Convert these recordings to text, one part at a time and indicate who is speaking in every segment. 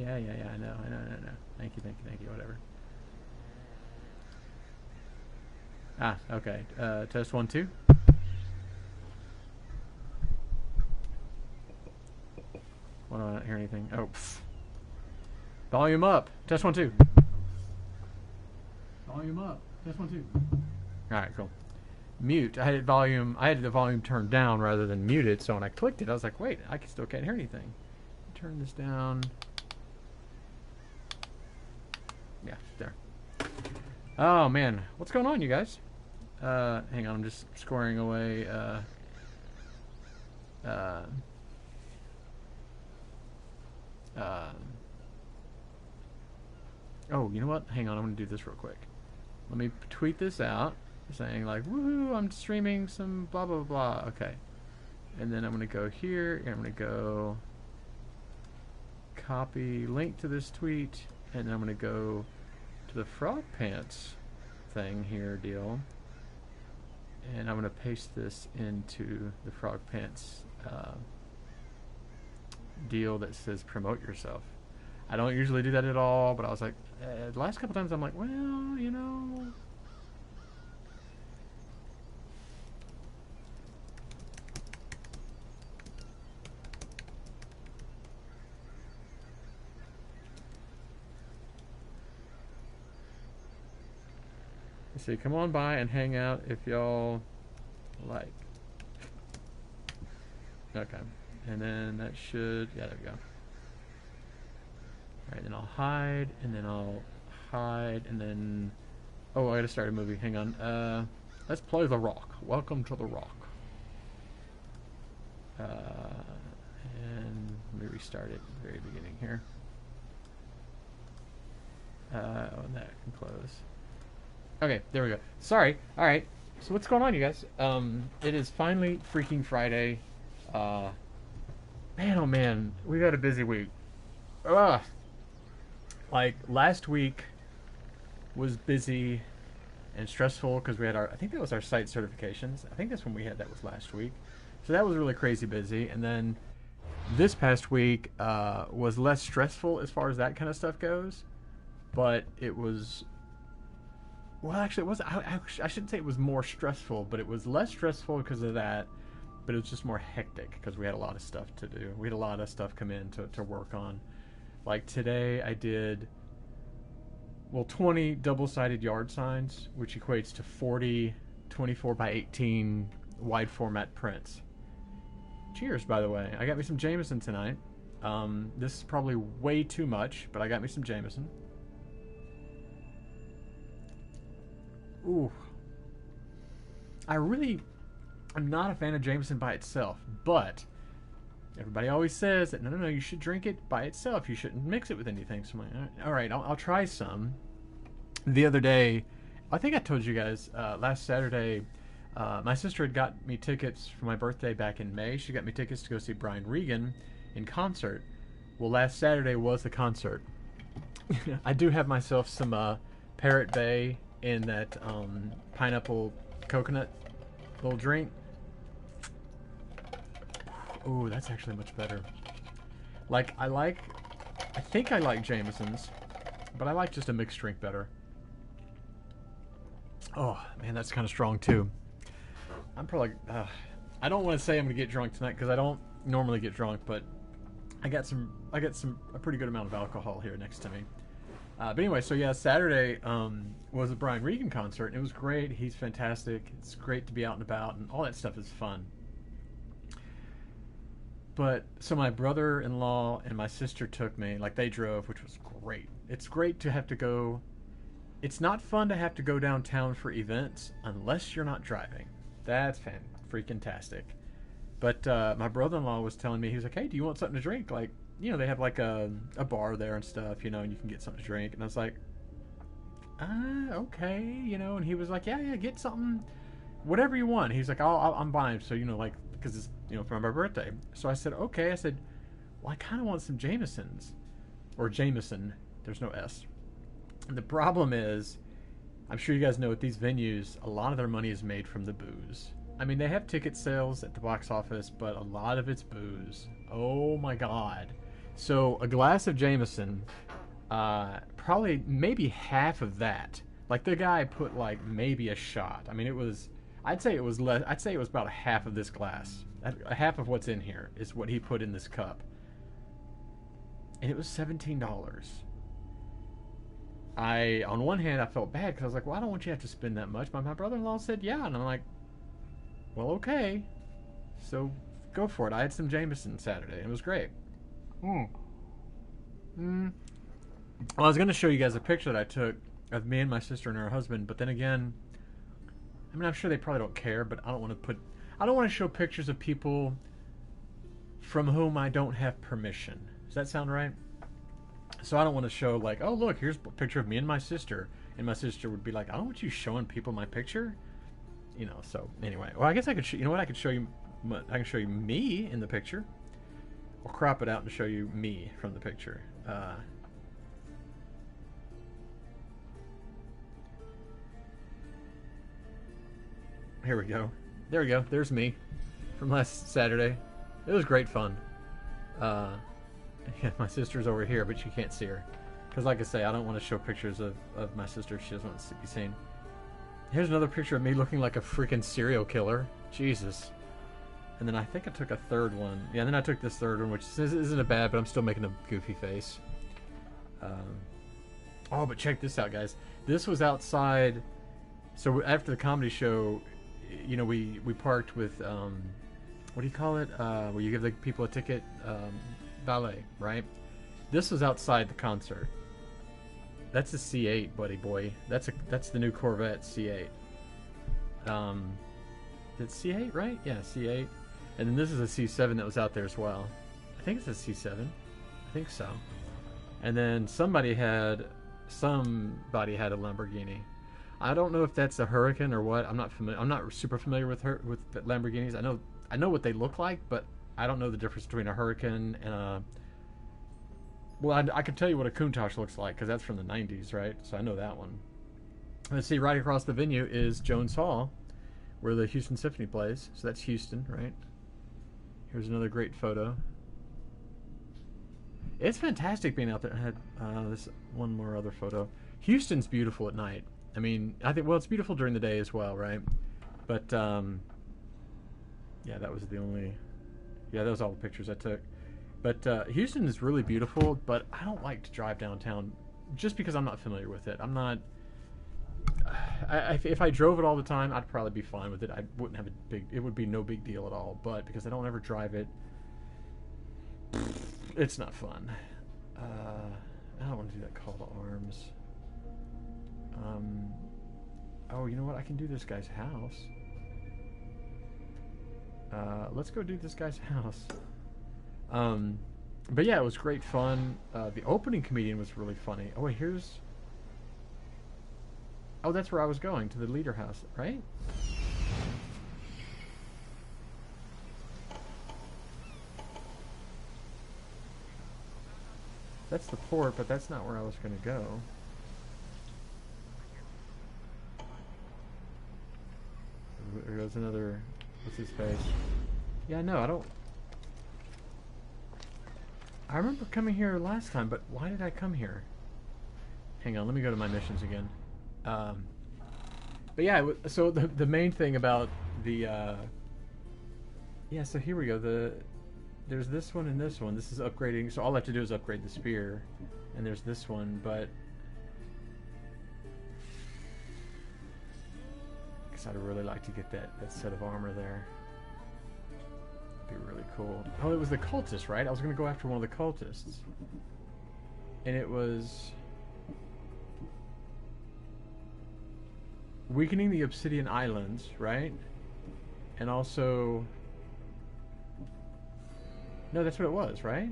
Speaker 1: yeah. I know. Thank you. Whatever. Ah, okay. Test 1, 2. Why do I not hear anything? Oh, pfft. Volume up. Test 1, 2. Volume up. Test 1, 2. All right, cool. Mute. I had the volume turned down rather than muted. So when I clicked it, I was like, wait, I still can't hear anything. Turn this down. Yeah, there. Oh man, what's going on, you guys? Hang on, I'm just squaring away. Oh, you know what? Hang on, I'm gonna do this real quick. Let me tweet this out, saying like, "Woohoo! I'm streaming some blah blah blah." Okay, and then I'm gonna go here, and I'm gonna go copy link to this tweet, and then I'm gonna go to the frog pants thing here deal, and I'm gonna paste this into the frog pants deal that says promote yourself. I don't usually do that at all, but I was like, the last couple times I'm like, well, you know. Let's see, come on by and hang out if y'all like. Okay, and then that should, yeah, there we go. Alright, then I'll hide, and then I'll hide, and then... Oh, I gotta start a movie. Hang on. Let's play The Rock. Welcome to The Rock. And let me restart it at the very beginning here. And that can close. Okay, there we go. Sorry. Alright. So what's going on, you guys? It is finally freaking Friday. Man, oh man. We've had a busy week. Ugh. Like, last week was busy and stressful because we had I think that was our site certifications. I think that's when we had that was last week. So that was really crazy busy. And then this past week was less stressful as far as that kind of stuff goes. But it was, well, actually, it was, I shouldn't say it was more stressful, but it was less stressful because of that. But it was just more hectic because we had a lot of stuff to do. We had a lot of stuff come in to work on. Like today I did, 20 double-sided yard signs, which equates to 40 24 by 18 wide format prints. Cheers, by the way. I got me some Jameson tonight. This is probably way too much, but I got me some Jameson. Ooh. I'm not a fan of Jameson by itself, but everybody always says that no, you should drink it by itself. You shouldn't mix it with anything. So I'm like, all right, I'll try some. The other day, I think I told you guys, last Saturday, my sister had got me tickets for my birthday back in May. She got me tickets to go see Brian Regan in concert. Well, last Saturday was the concert. I do have myself some Parrot Bay in that pineapple coconut little drink. Ooh, that's actually much better. I think I like Jameson's, but I like just a mixed drink better. Oh, man, that's kind of strong, too. I'm probably, I don't want to say I'm going to get drunk tonight, because I don't normally get drunk, but I got a pretty good amount of alcohol here next to me. But anyway, so yeah, Saturday was a Brian Regan concert, and it was great. He's fantastic. It's great to be out and about, and all that stuff is fun. But, so my brother-in-law and my sister took me, they drove, which was great. It's great to have to go. It's not fun to have to go downtown for events unless you're not driving. That's freaking-tastic. But my brother-in-law was telling me, he was like, hey, do you want something to drink? They have a bar there and stuff, and you can get something to drink. And I was like, okay, and he was like, yeah, get something, whatever you want. He's like, I'm buying, so, because it's, for my birthday. So I said, okay. I said, well, I kind of want some Jamesons. Or Jameson. There's no S. And the problem is, I'm sure you guys know at these venues, a lot of their money is made from the booze. I mean, they have ticket sales at the box office, but a lot of it's booze. Oh my God. So a glass of Jameson, probably maybe half of that. Like the guy put like maybe a shot. I mean, it was. I'd say it was less. I'd say it was about half of this glass. A half of what's in here is what he put in this cup, and it was $17. On one hand, I felt bad because I was like, well, I don't want you to have to spend that much. But my brother-in-law said, yeah, and I'm like, well, okay, so go for it. I had some Jameson Saturday, and it was great. Well, I was going to show you guys a picture that I took of me and my sister and her husband, but then again, I mean, I'm sure they probably don't care, but I don't want to show pictures of people from whom I don't have permission. Does that sound right? So I don't want to show like, oh look, here's a picture of me and my sister would be like, I don't want you showing people my picture, you know. So anyway, well, I guess I could, you know what, I could show you, I can show you me in the picture. I'll crop it out and show you me from the picture. Here we go. There we go. There's me from last Saturday. It was great fun. Yeah, my sister's over here, but you can't see her. Because like I say, I don't want to show pictures of my sister. She doesn't want to be seen. Here's another picture of me looking like a freaking serial killer. Jesus. And then I think I took a third one. Yeah, and then I took this third one, which isn't a bad, but I'm still making a goofy face. Oh, but check this out, guys. This was outside. So after the comedy show, you know, we parked with, what do you call it? Where you give the people a ticket, valet, right? This was outside the concert. That's a C8, buddy boy. That's the new Corvette C8. It's C8, right? Yeah, C8. And then this is a C7 that was out there as well. I think it's a C7. I think so. And then somebody had a Lamborghini. I don't know if that's a Huracan or what. I'm not familiar. I'm not super familiar with Lamborghinis. I know what they look like, but I don't know the difference between a Huracan and a. Well, I can tell you what a Countach looks like because that's from the '90s, right? So I know that one. Let's see. Right across the venue is Jones Hall, where the Houston Symphony plays. So that's Houston, right? Here's another great photo. It's fantastic being out there. I had this one more other photo. Houston's beautiful at night. I mean, I think, well, it's beautiful during the day as well, right? But, yeah, that was the only, yeah, that was all the pictures I took. But Houston is really beautiful, but I don't like to drive downtown just because I'm not familiar with it. I'm not, if I drove it all the time, I'd probably be fine with it. I wouldn't have it would be no big deal at all. But because I don't ever drive it, it's not fun. I don't want to do that call to arms. Oh, you know what? I can do this guy's house. Let's go do this guy's house. But yeah, it was great fun. The opening comedian was really funny. Oh, wait, here's... Oh, that's where I was going, to the leader house, right? That's the port, but that's not where I was going to go. There goes another... What's his face? Yeah, no, I don't... I remember coming here last time, but why did I come here? Hang on, let me go to my missions again. But yeah, so the main thing about the... yeah, so here we go. There's this one and this one. This is upgrading, so all I have to do is upgrade the spear. And there's this one, but... Because I'd really like to get that set of armor there. That'd be really cool. Oh, it was the cultist, right? I was going to go after one of the cultists. And it was... Weakening the Obsidian Islands, right? And also... No, that's what it was, right?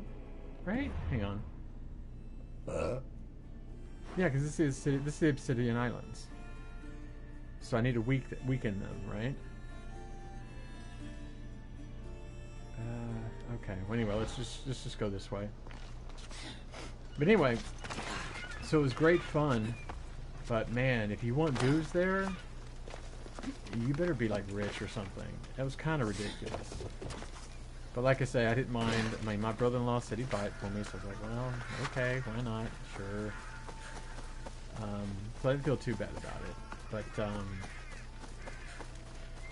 Speaker 1: Right? Hang on. Yeah, because this is the Obsidian Islands. So I need to weaken them, right? Okay. Well, anyway, let's just go this way. But anyway, so it was great fun. But man, if you want dudes there, you better be like rich or something. That was kind of ridiculous. But like I say, I didn't mind. I mean, my brother-in-law said he'd buy it for me, so I was like, well, okay, why not? Sure. So I didn't feel too bad about it. But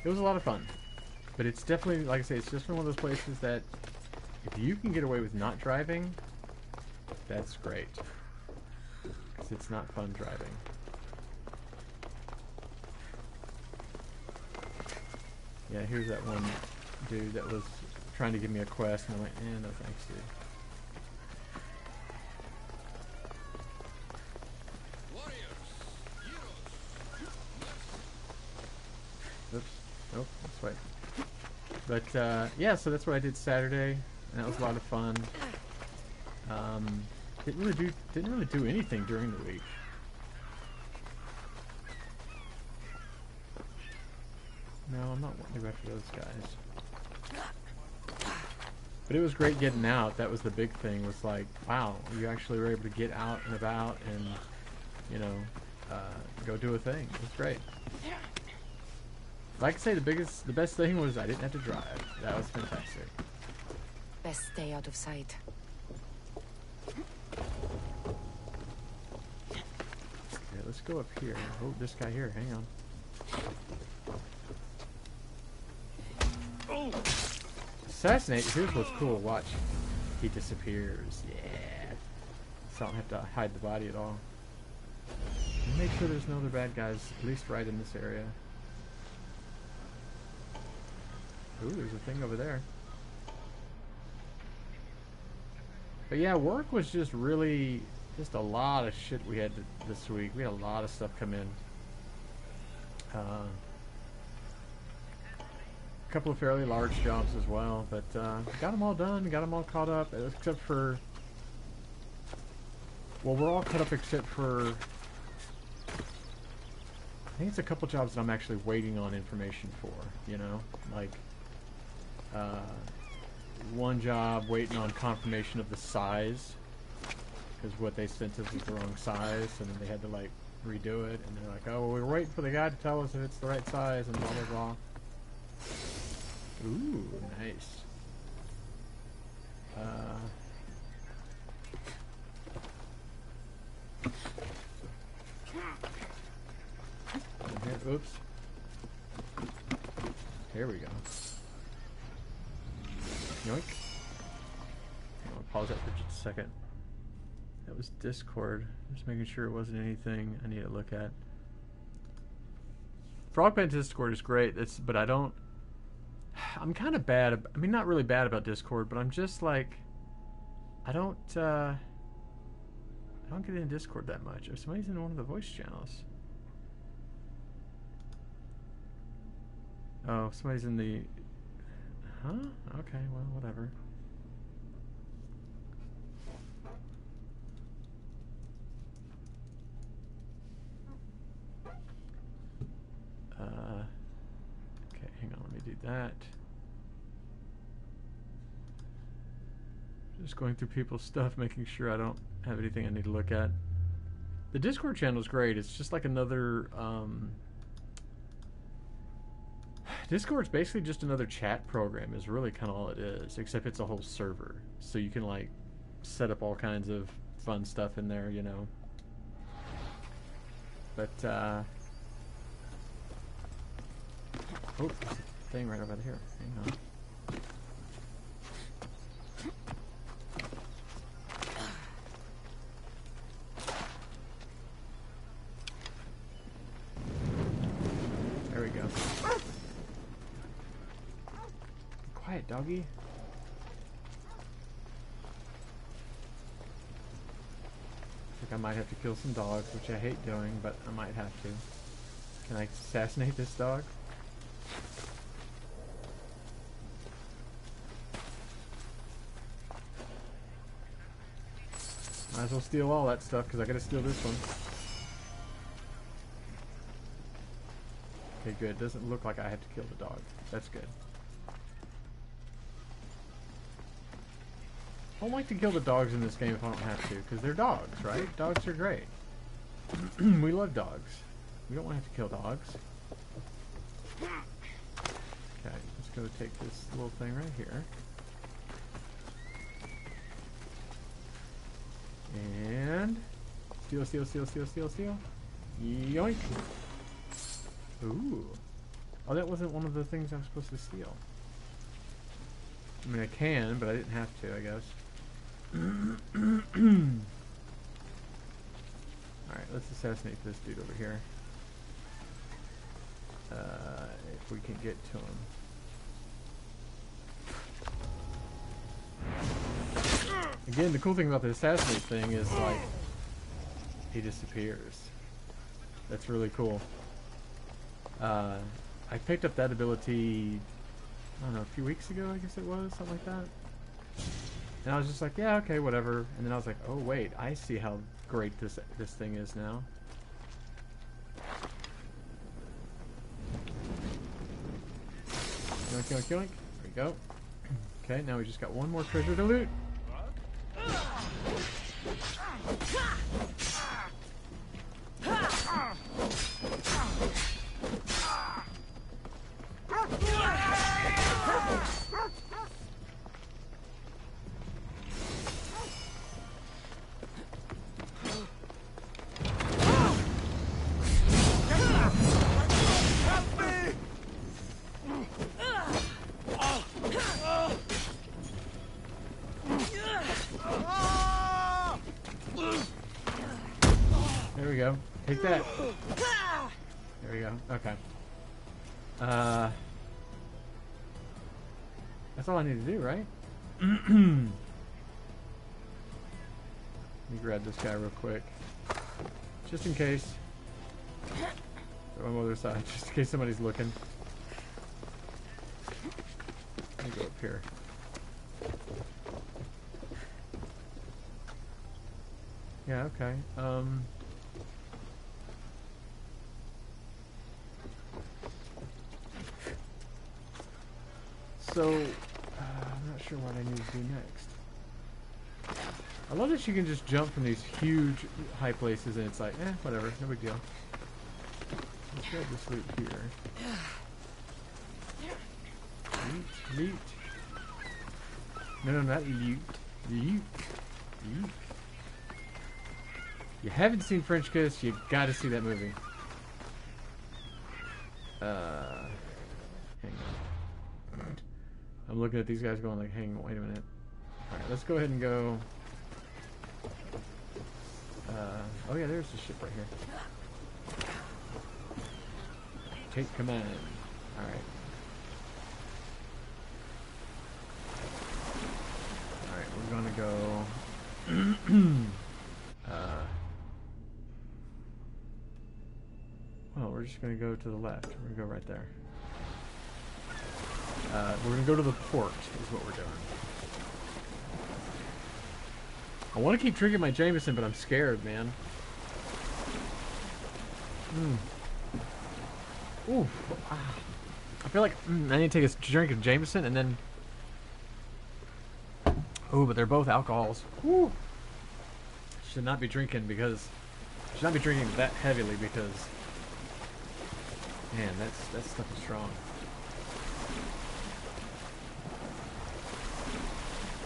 Speaker 1: it was a lot of fun. But it's definitely, like I say, it's just one of those places that if you can get away with not driving, that's great. Because it's not fun driving. Yeah, here's that one dude that was trying to give me a quest, and I'm like, no thanks, dude. Oops. Nope, that's right. But, yeah, so that's what I did Saturday, and that was a lot of fun. Didn't really do anything during the week. No, I'm not wanting to go after those guys. But it was great getting out. That was the big thing, was like, wow, you actually were able to get out and about and, you know, go do a thing. It was great. Like I say, the best thing was I didn't have to drive. That was fantastic.
Speaker 2: Best stay out of sight.
Speaker 1: Okay, let's go up here. Oh, this guy here. Hang on. Assassinate. Here's what's cool. Watch. He disappears. Yeah. So I don't have to hide the body at all. Make sure there's no other bad guys, at least right in this area. Ooh, there's a thing over there. But yeah, work was just really, just a lot of shit we had this week. We had a lot of stuff come in. A couple of fairly large jobs as well, but got them all done, got them all caught up, except for, well, we're all caught up except for, I think it's a couple jobs that I'm actually waiting on information for, you know, like, one job waiting on confirmation of the size, because what they sent us was the wrong size, and then they had to like redo it, and they're like, oh, well, we're waiting for the guy to tell us if it's the right size, and blah blah blah. Ooh, nice. Okay, oops. Here we go. Yoink. I'll pause that for just a second. That was Discord. Just making sure it wasn't anything I need to look at. Frogman Discord is great. But I don't. I'm kind of bad. I mean, not really bad about Discord, but I'm just like, I don't get in Discord that much. If somebody's in one of the voice channels. Oh, somebody's in the. Huh? Okay, well, whatever. Okay, hang on, let me do that. Just going through people's stuff, making sure I don't have anything I need to look at. The Discord channel is great. It's just like another, Discord's basically just another chat program is really kind of all it is, except it's a whole server. So you can like set up all kinds of fun stuff in there, you know. But, oh, there's a thing right over here. Hang on. There we go. Quiet, doggy. I think I might have to kill some dogs, which I hate doing, but I might have to. Can I assassinate this dog? Might as well steal all that stuff, because I gotta steal this one. Okay, good. Doesn't look like I have to kill the dog. That's good. I don't like to kill the dogs in this game if I don't have to, because they're dogs, right? Dogs are great. We love dogs. We don't want to have to kill dogs. Okay, let's go take this little thing right here. Steal, steal, steal, steal, steal, steal. Yoink. Ooh. Oh, that wasn't one of the things I'm supposed to steal. I mean, I can, but I didn't have to, I guess. Alright, let's assassinate this dude over here. If we can get to him. Again, the cool thing about the assassinate thing is, like, he disappears. That's really cool. I picked up that ability, I don't know, a few weeks ago, I guess it was, something like that. And I was just like, yeah, okay, whatever. And then I was like, oh wait, I see how great this thing is now. Yoink, yoink, yoink. There we go. Okay, now we just got one more treasure to loot. There we go. Take that. There we go. Okay. That's all I need to do, right? Let me grab this guy real quick. Just in case. On the other side, just in case somebody's looking. Let me go up here. Yeah, okay. So, I'm not sure what I need to do next. I love that you can just jump from these huge high places and it's like, whatever, no big deal. Let's grab this loot here. Loot, loot. No, not loot. Loot. Loot. You haven't seen French Kiss, you gotta see that movie. Hang on. I'm looking at these guys going like, hang on, wait a minute. Alright, let's go ahead and go. Oh yeah, there's the ship right here. Take command. Alright. Alright, we're gonna go. Well, we're just gonna go to the left. We're gonna go right there. We're gonna go to the port, is what we're doing. I want to keep drinking my Jameson, but I'm scared, man. Ooh. I feel like I need to take a drink of Jameson and then. Oh, but they're both alcohols. Ooh. Should not be drinking that heavily because. Man, that stuff is strong.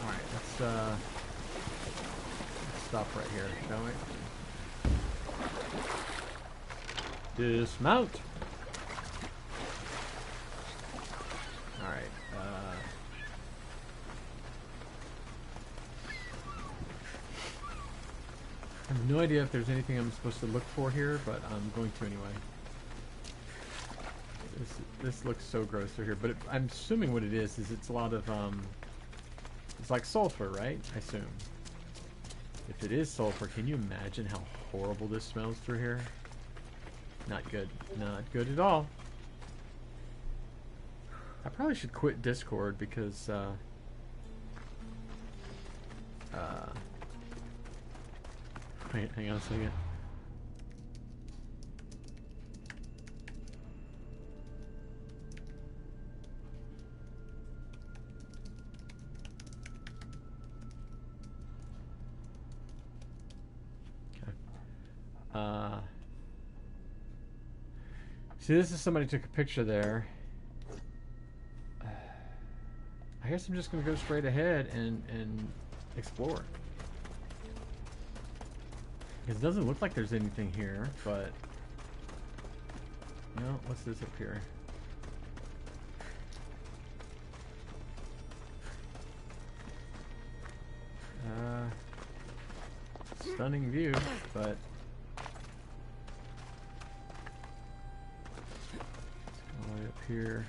Speaker 1: Alright, let's stop right here, shall we? Dismount! Alright, I have no idea if there's anything I'm supposed to look for here, but I'm going to anyway. This looks so gross through here, but I'm assuming what it is it's a lot of, it's like sulfur, right? I assume. If it is sulfur, can you imagine how horrible this smells through here? Not good. Not good at all. I probably should quit Discord because, wait, hang on a second. See, this is somebody took a picture there. I guess I'm just gonna go straight ahead and explore. It doesn't look like there's anything here, but... No, what's this up here? Stunning view, but... All the way up here.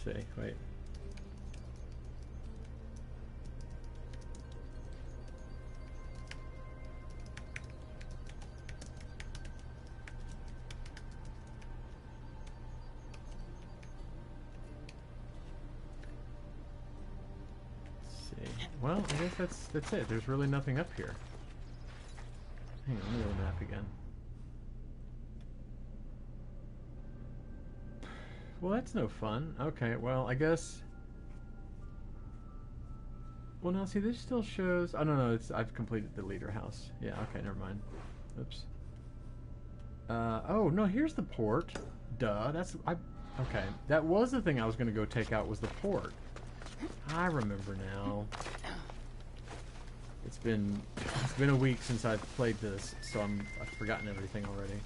Speaker 1: Let's see, wait. Well, I guess that's it. There's really nothing up here. Hang on, let me go to the map again. Well, that's no fun. Okay, well, I guess... Well, now, see, this still shows... Oh, no, I've completed the leader house. Yeah, okay, never mind. Oops. Oh, no, here's the port. Duh, okay, that was the thing I was going to go take out, was the port. I remember now. It's been a week since I've played this, so I've forgotten everything already.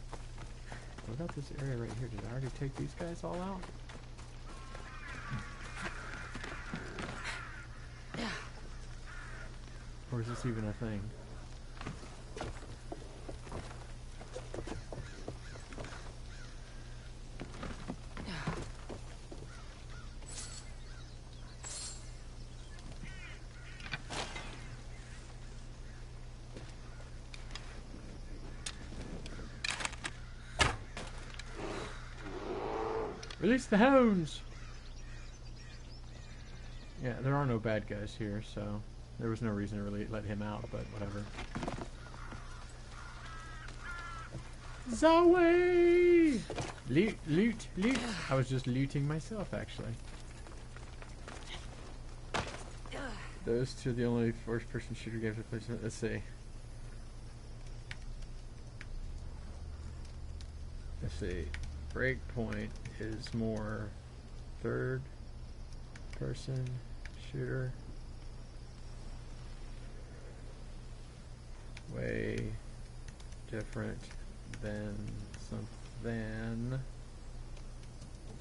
Speaker 1: What about this area right here? Did I already take these guys all out? Or is this even a thing? Release the hounds! Yeah, there are no bad guys here, so there was no reason to really let him out, but whatever. Zoe! Loot, loot, loot! I was just looting myself, actually. Those two are the only first-person shooter games I played. Let's see. Let's see. Breakpoint is more third-person shooter. Way different than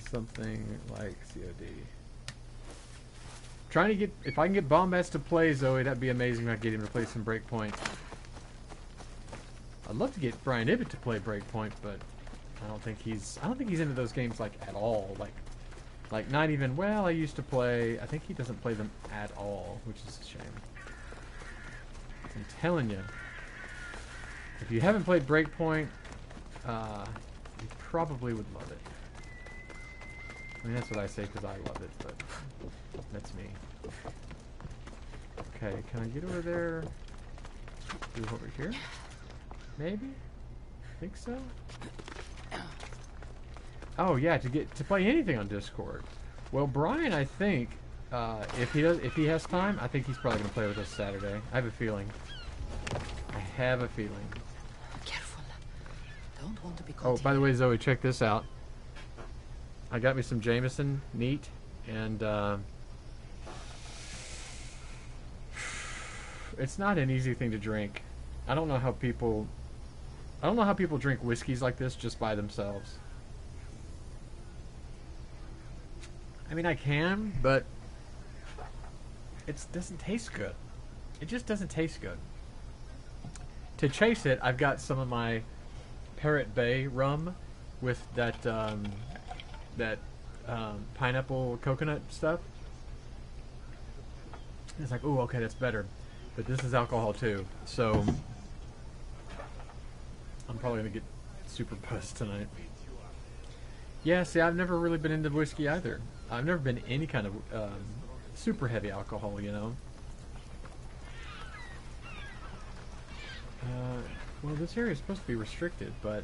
Speaker 1: something like COD. Trying to get, if I can get Bombast to play Zoe, that'd be amazing if I could get him to play some Breakpoint. I'd love to get Brian Ibbett to play Breakpoint, but I don't think he's into those games like at all. Like not even, well, I used to play, I think he doesn't play them at all, which is a shame. I'm telling you, if you haven't played Breakpoint, you probably would love it. I mean, that's what I say because I love it, but that's me. Okay, can I get over there? Do over here? Maybe? Think so? Oh yeah, to play anything on Discord. Well, Brian, I think if he has time, I think he's probably gonna play with us Saturday. I have a feeling. I have a feeling.
Speaker 2: Careful. Don't want to be
Speaker 1: Oh, by the way, Zoe, check this out. I got me some Jameson, neat, and it's not an easy thing to drink. I don't know how people drink whiskeys like this just by themselves. I mean, I can, but it doesn't taste good. It just doesn't taste good. To chase it, I've got some of my Parrot Bay rum with that pineapple coconut stuff. And it's like, oh, okay, that's better. But this is alcohol too, so I'm probably gonna get super buzzed tonight. Yeah, see, I've never really been into whiskey either. I've never been any kind of super heavy alcohol, you know. Well, this area is supposed to be restricted, but...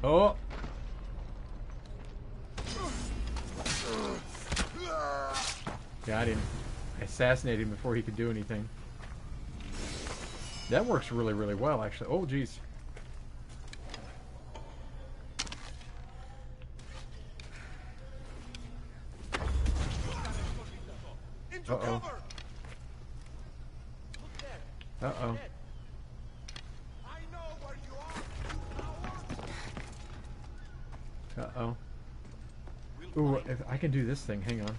Speaker 1: Oh! Got him. I assassinated him before he could do anything. That works really, really well, actually. Oh, jeez. Uh-oh. Uh-oh. Uh-oh. Ooh, if I can do this thing, hang on.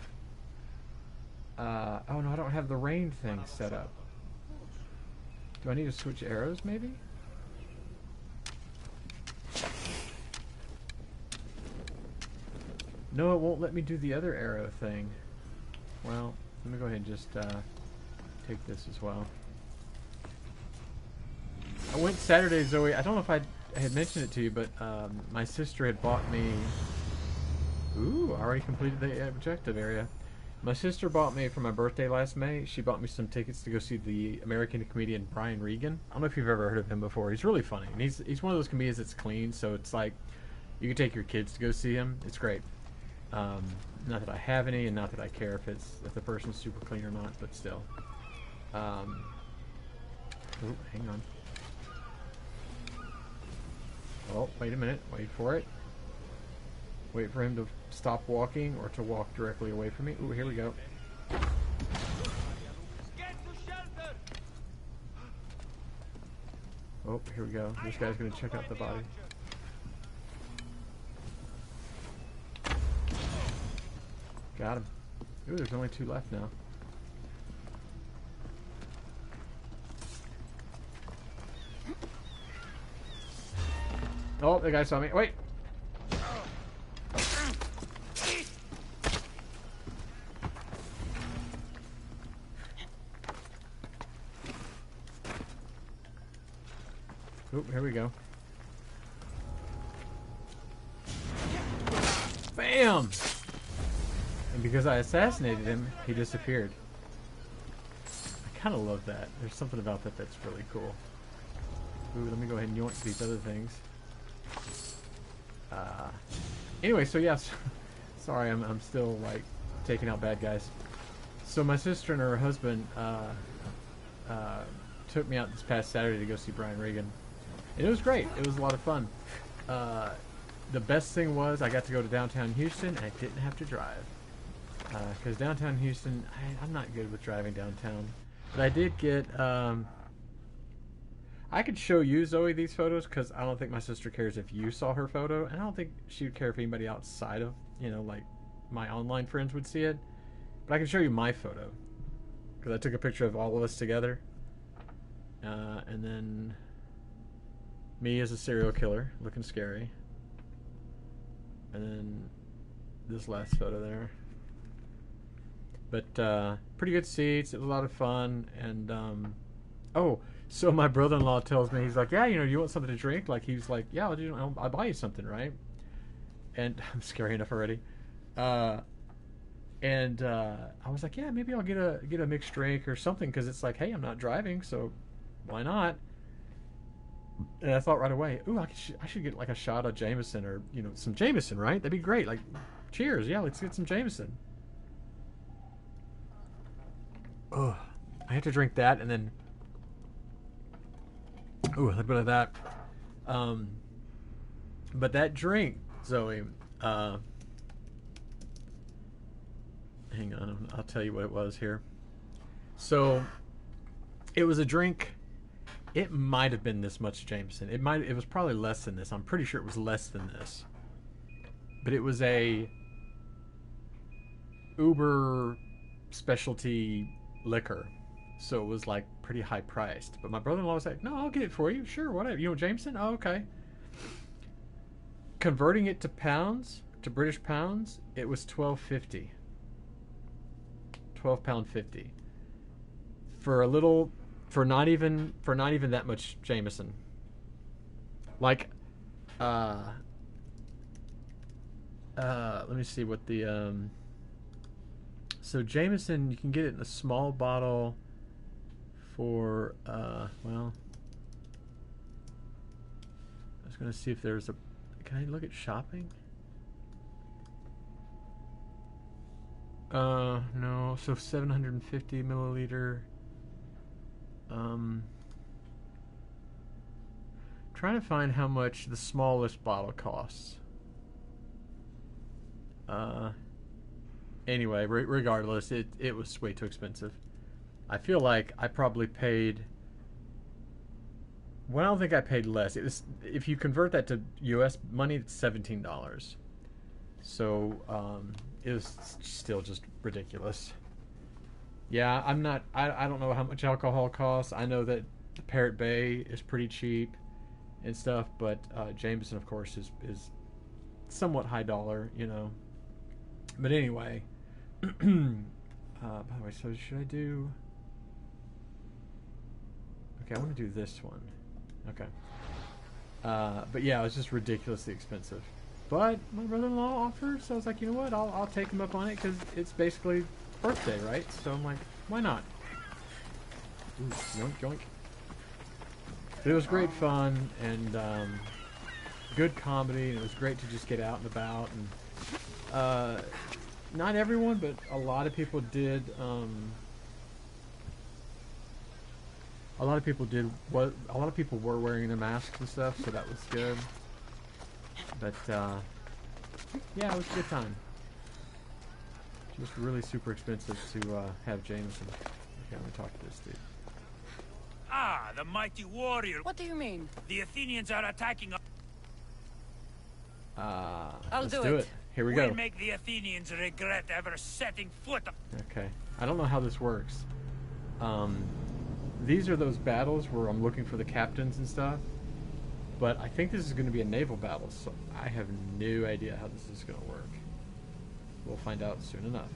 Speaker 1: Oh no, I don't have the rain thing set up. Do I need to switch arrows, maybe? No, it won't let me do the other arrow thing. Well, let me go ahead and just take this as well. I went Saturday, Zoe. I don't know if I had mentioned it to you, but my sister had bought me... Ooh, I already completed the objective area. My sister bought me for my birthday last May. She bought me some tickets to go see the American comedian Brian Regan. I don't know if you've ever heard of him before. He's really funny. And he's one of those comedians that's clean, so it's like you can take your kids to go see him. It's great. Not that I have any, and not that I care if the person's super clean or not, but still. Oh, hang on. Oh, wait a minute. Wait for it. Wait for him to stop walking or to walk directly away from me. Ooh, here we go. Oh, here we go. This guy's gonna check out the body. Got him. Ooh, there's only 2 left now. Oh, the guy saw me. Wait! Oop, here we go. Bam! And because I assassinated him, he disappeared. I kind of love that. There's something about that that's really cool. Ooh, let me go ahead and yoink these other things. Anyway, so yes. Sorry, I'm still, like, taking out bad guys. So my sister and her husband took me out this past Saturday to go see Brian Regan. And it was great. It was a lot of fun. The best thing was I got to go to downtown Houston and I didn't have to drive. Because downtown Houston, I'm not good with driving downtown. But I did get... I could show you, Zoe, these photos because I don't think my sister cares if you saw her photo. And I don't think she would care if anybody outside of, you know, like my online friends would see it. But I can show you my photo. Because I took a picture of all of us together. And then... me as a serial killer, looking scary. And then this last photo there. But pretty good seats. It was a lot of fun. And oh, so my brother-in-law tells me, he's like, yeah, you know, you want something to drink? Like, he's like, yeah, I'll buy you something, right? And I'm scary enough already. I was like, yeah, maybe I'll get a mixed drink or something because it's like, hey, I'm not driving, so why not? And I thought right away, ooh, I should get like a shot of Jameson or, you know, some Jameson, right? That'd be great. Like, cheers. Yeah, let's get some Jameson. Oh, I have to drink that and then, ooh, a little bit of that. But that drink, Zoe, hang on, I'll tell you what it was here. So, it was a drink. It might have been this much Jameson. It was probably less than this. I'm pretty sure it was less than this. But it was a Uber specialty liquor. So it was like pretty high priced. But my brother-in-law was like, no, I'll get it for you. Sure, whatever. You know Jameson? Oh, okay. Converting it to pounds, to British pounds, it was £12.50. £12.50. For not even that much Jameson. Like, let me see what the so Jameson, you can get it in a small bottle for well, I was gonna see if there's a, can I look at shopping? No, so 750 milliliter. Trying to find how much the smallest bottle costs. Anyway, regardless, it was way too expensive. I feel like I probably paid. Well, I don't think I paid less. It was, if you convert that to U.S. money, it's $17. So it was still just ridiculous. Yeah, I'm not. I don't know how much alcohol costs. I know that the Parrot Bay is pretty cheap and stuff, but Jameson, of course, is somewhat high dollar, you know. But anyway, by the way, so should I do? Okay, I want to do this one. Okay. But yeah, it was just ridiculously expensive. But my brother-in-law offered, so I was like, you know what? I'll take him up on it because it's basically birthday, right? So I'm like, why not? Ooh, yoink, yoink. But it was great fun and good comedy, and it was great to just get out and about. And not everyone, but a lot of people did. A lot of people did. A lot of people were wearing their masks and stuff, so that was good. But yeah, it was a good time. Just really super expensive to have Jameson. Okay, let me talk to this dude.
Speaker 3: Ah, the mighty warrior.
Speaker 2: What do you mean?
Speaker 3: The Athenians are attacking us.
Speaker 1: Let's do it. Here we go.
Speaker 3: We'll make the Athenians regret ever setting foot.
Speaker 1: Okay. I don't know how this works. These are those battles where I'm looking for the captains and stuff. But I think this is going to be a naval battle, so I have no idea how this is going to work. We'll find out soon enough.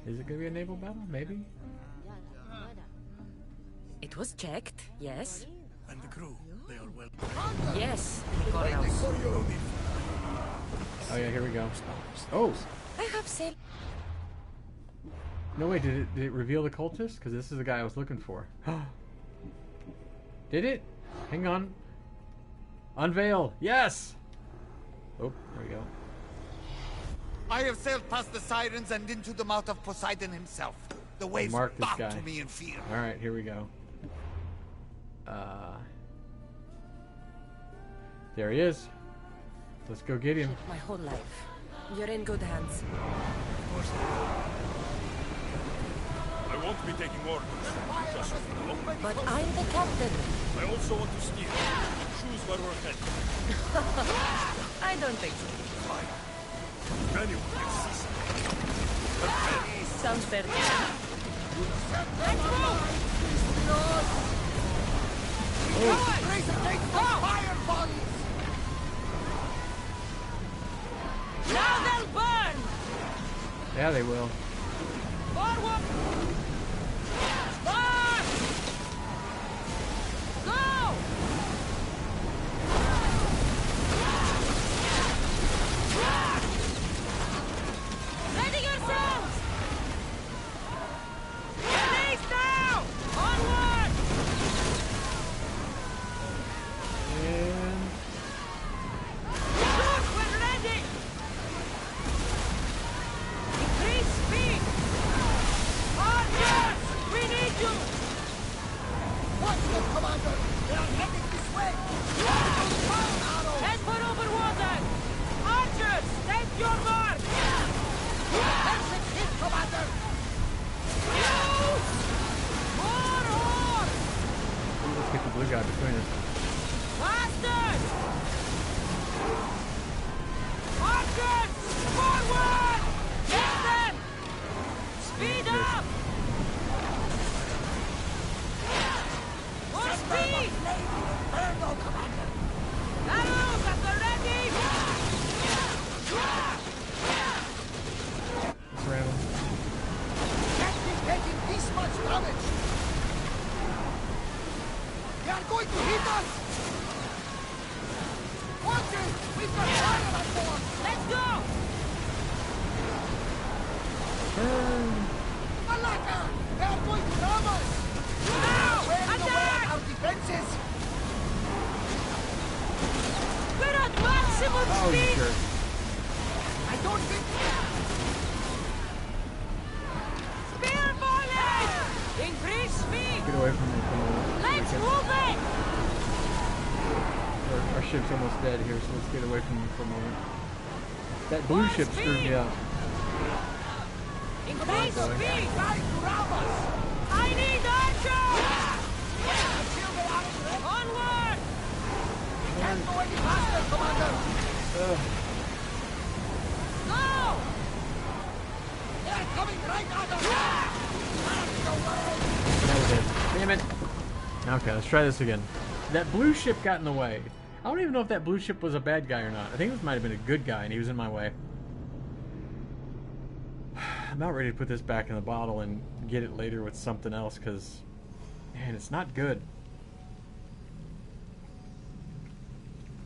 Speaker 1: Is it going to be a naval battle? Maybe?
Speaker 4: It was checked, yes.
Speaker 3: And the crew, they are well.
Speaker 4: Yes, Nikolaos.
Speaker 1: Oh yeah, here we go. Oh!
Speaker 4: I have said.
Speaker 1: No, wait, did it reveal the cultist? Because this is the guy I was looking for. Did it? Hang on. Unveil! Yes! Oh, there we go.
Speaker 5: I have sailed past the sirens and into the mouth of Poseidon himself. The waves
Speaker 1: Mark this
Speaker 5: bow
Speaker 1: guy.
Speaker 5: to me in fear.
Speaker 1: Alright, here we go. There he is. Let's go get him.
Speaker 4: My whole life. You're in good hands.
Speaker 3: I won't be taking orders. Just follow.
Speaker 4: But I'm the captain.
Speaker 3: I also want to steer. Choose where we're headed.
Speaker 4: I don't think so.
Speaker 3: Fine. If anyone can see something.
Speaker 4: Sounds fair.
Speaker 5: Raise against the fire bodies!
Speaker 4: Now they'll burn!
Speaker 1: Yeah, they will.
Speaker 4: Forward! March! Go! Ready yourselves! Release now! Onward!
Speaker 1: And
Speaker 4: Shoot when ready! Increase speed! Archers! We need you!
Speaker 5: Watch them, Commander! They are heading this way!
Speaker 4: Head for over water! Archers! Take your mark!
Speaker 5: Perfect hit, Commander!
Speaker 4: Use! More horse!
Speaker 1: let's get the blue guy between us.
Speaker 4: Faster! Archers! Forward! Get them! Speed up! More speed!
Speaker 5: Inferno, Commander!
Speaker 4: Arrows at the ready!
Speaker 1: Let's ram him.
Speaker 5: Can't be taking this much damage! They are going to hit us! Watch it! We've got fire on board!
Speaker 4: Let's go!
Speaker 1: Burn!
Speaker 5: Malaka! They are going to ram us!
Speaker 4: Now!
Speaker 5: Wearing away
Speaker 4: Attack!
Speaker 5: our defenses!
Speaker 4: We're at maximum
Speaker 1: Oh, you
Speaker 4: speed!
Speaker 1: jerk.
Speaker 5: I don't think...
Speaker 4: Spear volley! Increase speed!
Speaker 1: Get away from me. Come on.
Speaker 4: Let's move it!
Speaker 1: Our ship's almost dead here, so let's get away from him for a moment. That blue ship screwed me up.
Speaker 4: Increase speed! I need archers! Onward!
Speaker 5: Can't go any faster, Commander!
Speaker 4: Go!
Speaker 5: They're coming right at us!
Speaker 1: Now we're dead. Damn it! Okay, let's try this again. That blue ship got in the way. I don't even know if that blue ship was a bad guy or not. I think it might have been a good guy, and he was in my way. I'm about ready to put this back in the bottle and get it later with something else, because, man, it's not good.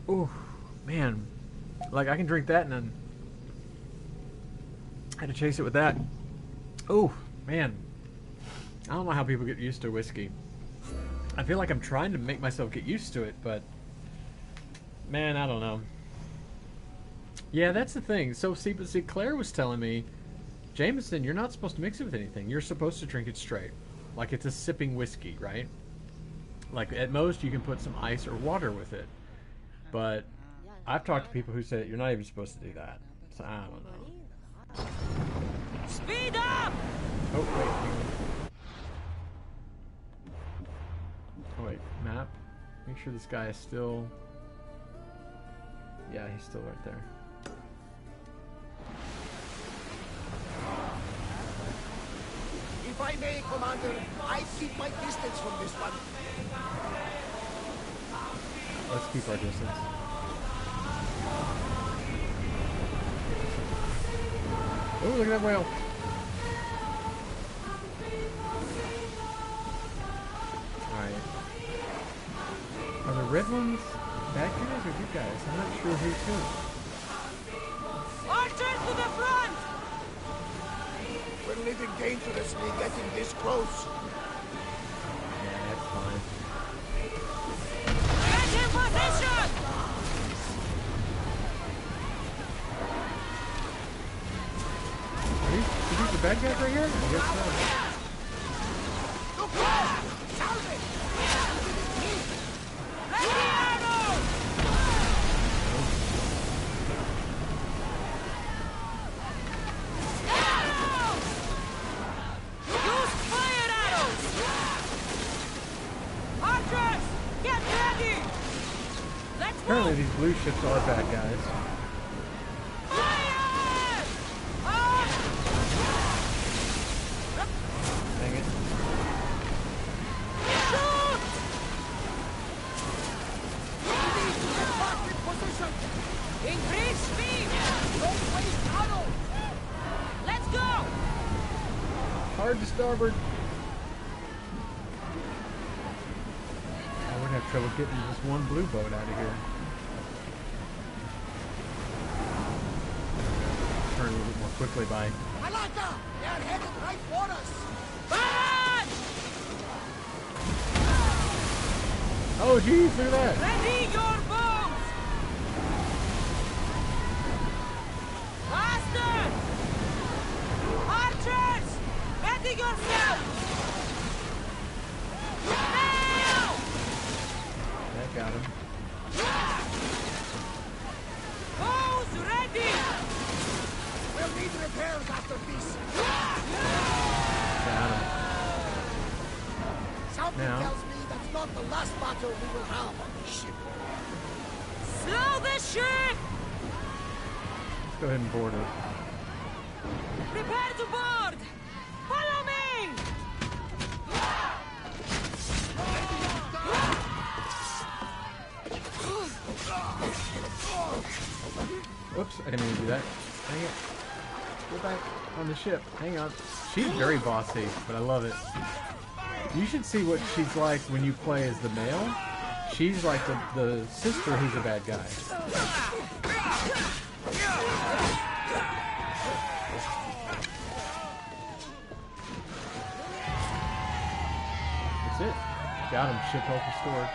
Speaker 1: Ooh, man. Like, I can drink that and then I had to chase it with that. Ooh, man. I don't know how people get used to whiskey. I feel like I'm trying to make myself get used to it, but man, I don't know. Yeah, that's the thing. So, see, Claire was telling me, Jameson, you're not supposed to mix it with anything. You're supposed to drink it straight. Like it's a sipping whiskey, right? Like, at most, you can put some ice or water with it. But I've talked to people who say that you're not even supposed to do that. So, I don't know.
Speaker 4: Speed up!
Speaker 1: Oh, wait. Hang on. Oh, wait. Map. Make sure this guy is still... Yeah, he's still right there.
Speaker 5: If I may, Commander, I keep my distance from this one.
Speaker 1: Let's keep our distance. Oh, look at that whale. Alright. Are the red ones bad guys or good guys? I'm not sure who's who.
Speaker 4: Archers to the front!
Speaker 5: We're living dangerously getting this close.
Speaker 1: Yeah, that's fine.
Speaker 4: Get in position!
Speaker 1: Are these the bad guys right here? I guess so.
Speaker 5: Look out! Salve!
Speaker 4: Ready arrows! Use fire arrows! Archers, get ready! Let's
Speaker 1: Apparently
Speaker 4: move!
Speaker 1: these blue ships are bad guys.
Speaker 4: Fire! Up!
Speaker 1: Dang it.
Speaker 4: Shoot!
Speaker 5: We need to get back in position!
Speaker 4: Increase speed!
Speaker 5: Don't waste arrows!
Speaker 4: Let's go!
Speaker 1: Hard to starboard. I would have trouble getting just one blue boat out of here. Turn a little bit more quickly by.
Speaker 5: Malaka! They are headed right for us!
Speaker 4: Barrage!
Speaker 1: Oh, geez, look at that.
Speaker 4: Ready your boats! Faster! Archers! Ready yourselves! Now!
Speaker 1: That got him.
Speaker 4: Bows ready!
Speaker 5: We'll need repairs after this.
Speaker 1: Got him.
Speaker 5: Something
Speaker 1: Now.
Speaker 5: tells me that's not the last battle we will have on this ship.
Speaker 4: Slow the ship!
Speaker 1: Let's go ahead and board it.
Speaker 4: Prepare to board! Follow me!
Speaker 1: Whoops, I didn't mean to do that. Dang it. Go back on the ship. Hang on. She's very bossy, but I love it. You should see what she's like when you play as the male. She's like the sister who's a bad guy. That's it. Got him. Ship health restored.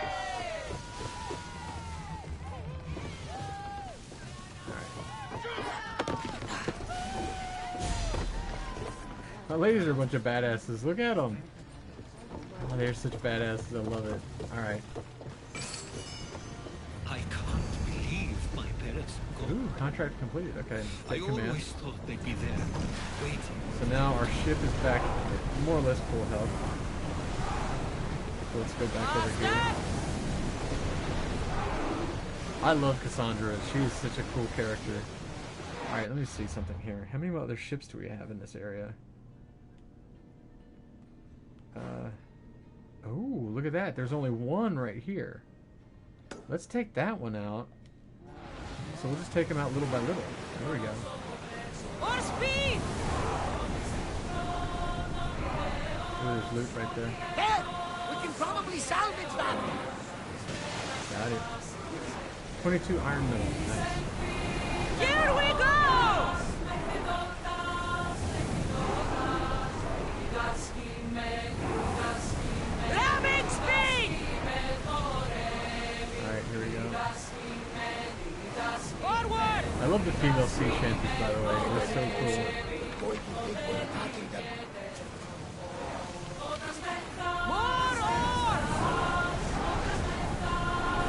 Speaker 1: My ladies are a bunch of badasses. Look at them. Oh, they're such badasses. I love it. Alright.
Speaker 6: I can't
Speaker 1: Ooh, contract completed. Okay,
Speaker 6: I
Speaker 1: take command.
Speaker 6: always thought they'd be there, waiting.
Speaker 1: So now our ship is back at more or less full health. So let's go back over here. I love Cassandra. She is such a cool character. Alright, let me see something here. How many other ships do we have in this area? Oh, look at that. There's only one right here. Let's take that one out. So we'll just take them out little by little. There we go.
Speaker 4: More speed!
Speaker 1: Oh, there's loot right there.
Speaker 5: There! We can probably salvage that!
Speaker 1: Got it. 22 iron metal. Nice.
Speaker 4: Here we go! Ramming speed!
Speaker 1: Alright, here we go.
Speaker 4: Forward!
Speaker 1: I love the female sea shanties, by the way. They're so cool.
Speaker 4: More oars!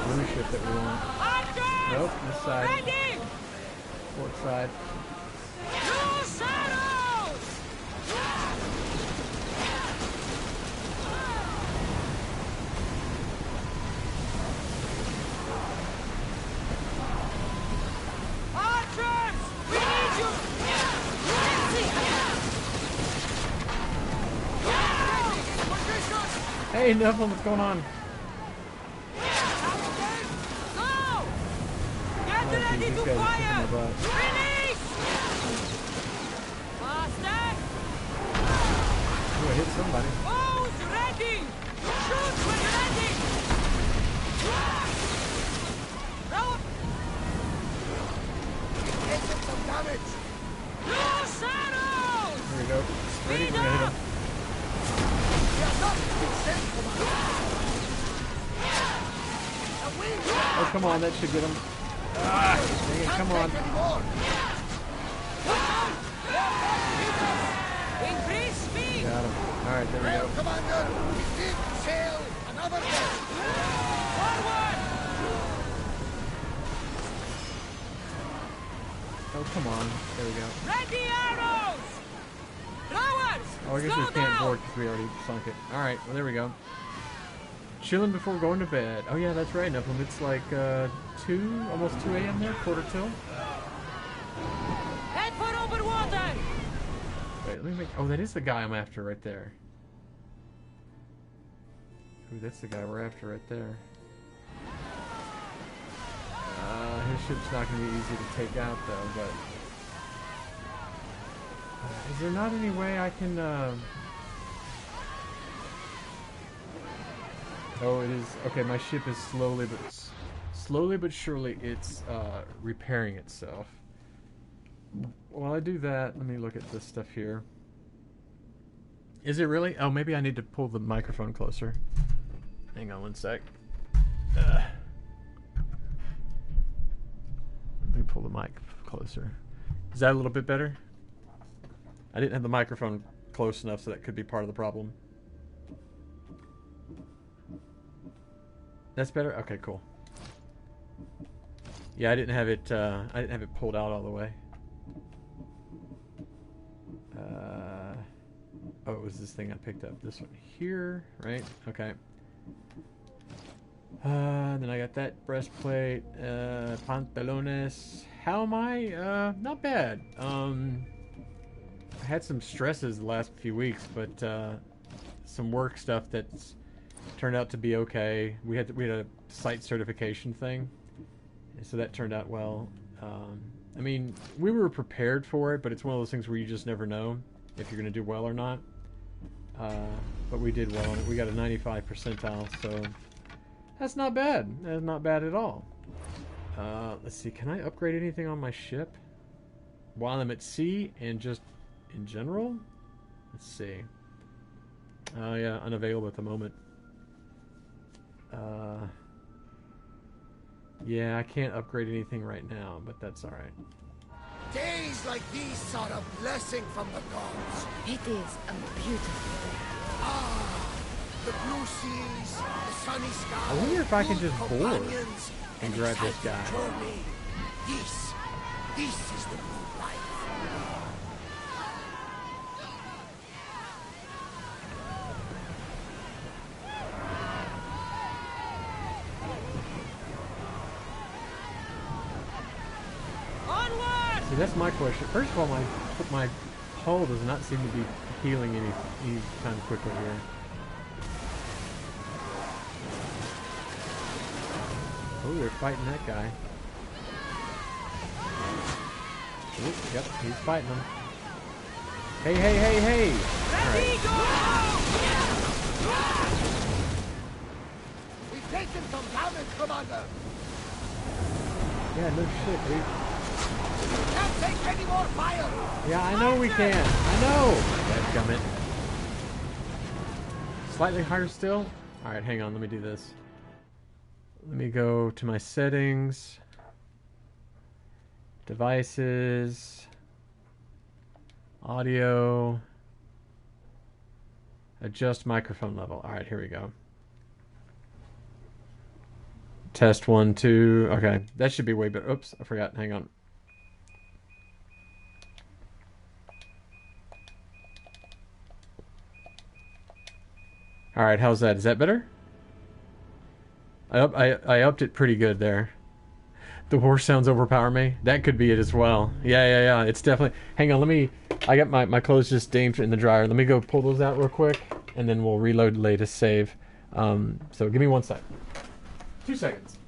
Speaker 1: Blue ship that we want.
Speaker 4: Archers!
Speaker 1: Nope, this side.
Speaker 4: Ready!
Speaker 1: Port side.
Speaker 4: Loose arrows! Archers! We need you!
Speaker 1: Hey, Neville, what's going on?
Speaker 4: Go! Get
Speaker 1: Oh,
Speaker 4: ready
Speaker 1: geez,
Speaker 4: to
Speaker 1: these guys are
Speaker 4: fire!
Speaker 1: kicking my butt.
Speaker 4: Release! Faster!
Speaker 1: Ooh, I hit somebody.
Speaker 4: Bows ready! Shoot when ready! Rope!
Speaker 5: Taking some damage!
Speaker 4: Loose arrows!
Speaker 1: There we go. Ready?
Speaker 4: Speed
Speaker 1: We're gonna hit
Speaker 4: up!
Speaker 1: him.
Speaker 5: We are not being sent from us! The wind!
Speaker 1: Oh, come on, that should get him. Ah, dang it, come on.
Speaker 5: Can't take anymore!
Speaker 4: Increase speed!
Speaker 1: Got him. Alright, there we
Speaker 5: Well,
Speaker 1: go.
Speaker 5: Commander, we did sail another day!
Speaker 4: Forward!
Speaker 1: Oh, come on. There we go.
Speaker 4: Ready arrows! Throwers!
Speaker 1: Oh, I guess
Speaker 4: Slow
Speaker 1: we can't
Speaker 4: down!
Speaker 1: board because we already sunk it. Alright, well, there we go. Chilling before going to bed. Oh, yeah, that's right, Nephilim. It's like 2, almost 2 a.m. there, quarter till.
Speaker 4: Head for open water!
Speaker 1: Wait, let me make... Oh, that is the guy I'm after right there. Ooh, that's the guy we're after right there. His ship's not going to be easy to take out, though, but... is there not any way I can... Oh, it is... Okay, my ship is slowly but surely it's repairing itself. While I do that, let me look at this stuff here. Is it really? Oh, maybe I need to pull the microphone closer. Hang on one sec. Let me pull the mic closer. Is that a little bit better? I didn't have the microphone close enough, so that could be part of the problem. That's better? Okay, cool. Yeah, I didn't have it pulled out all the way. Oh, it was this thing I picked up. This one here, right? Okay. Then I got that breastplate, pantalones. How am I? Not bad. I had some stresses the last few weeks, but some work stuff that's turned out to be okay. We had a site certification thing, so that turned out well. I mean, we were prepared for it, but it's one of those things where you just never know if you're going to do well or not. But we did well. We got a 95 percentile, so that's not bad. That's not bad at all. Let's see. Can I upgrade anything on my ship while I'm at sea and just in general? Let's see. Yeah, unavailable at the moment. Yeah, I can't upgrade anything right now, but that's alright.
Speaker 5: Days like these are a blessing from the gods.
Speaker 2: It is a beautiful day.
Speaker 5: Ah, the blue seas, the sunny skies.
Speaker 1: I wonder if I can
Speaker 5: good
Speaker 1: just board
Speaker 5: companions,
Speaker 1: and grab this
Speaker 5: exciting
Speaker 1: guy.
Speaker 5: journey. This is the new life.
Speaker 1: See, that's my question. First of all, my hull does not seem to be healing any time quickly here. Oh, they're fighting that guy. Oop, yep, he's fighting them. Hey, hey, hey, hey! Alright.
Speaker 5: We've taken some damage, Commander.
Speaker 1: Yeah, no shit, dude.
Speaker 5: Can't take any more fire.
Speaker 1: Yeah, I know we can. I know! Dadgummit. Slightly higher still? Alright, hang on, let me do this. Let me go to my settings. Devices. Audio. Adjust microphone level. Alright, here we go. Test 1, 2. Okay, that should be way better. Oops, I forgot. Hang on. Alright, how's that? Is that better? I upped it pretty good there. The horse sounds overpower me. That could be it as well. Yeah. It's definitely... Hang on, let me... I got my clothes just steamed in the dryer. Let me go pull those out real quick, and then we'll reload the latest save. So give me 1 sec. 2 seconds.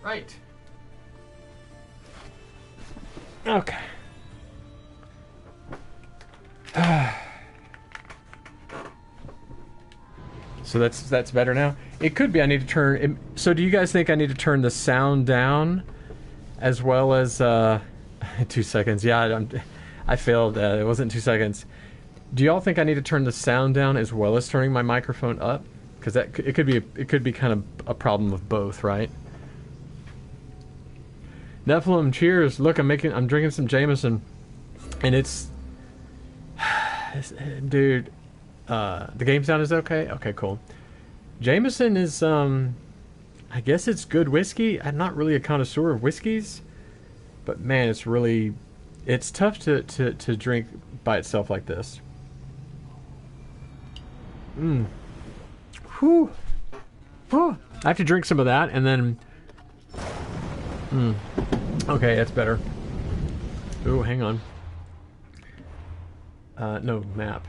Speaker 1: Right. Okay. So that's better now. It could be I need to turn... So do you guys think I need to turn the sound down as well as... 2 seconds. Yeah, I failed. It wasn't 2 seconds. Do y'all think I need to turn the sound down as well as turning my microphone up? Because it could be kind of a problem of both, right? Nephilim, cheers! Look, I'm drinking some Jameson, and it's dude. The game sound is okay. Okay, cool. Jameson is I guess it's good whiskey. I'm not really a connoisseur of whiskeys, but man, it's tough to drink by itself like this. Whew. I have to drink some of that, and then... Okay, that's better. Ooh, hang on. No, map.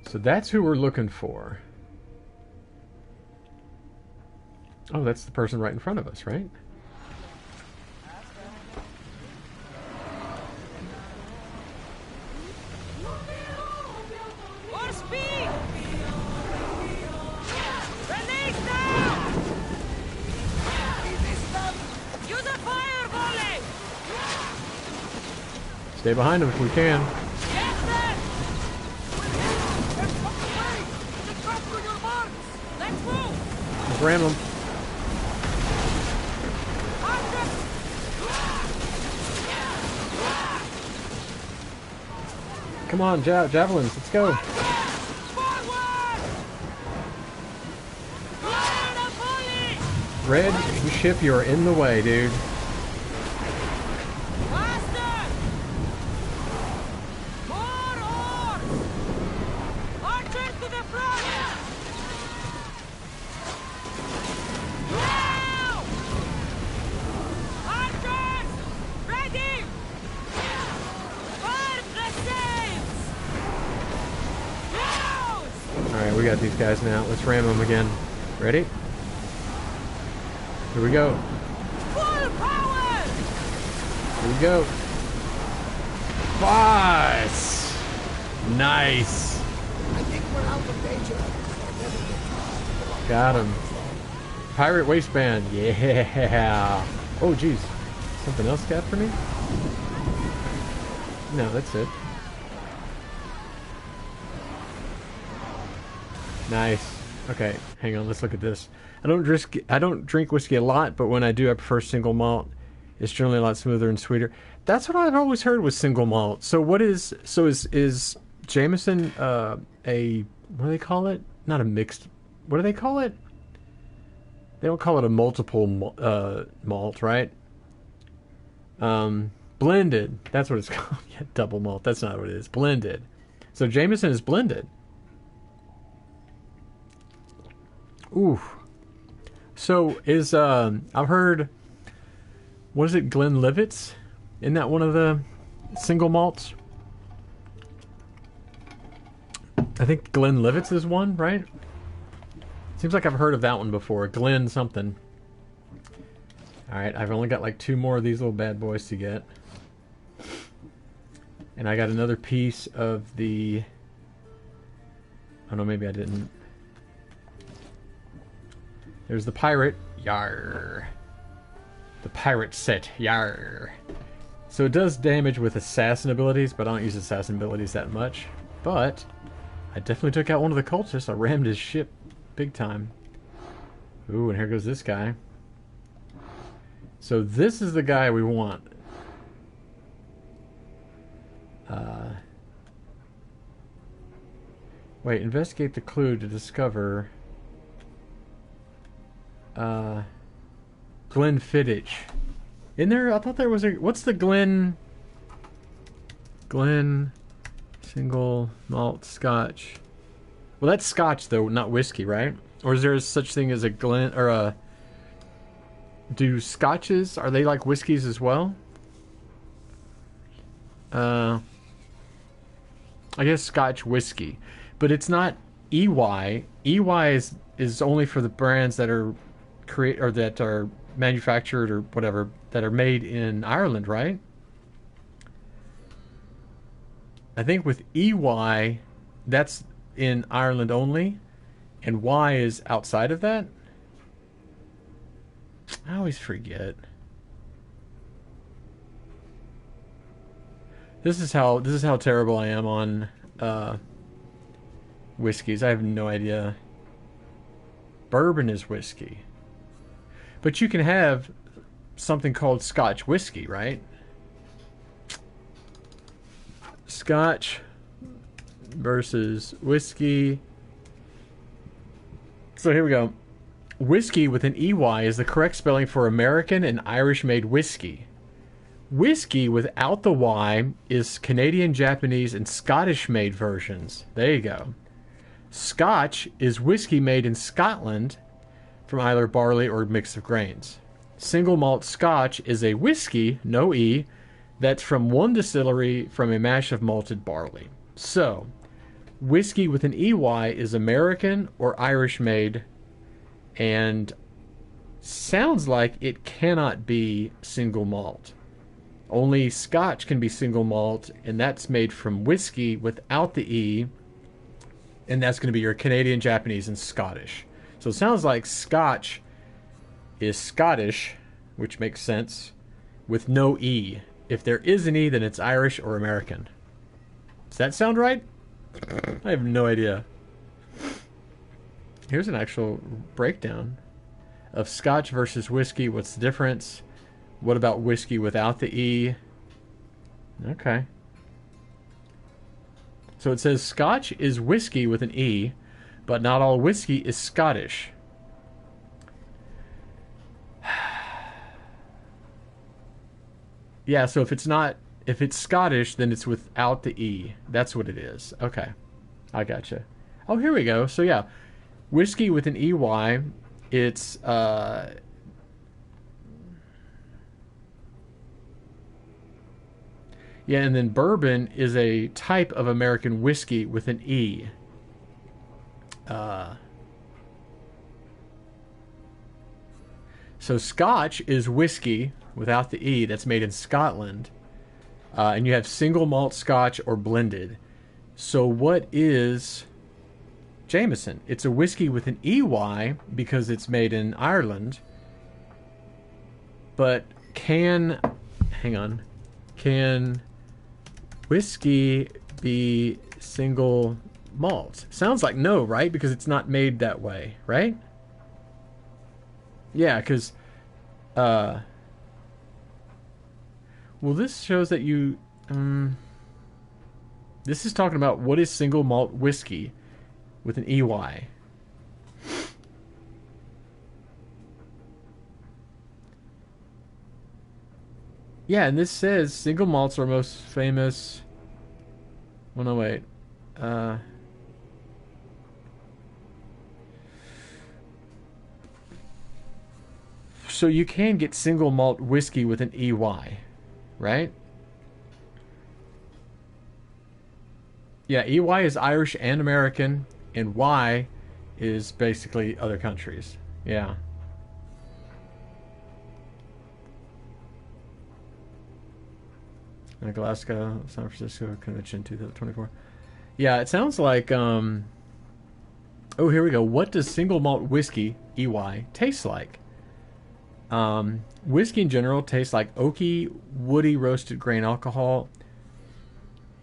Speaker 1: So that's who we're looking for. Oh, that's the person right in front of us, right?
Speaker 4: More speed! Grenades down! Use a fire volley!
Speaker 1: Stay behind him if we can.
Speaker 4: Get them!
Speaker 1: Let's ram them. Come on, javelins, let's go. Red ship, you're in the way, dude. We got these guys now. Let's ram them again. Ready? Here we go.
Speaker 4: Full power!
Speaker 1: Here we go. Boss! Nice.
Speaker 5: I think we're out of danger.
Speaker 1: Got him. Pirate waistband. Yeah. Oh, geez. Something else got for me? No, that's it. Nice. Okay, hang on. Let's look at this. I don't drink whiskey a lot, but when I do, I prefer single malt. It's generally a lot smoother and sweeter. That's what I've always heard was single malt. So what is Jameson a what do they call it? Not a mixed. What do they call it? They don't call it a multiple malt, right? Blended. That's what it's called. Yeah, double malt. That's not what it is. Blended. So Jameson is blended. Ooh. So is I've heard, what is it, Glenlivet's? Isn't that one of the single malts? I think Glenlivet's is one, right? Seems like I've heard of that one before. Glen something. Alright, I've only got like 2 more of these little bad boys to get. And I got another piece of the... Oh no, maybe I didn't. There's the pirate. Yarr. The pirate set. Yarr. So it does damage with assassin abilities, but I don't use assassin abilities that much. But I definitely took out one of the cultists. I rammed his ship big time. Ooh, and here goes this guy. So this is the guy we want. Wait, investigate the clue to discover... Glenfiddich. In there, I thought there was a... What's the Glen single malt scotch? Well, that's scotch, though, not whiskey, right? Or is there such thing as a Glen... Or a... Do scotches... Are they like whiskeys as well? I guess scotch whiskey. But it's not EY. EY is only for the brands that are... that are manufactured or whatever, that are made in Ireland, right? I think with EY, that's in Ireland only, and Y is outside of that. I always forget. This is how terrible I am on whiskeys. I have no idea. Bourbon is whiskey. But you can have something called Scotch whiskey, right? Scotch versus whiskey. So here we go. Whiskey with an EY is the correct spelling for American and Irish-made whiskey. Whiskey without the Y is Canadian, Japanese, and Scottish-made versions. There you go. Scotch is whiskey made in Scotland from either barley or a mix of grains. Single malt Scotch is a whiskey, no E, that's from one distillery from a mash of malted barley. So, whiskey with an EY is American or Irish made, and sounds like it cannot be single malt. Only Scotch can be single malt, and that's made from whiskey without the E, and that's going to be your Canadian, Japanese, and Scottish. So it sounds like Scotch is Scottish, which makes sense, with no E. If there is an E, then it's Irish or American. Does that sound right? I have no idea. Here's an actual breakdown. of Scotch versus whiskey. What's the difference? What about whiskey without the E? Okay. So it says Scotch is whiskey with an E, but not all whiskey is Scottish. Yeah, so if it's Scottish, then it's without the E. That's what it is. Okay. I gotcha. Oh, here we go. So yeah, whiskey with an EY, it's yeah, and then bourbon is a type of American whiskey with an E. So Scotch is whiskey without the E that's made in Scotland. And you have single malt Scotch or blended. So what is Jameson? It's a whiskey with an EY because it's made in Ireland. But can whiskey be single malt? Sounds like no, right? Because it's not made that way, right? Yeah, because well, this shows that you this is talking about what is single malt whiskey with an EY. Yeah, and this says single malts are most famous. Well, no, wait. So you can get single malt whiskey with an EY, right? Yeah, EY is Irish and American, and Y is basically other countries. Yeah. Glasgow, San Francisco Convention 2024. Yeah, it sounds like oh, here we go. What does single malt whiskey, EY, taste like? Whiskey in general tastes like oaky, woody roasted grain alcohol.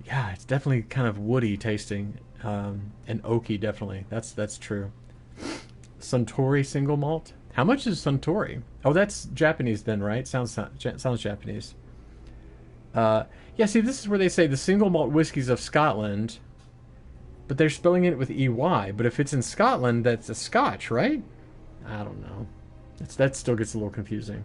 Speaker 1: Yeah, it's definitely kind of woody tasting, and oaky definitely. That's true. Suntory single malt. How much is Suntory? Oh, that's Japanese then, right? Sounds Japanese. Yeah, see, this is where they say the single malt whiskies of Scotland, but they're spelling it with EY. But if it's in Scotland, that's a Scotch, right? I don't know. That still gets a little confusing.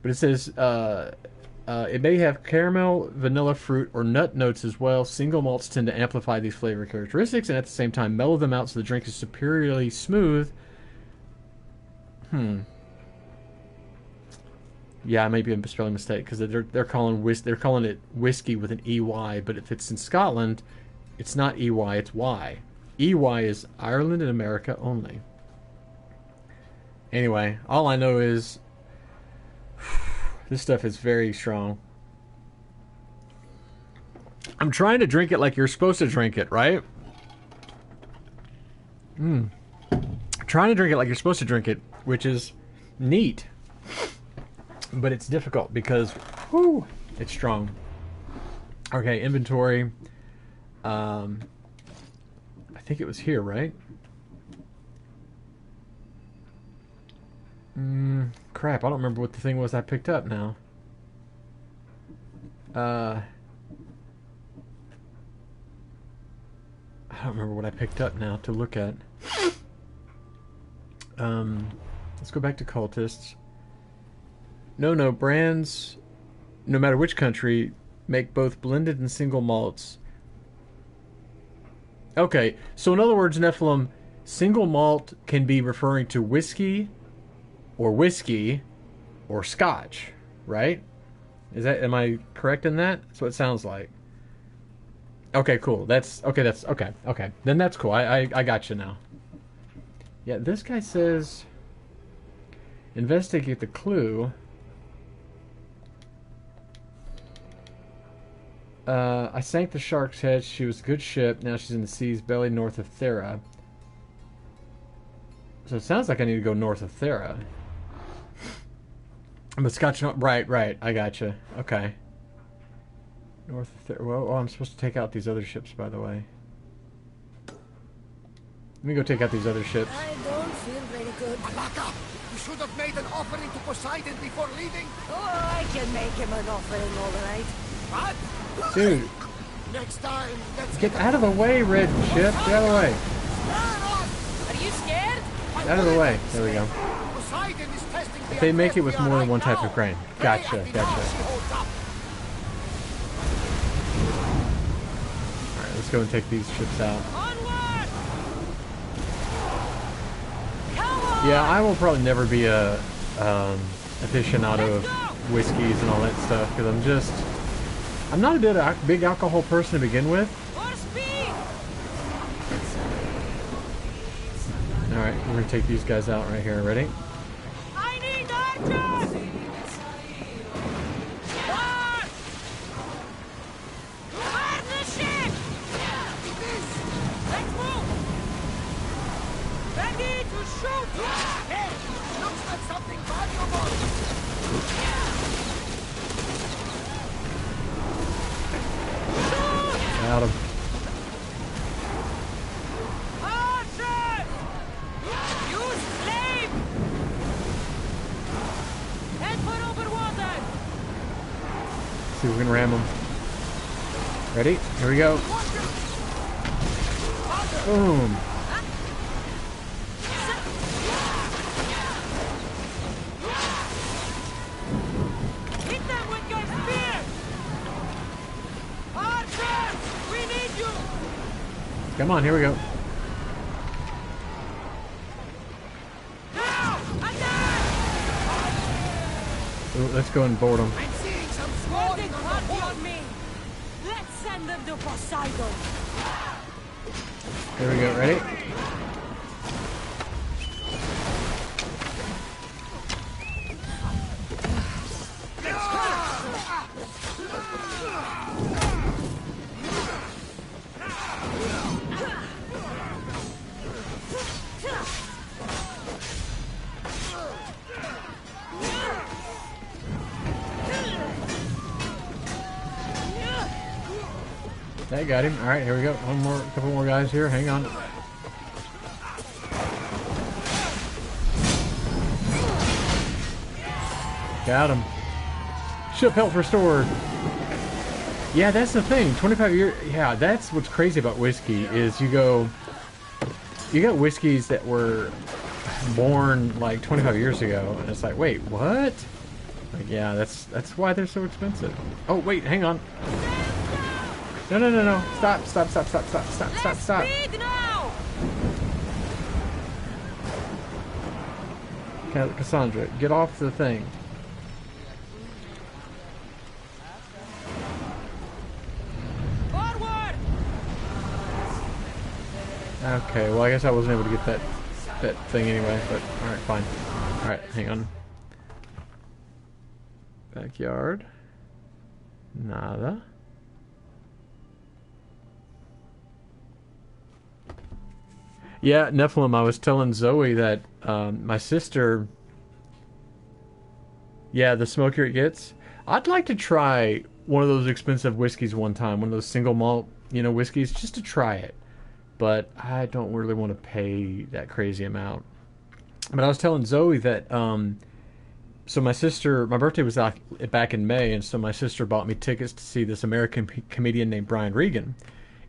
Speaker 1: But it says it may have caramel, vanilla fruit, or nut notes as well. Single malts tend to amplify these flavor characteristics and at the same time mellow them out so the drink is superiorly smooth. Yeah, it might be a spelling mistake because they're calling it whiskey with an EY, but if it's in Scotland, it's not EY, it's Y. EY is Ireland and America only. Anyway, all I know is this stuff is very strong. I'm trying to drink it like you're supposed to drink it, right? Trying to drink it like you're supposed to drink it, which is neat. But it's difficult because, it's strong. Okay, inventory. I think it was here, right? Crap, I don't remember what the thing was I picked up now. I don't remember what I picked up now to look at. Let's go back to cultists. No, brands, no matter which country, make both blended and single malts. Okay, so in other words, Nephilim, single malt can be referring to whiskey or Scotch, right? Am I correct in that? That's what it sounds like. Okay, cool. That's okay. Then that's cool. I got you now. Yeah, this guy says investigate the clue. I sank the shark's head. She was a good ship. Now she's in the sea's belly north of Thera. So it sounds like I need to go north of Thera. But Scotch... Right. I gotcha. Okay. North of Thera. Well, I'm supposed to take out these other ships, by the way. Let me go take out these other ships.
Speaker 2: I don't feel very good.
Speaker 5: Alaka, you should have made an offering to Poseidon before leaving.
Speaker 2: Oh, I can make him an offering, all right.
Speaker 5: What?
Speaker 1: Dude,
Speaker 5: Next time, let's
Speaker 1: get out of the way, red ship. Get out of the way.
Speaker 4: Are you scared?
Speaker 1: Get out of the way. There we go.
Speaker 5: Poseidon is testing the
Speaker 1: If they make it with
Speaker 5: Untitled
Speaker 1: more than
Speaker 5: right
Speaker 1: one type
Speaker 5: now.
Speaker 1: of crane.
Speaker 5: Pray
Speaker 1: Gotcha,
Speaker 5: at the
Speaker 1: gotcha.
Speaker 5: door she holds up.
Speaker 1: Alright, let's go and take these ships out.
Speaker 4: Onward! Come on!
Speaker 1: Yeah, I will probably never be a aficionado of whiskeys and all that stuff because I'm not a big alcohol person to begin with.
Speaker 4: For speed!
Speaker 1: Alright, we're gonna take these guys out right here. Ready?
Speaker 4: I need archers! March! Fire the ship! Let's move! Ready to shoot!
Speaker 5: Hey, looks like something valuable.
Speaker 1: Got him.
Speaker 4: Archers! Use flame! Head for over water!
Speaker 1: See if we can ram them. Ready? Here we go. Boom.
Speaker 4: Hit them with your spear! Archers! We need you!
Speaker 1: Come on, here we go.
Speaker 4: Now! Attack!
Speaker 1: Ooh, let's go and board them.
Speaker 5: I'm seeing some
Speaker 4: Holding
Speaker 5: squatting on the
Speaker 4: party
Speaker 5: wall.
Speaker 4: on me! Let's send them to Poseidon!
Speaker 1: Here we go. Ready? That got him. All right, here we go. A couple more guys here. Hang on. Got him. Ship health restored. Yeah, that's the thing. 25 years. Yeah, that's what's crazy about whiskey is you got whiskeys that were born like 25 years ago, and it's like, wait, what? Like, yeah, that's why they're so expensive. Oh, wait, hang on. No. Stop.
Speaker 4: Speed now!
Speaker 1: Cassandra, get off the thing.
Speaker 4: Forward!
Speaker 1: Okay, well I guess I wasn't able to get that thing anyway, but alright, fine. Alright, hang on. Backyard. Nada. Yeah, Nephilim, I was telling Zoe that my sister... Yeah, the smokier it gets. I'd like to try one of those expensive whiskeys one time, one of those single malt, whiskeys, just to try it. But I don't really want to pay that crazy amount. But I was telling Zoe that, so my birthday was back in May, and so my sister bought me tickets to see this American comedian named Brian Regan.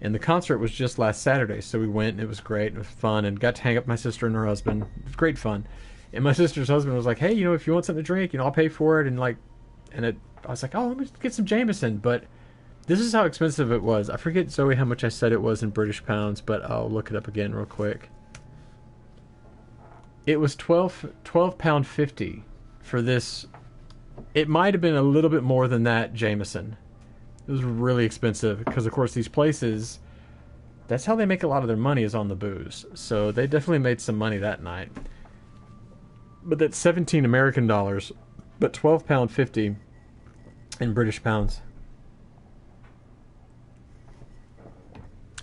Speaker 1: And the concert was just last Saturday, so we went, and it was great, it was fun, and got to hang up with my sister and her husband. It was great fun. And my sister's husband was like, hey, if you want something to drink, I'll pay for it, I was like, oh, let me get some Jameson, but this is how expensive it was. I forget, Zoe, how much I said it was in British pounds, but I'll look it up again real quick. It was £12.50 for this. It might have been a little bit more than that Jameson. It was really expensive because, of course, these places, that's how they make a lot of their money is on the booze. So they definitely made some money that night. But that's 17 American dollars, but £12.50 in British pounds.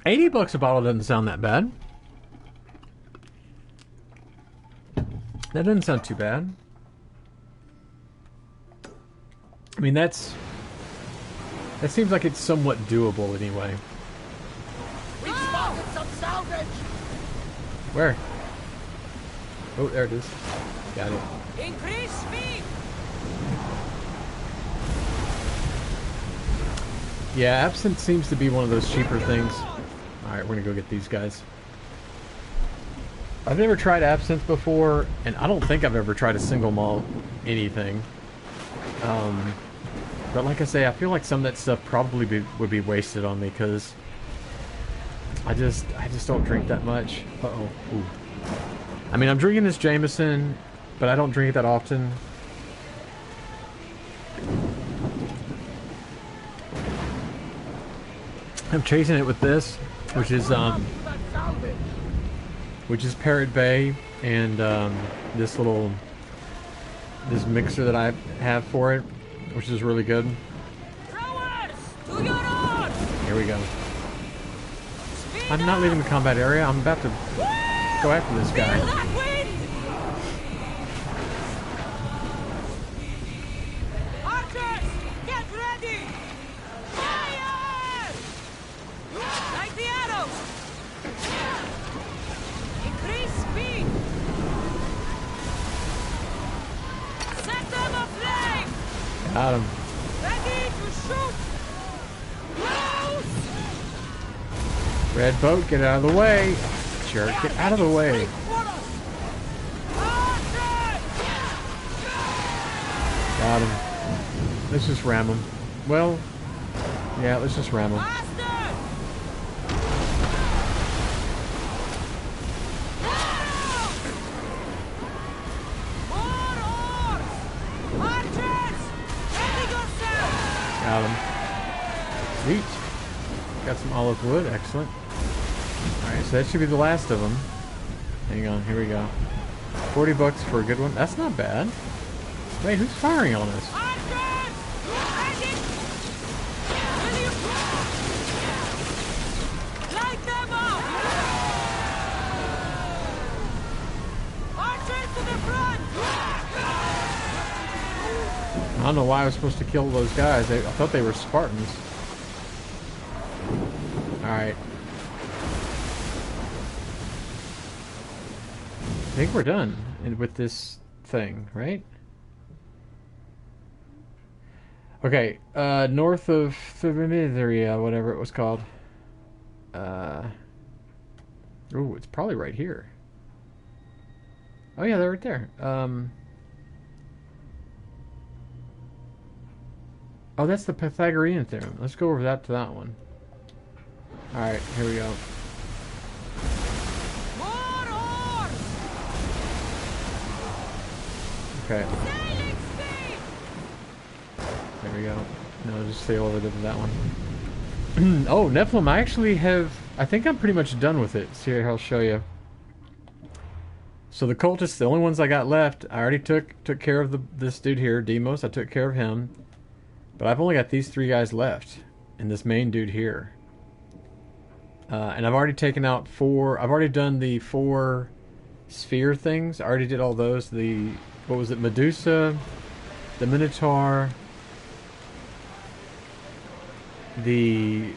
Speaker 1: $80 a bottle doesn't sound that bad. That doesn't sound too bad. I mean, that seems like it's somewhat doable anyway.
Speaker 5: We spotted some salvage.
Speaker 1: Where? Oh, there it is. Got it.
Speaker 4: Increase speed!
Speaker 1: Yeah, absinthe seems to be one of those cheaper things. Alright, we're gonna go get these guys. I've never tried absinthe before, and I don't think I've ever tried a single malt anything. But like I say, I feel like some of that stuff probably would be wasted on me, because I just don't drink that much. Uh-oh. Ooh. I mean, I'm drinking this Jameson, but I don't drink it that often. I'm chasing it with this, which is Parrot Bay, and this mixer that I have for it, which is really good. Here we go. I'm not leaving the combat area. I'm about to go after this guy.
Speaker 4: Archers, get ready! Fire! Like the arrows! Increase speed! Set them aflame!
Speaker 1: Got him.
Speaker 4: Ready to shoot! Close!
Speaker 1: Red boat, get out of the way. Jerk, get out of the way. Got him. Let's just ram him. Well, yeah, let's just ram him. Got him. Sweet. Got some olive wood, excellent. Alright, so that should be the last of them. Hang on, here we go. 40 bucks for a good one. That's not bad. Wait, who's firing on us?
Speaker 4: Light them up! Archers to the front!
Speaker 1: I don't know why I was supposed to kill those guys. I thought they were Spartans. Alright. I think we're done with this thing, right? Okay, north of Pythagorean, whatever it was called. Ooh, it's probably right here. Oh yeah, they're right there. Oh, that's the Pythagorean Theorem. Let's go over that to that one. Alright, here we go. Okay. There we go. No, just sail over to that one. Oh, Nephilim, I actually have... I think I'm pretty much done with it. See here, I'll show you. So the cultists, the only ones I got left, I already took care of this dude here, Demos. I took care of him. But I've only got these 3 guys left. And this main dude here. And I've already taken out 4... I've already done the 4 sphere things. I already did all those. The... What was it? Medusa, the Minotaur, the...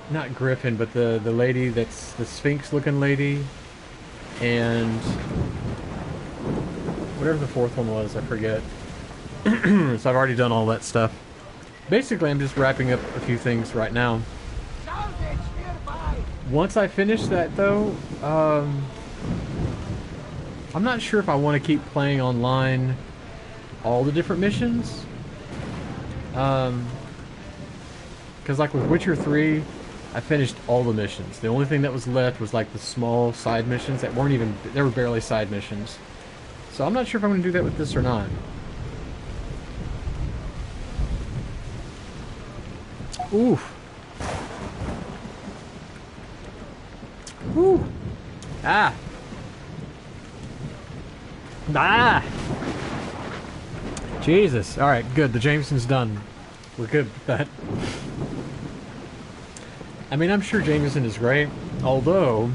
Speaker 1: Not Griffin, but the lady that's the Sphinx-looking lady. And... whatever the 4th one was, I forget. So I've already done all that stuff. Basically, I'm just wrapping up a few things right now. Once I finish that, though, I'm not sure if I want to keep playing online all the different missions. Because like with Witcher 3, I finished all the missions. The only thing that was left was like the small side missions that weren't even... They were barely side missions. So I'm not sure if I'm going to do that with this or not. Oof. Woo. Ah. Ah. Jesus. All right, good. The Jameson's done. We're good with that. I mean, I'm sure Jameson is great. Although,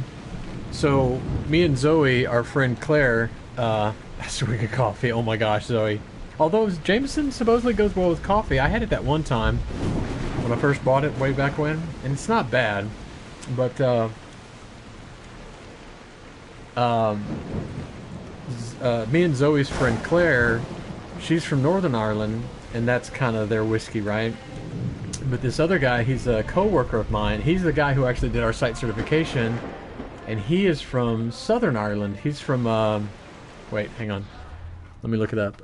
Speaker 1: so me and Zoe, our friend Claire, that's drinking coffee. Oh my gosh, Zoe. Although Jameson supposedly goes well with coffee. I had it that one time when I first bought it way back when, and it's not bad. But me and Zoe's friend Claire, she's from Northern Ireland, and that's kind of their whiskey, right? But this other guy, he's a co-worker of mine. He's the guy who actually did our site certification, and he is from Southern Ireland. He's from, wait, hang on. Let me look it up.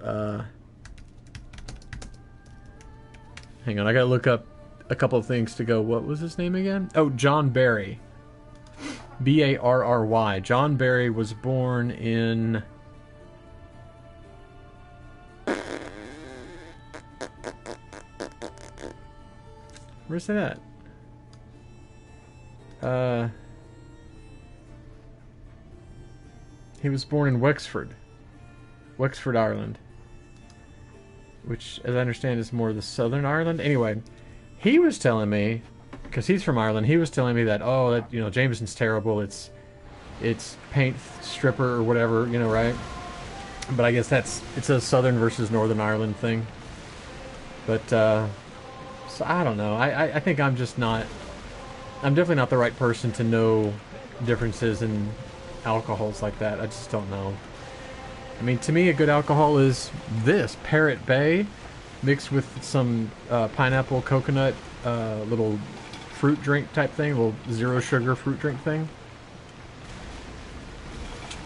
Speaker 1: Hang on, I gotta look up a couple of things to go. What was his name again? Oh, John Barry. B-A-R-R-Y. John Barry was born in... Where's that at? He was born in Wexford, Ireland, which, as I understand, is more the Southern Ireland. Anyway, he was telling me, because he's from Ireland, he was telling me that, oh, that, you know, Jameson's terrible. It's paint stripper or whatever, you know, right? But I guess it's a Southern versus Northern Ireland thing. But so I don't know. I think I'm definitely not the right person to know differences in alcohols like that. I just don't know. I mean, to me, a good alcohol is this Parrot Bay mixed with some pineapple coconut little fruit drink type thing, little zero sugar fruit drink thing.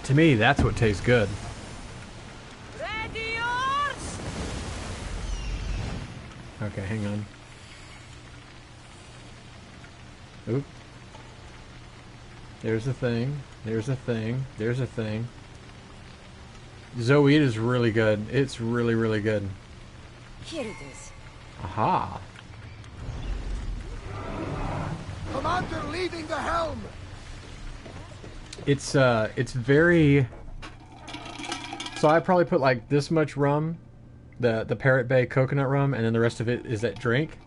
Speaker 1: To me, that's what tastes good.
Speaker 4: Ready yours!
Speaker 1: Okay, hang on. Oop. There's a thing. There's a thing. There's a thing. Zoe, it is really good. It's really, really good.
Speaker 2: Here it is.
Speaker 1: Aha.
Speaker 5: Commander leading the helm!
Speaker 1: It's very... So I probably put like this much rum, the Parrot Bay coconut rum, and then the rest of it is that drink.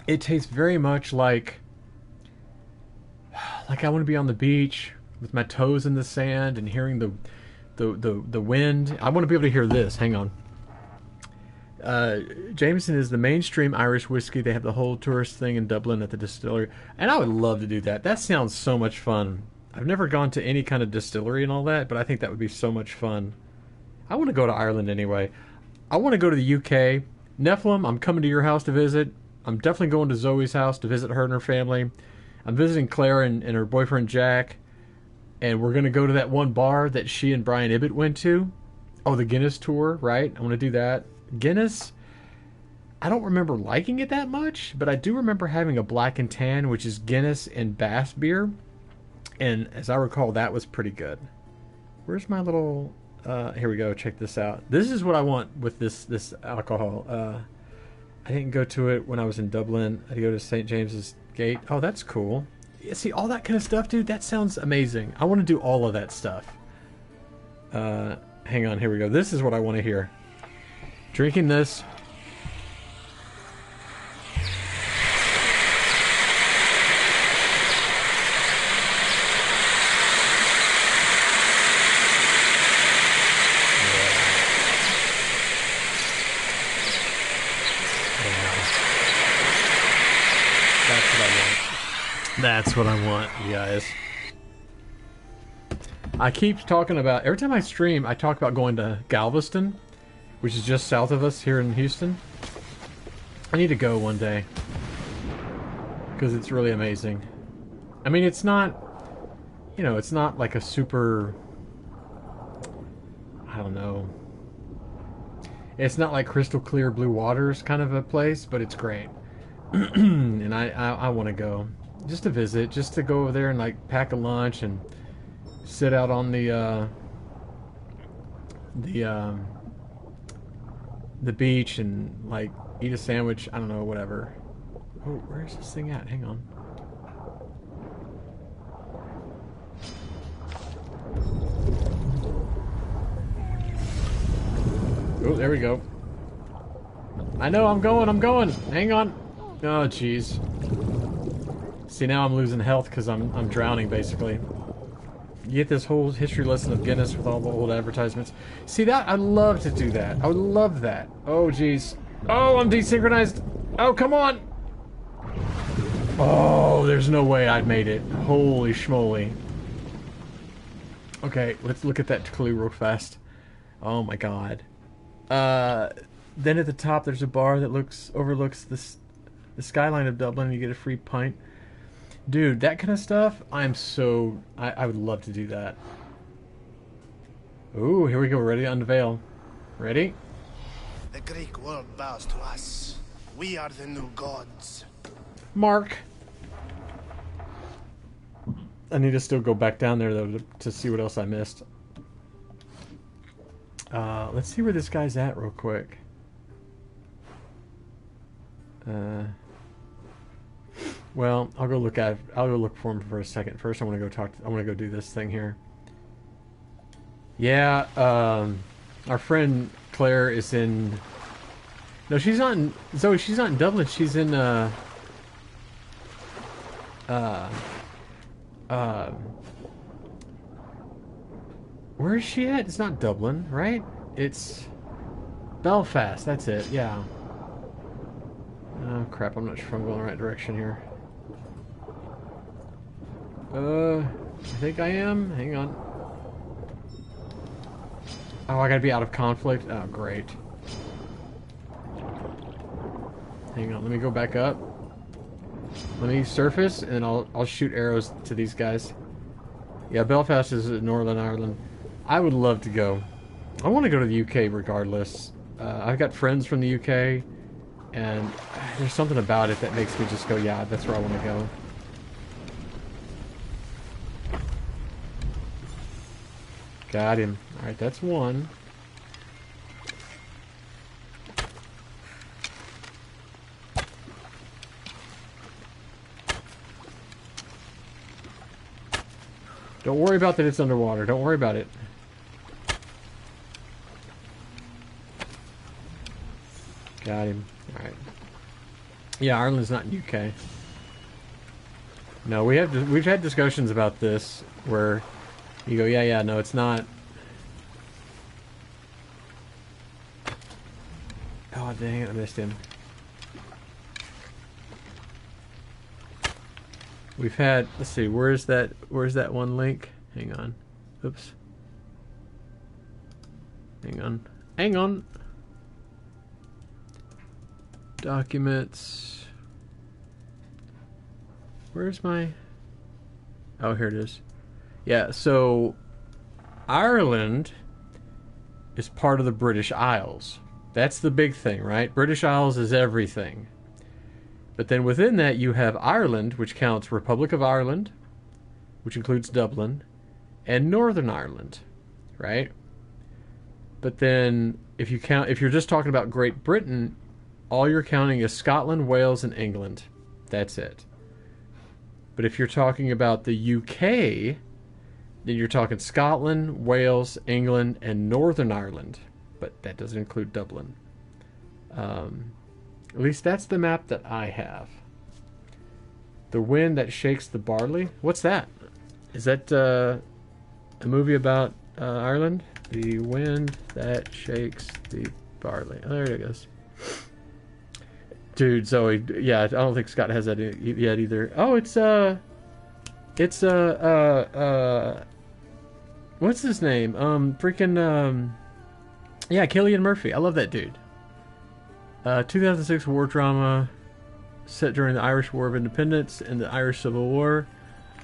Speaker 1: It tastes very much like I want to be on the beach with my toes in the sand and hearing the wind. I want to be able to hear this. Hang on. Jameson is the mainstream Irish whiskey. They have the whole tourist thing in Dublin at the distillery, and I would love to do that. That sounds so much fun. I've never gone to any kind of distillery and all that, but I think that would be so much fun. I want to go to Ireland anyway. I want to go to the UK. Nephilim, I'm coming to your house to visit. I'm definitely going to Zoe's house to visit her and her family. I'm visiting Claire and her boyfriend Jack, and we're going to go to that one bar that she and Brian Ibbett went to. Oh, the Guinness tour, right? I want to do that. Guinness, I don't remember liking it that much, but I do remember having a black and tan, which is Guinness and Bass beer, and as I recall, that was pretty good. Where's my little... here we go. Check this out. This is what I want with this alcohol. I didn't go to it when I was in Dublin. I had to go to St. James's Gate. Oh, that's cool. Yeah, see, all that kind of stuff, dude, that sounds amazing. I want to do all of that stuff. Hang on, here we go. This is what I want to hear. Drinking this. That's what I want, you guys. I keep talking about... Every time I stream, I talk about going to Galveston, which is just south of us here in Houston. I need to go one day, because it's really amazing. I mean, it's not... You know, it's not like a super... I don't know. It's not like crystal clear blue waters kind of a place, but it's great. And I want to go. Just to visit, just to go over there and like pack a lunch and sit out on the beach and like eat a sandwich. I don't know, whatever. Oh, where's this thing at? Hang on. Oh, there we go. I know, I'm going. Hang on. Oh, jeez. See, now I'm losing health because I'm drowning, basically. You get this whole history lesson of Guinness with all the old advertisements. See, that, I'd love to do that. I would love that. Oh, jeez. Oh, I'm desynchronized. Oh, come on. Oh, there's no way I'd made it. Holy schmoly. Okay, let's look at that clue real fast. Oh my god. Then at the top there's a bar that overlooks the skyline of Dublin and you get a free pint. Dude, that kind of stuff, I would love to do that. Ooh, here we go, ready to unveil. Ready?
Speaker 7: The Greek world bows to us. We are the new gods.
Speaker 1: Mark. I need to still go back down there though to see what else I missed. Let's see where this guy's at real quick. Well, I'll go look for him for a second. First, I want to go do this thing here. Yeah, our friend Claire is in. No, she's not in. Zoe, she's not in Dublin. She's in. Where is she at? It's not Dublin, right? It's Belfast. That's it. Yeah. Oh crap! I'm not sure if I'm going the right direction here. I think I am. Hang on. Oh, I gotta be out of conflict. Oh, great. Hang on. Let me go back up. Let me surface, and I'll shoot arrows to these guys. Yeah, Belfast is in Northern Ireland. I would love to go. I want to go to the UK regardless. I've got friends from the UK, and there's something about it that makes me just go, yeah, that's where I want to go. Got him. Alright, that's one. Don't worry about that it's underwater. Don't worry about it. Got him. Alright. Yeah, Ireland's not in UK. No, we've had discussions about this where you go, yeah, no, it's not. Oh, dang it, I missed him. We've had, let's see, where's that one link? Hang on. Oops. Hang on. Documents. Where's my... Oh, here it is. Yeah, so Ireland is part of the British Isles. That's the big thing, right? British Isles is everything. But then within that you have Ireland, which counts Republic of Ireland, which includes Dublin, and Northern Ireland, right? But then if you're just talking about Great Britain, all you're counting is Scotland, Wales, and England. That's it. But if you're talking about the UK, then you're talking Scotland, Wales, England, and Northern Ireland. But that doesn't include Dublin. At least that's the map that I have. The wind that shakes the barley. What's that? Is that a movie about Ireland? The wind that shakes the barley. Oh, there it goes. Dude, Zoe, yeah, I don't think Scott has that yet either. Oh, what's his name? Yeah, Cillian Murphy. I love that dude. 2006 war drama set during the Irish War of Independence and the Irish Civil War.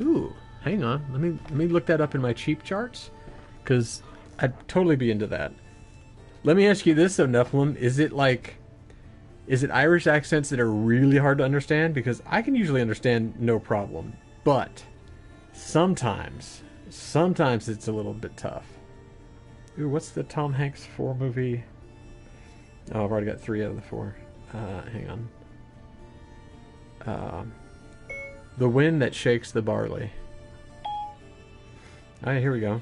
Speaker 1: Ooh, hang on. Let me look that up in my cheap charts, because I'd totally be into that. Let me ask you this though, Nephilim. Is it Irish accents that are really hard to understand? Because I can usually understand no problem. But sometimes it's a little bit tough. Ooh, what's the Tom Hanks 4 movie? Oh, I've already got 3 out of the 4. Hang on. The wind that shakes the barley. Alright, here we go.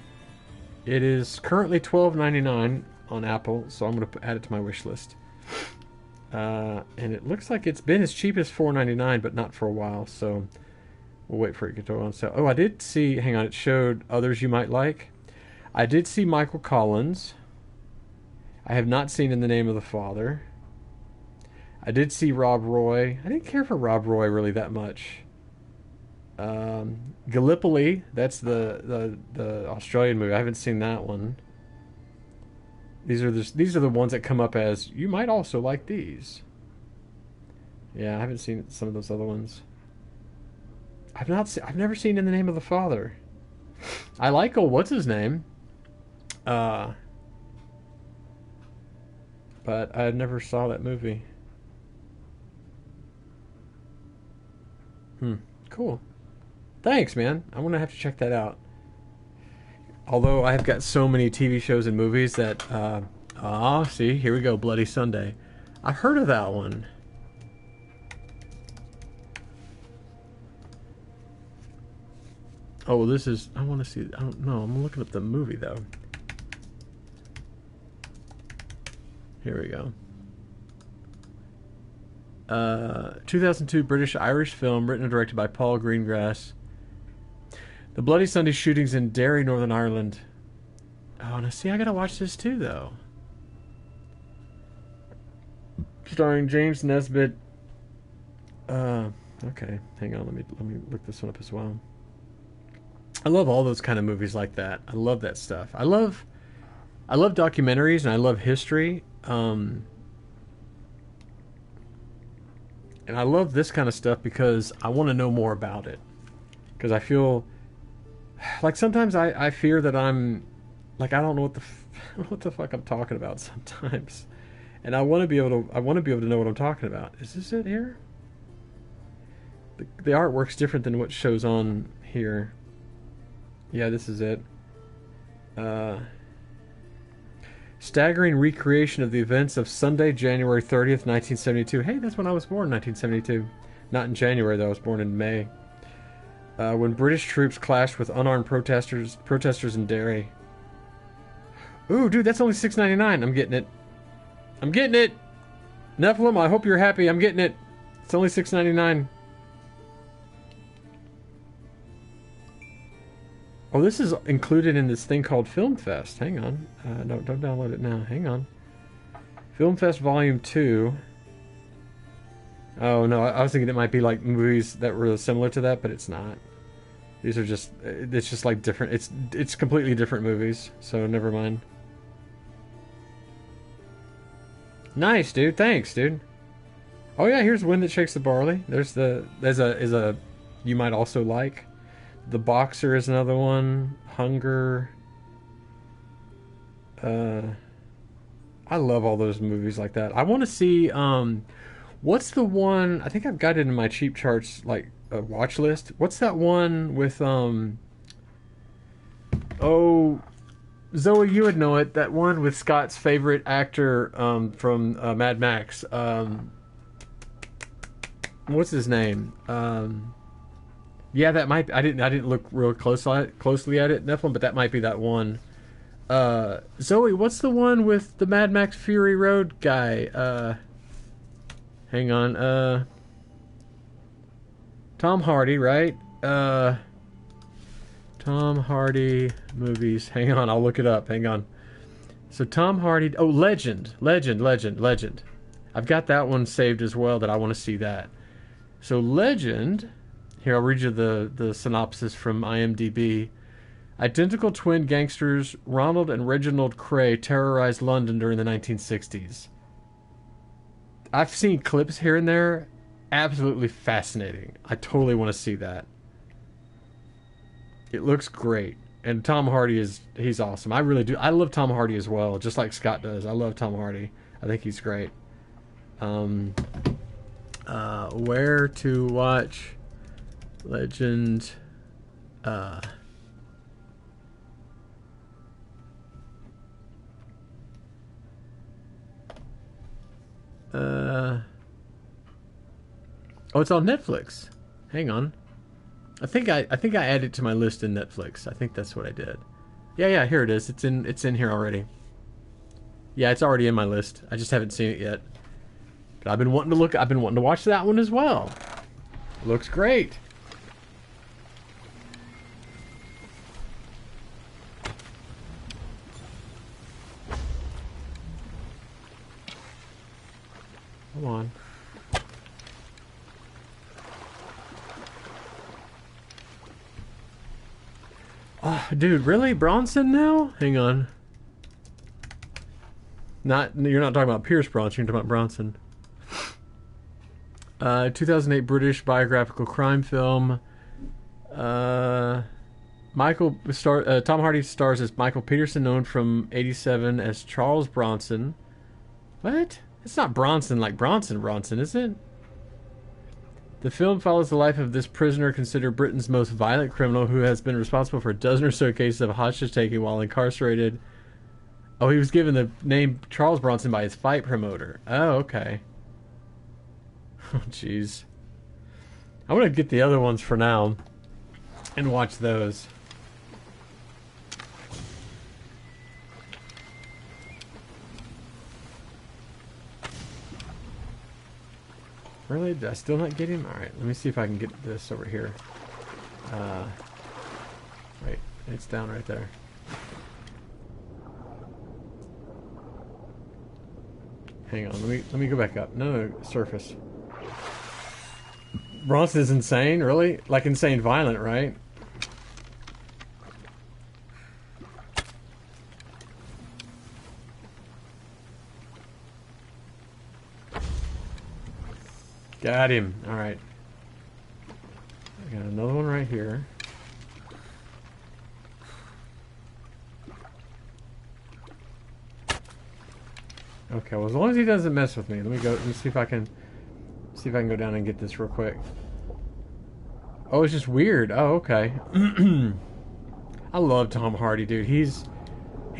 Speaker 1: It is currently $12.99 on Apple, so I'm going to add it to my wish list. And it looks like it's been as cheap as $4.99, but not for a while, so we'll wait for it to go on sale. Oh, I did see, hang on, it showed others you might like. I did see Michael Collins. I have not seen In the Name of the Father. I did see Rob Roy. I didn't care for Rob Roy really that much. Gallipoli. That's the Australian movie. I haven't seen that one. These are the ones that come up as you might also like these. Yeah, I haven't seen some of those other ones. I've never seen In the Name of the Father. I like what's his name? But I never saw that movie. Cool. Thanks, man. I'm gonna have to check that out. Although I have got so many TV shows and movies that, see, here we go, Bloody Sunday. I've heard of that one. Oh, well, this is, I want to see, I don't know, I'm looking up the movie, though. Here we go. 2002 British-Irish film written and directed by Paul Greengrass. The Bloody Sunday shootings in Derry, Northern Ireland. Oh, now see, I gotta watch this too, though. Starring James Nesbitt. Okay, hang on, let me look this one up as well. I love all those kind of movies like that. I love that stuff. I love documentaries and I love history. And I love this kind of stuff because I want to know more about it. Because I feel like sometimes I fear that I'm like I don't know what the fuck I'm talking about sometimes, and I want to be able to know what I'm talking about. Is this it here? The artwork's different than what shows on here. Yeah, this is it. Staggering recreation of the events of Sunday, January 30th, 1972. Hey, that's when I was born, 1972. Not in January, though. I was born in May. When British troops clashed with unarmed protesters in Derry. Ooh, dude, that's only $6.99. I'm getting it. I'm getting it! Nephilim, I hope you're happy. I'm getting it. It's only $6.99. Oh, this is included in this thing called Film Fest. Hang on. No, don't download it now. Hang on. Film Fest Volume 2. Oh, no. I was thinking it might be like movies that were similar to that, but it's not. These are just... It's just like different... It's completely different movies, so never mind. Nice, dude. Thanks, dude. Oh, yeah. Here's Wind That Shakes the Barley. There's a... You might also like... The Boxer is another one. Hunger. I love all those movies like that. I want to see, what's the one, I think I've got it in my cheap charts, like, watch list. What's that one with, oh, Zoe, you would know it. That one with Scott's favorite actor, from, Mad Max. What's his name? Yeah, that might be, I didn't look real closely at it, Nephilim, but that might be that one. Zoe, what's the one with the Mad Max Fury Road guy? Hang on. Tom Hardy, right? Tom Hardy movies. Hang on, I'll look it up. Hang on. So Tom Hardy. Oh, Legend. I've got that one saved as well. That I want to see that. So Legend. Here, I'll read you the synopsis from IMDb. Identical twin gangsters Ronald and Reginald Cray terrorized London during the 1960s. I've seen clips here and there. Absolutely fascinating. I totally want to see that. It looks great. And Tom Hardy he's awesome. I really do. I love Tom Hardy as well, just like Scott does. I love Tom Hardy. I think he's great. Where to watch... Legend. Oh, it's on Netflix. Hang on. I think I added it to my list in Netflix. I think that's what I did. Yeah, here it is. It's in here already. Yeah, it's already in my list. I just haven't seen it yet. But I've been wanting to watch that one as well. Looks great. Come on. Dude, really? Bronson now? Hang on. You're not talking about Pierce Bronson, you're talking about Bronson. 2008 British biographical crime film. Tom Hardy stars as Michael Peterson, known from '87 as Charles Bronson. What? It's not Bronson like Bronson, is it? The film follows the life of this prisoner, considered Britain's most violent criminal, who has been responsible for a dozen or so cases of hostage taking while incarcerated. Oh, he was given the name Charles Bronson by his fight promoter. Oh, okay. Oh, jeez. I want to get the other ones for now and watch those. Really? Did I still not get him? Alright, let me see if I can get this over here. Wait, it's down right there. Hang on, let me go back up. No, surface. Bronson is insane, really? Like insane violent, right? Got him. Alright. I got another one right here. Okay, well as long as he doesn't mess with me, let me see if I can go down and get this real quick. Oh, it's just weird. Oh, okay. I love Tom Hardy, dude. He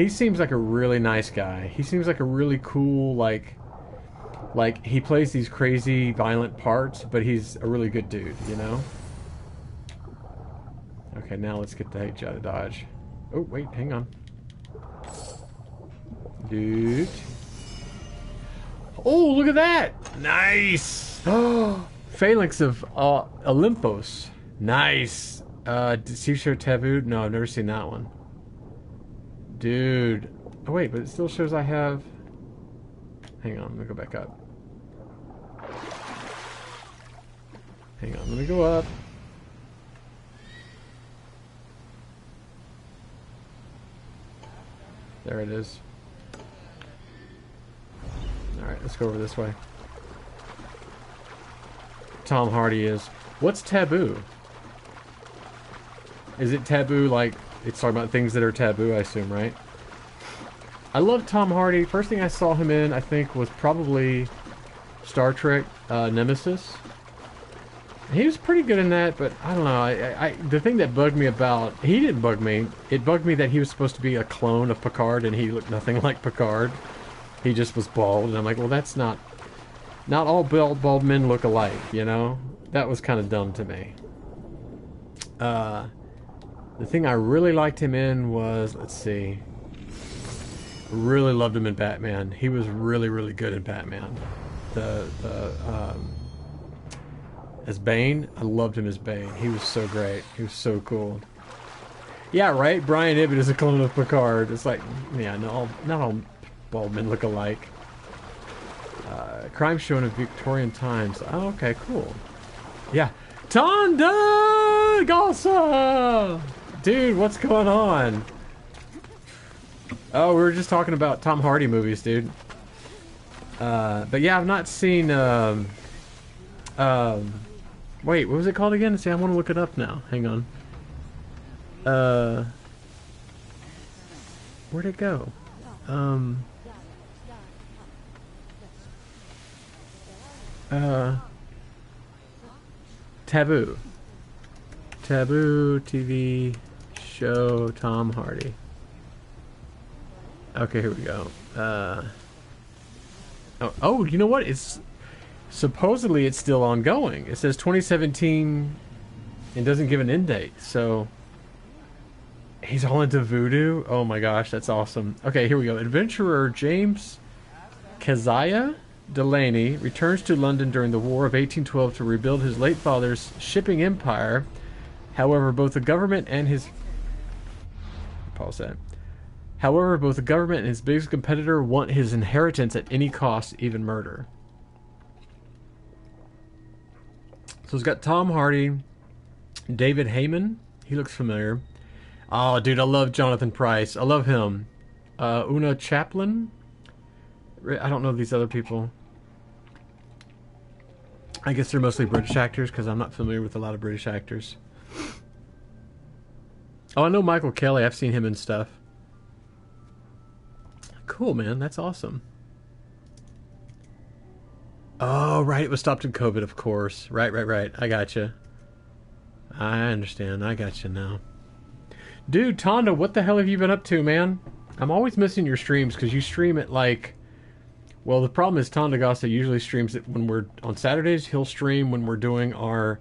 Speaker 1: seems like a really nice guy. He seems like a really cool, like he plays these crazy violent parts, but he's a really good dude, you know? Okay, now let's get the H out of Dodge. Oh, wait, hang on. Dude. Oh, look at that! Nice! Oh, Phalanx of Olympos. Nice! Steve Show Taboo? No, I've never seen that one. Dude. Oh, wait, but it still shows I have... Hang on, let me go back up. Hang on, let me go up. There it is. Alright, let's go over this way. Tom Hardy is... What's taboo? Is it taboo like... It's talking about things that are taboo, I assume, right? I love Tom Hardy. First thing I saw him in, I think, was probably Star Trek Nemesis. He was pretty good in that, but I don't know. The thing that bugged me about... He didn't bug me. It bugged me that he was supposed to be a clone of Picard, and he looked nothing like Picard. He just was bald, and I'm like, well, that's not... Not all bald men look alike, you know? That was kind of dumb to me. The thing I really liked him in was... Let's see... Really loved him in Batman. He was really, really good in Batman. As Bane, I loved him as Bane. He was so great. He was so cool. Yeah, right? Brian Ibbett is a clone of Picard. It's like, yeah, no, not all bald men look alike. Crime show in Victorian times. Oh, okay, cool. Yeah. Tonda Gossa! Dude, what's going on? Oh, we were just talking about Tom Hardy movies, dude. But yeah, I've not seen, wait, what was it called again? See, I want to look it up now. Hang on. Where'd it go? Taboo. Taboo TV show Tom Hardy. Okay, here we go. Oh, you know what? It's supposedly it's still ongoing. It says 2017 and doesn't give an end date. So he's all into voodoo. Oh my gosh, that's awesome. Okay, here we go. Adventurer James Keziah Delaney returns to London during the War of 1812 to rebuild his late father's shipping empire. However, both the government and his... Pause that. However, both the government and his biggest competitor want his inheritance at any cost, even murder. So it's got Tom Hardy, David Heyman. He looks familiar. Oh, dude, I love Jonathan Pryce. I love him. Una Chaplin? I don't know these other people. I guess they're mostly British actors because I'm not familiar with a lot of British actors. Oh, I know Michael Kelly. I've seen him in stuff. Cool, man. That's awesome. Oh, right. It was stopped in COVID, of course. Right. I gotcha. I understand. I gotcha now. Dude, Tonda, what the hell have you been up to, man? I'm always missing your streams because you stream at like... Well, the problem is Tonda Gossa usually streams it when we're... On Saturdays, he'll stream when we're doing our...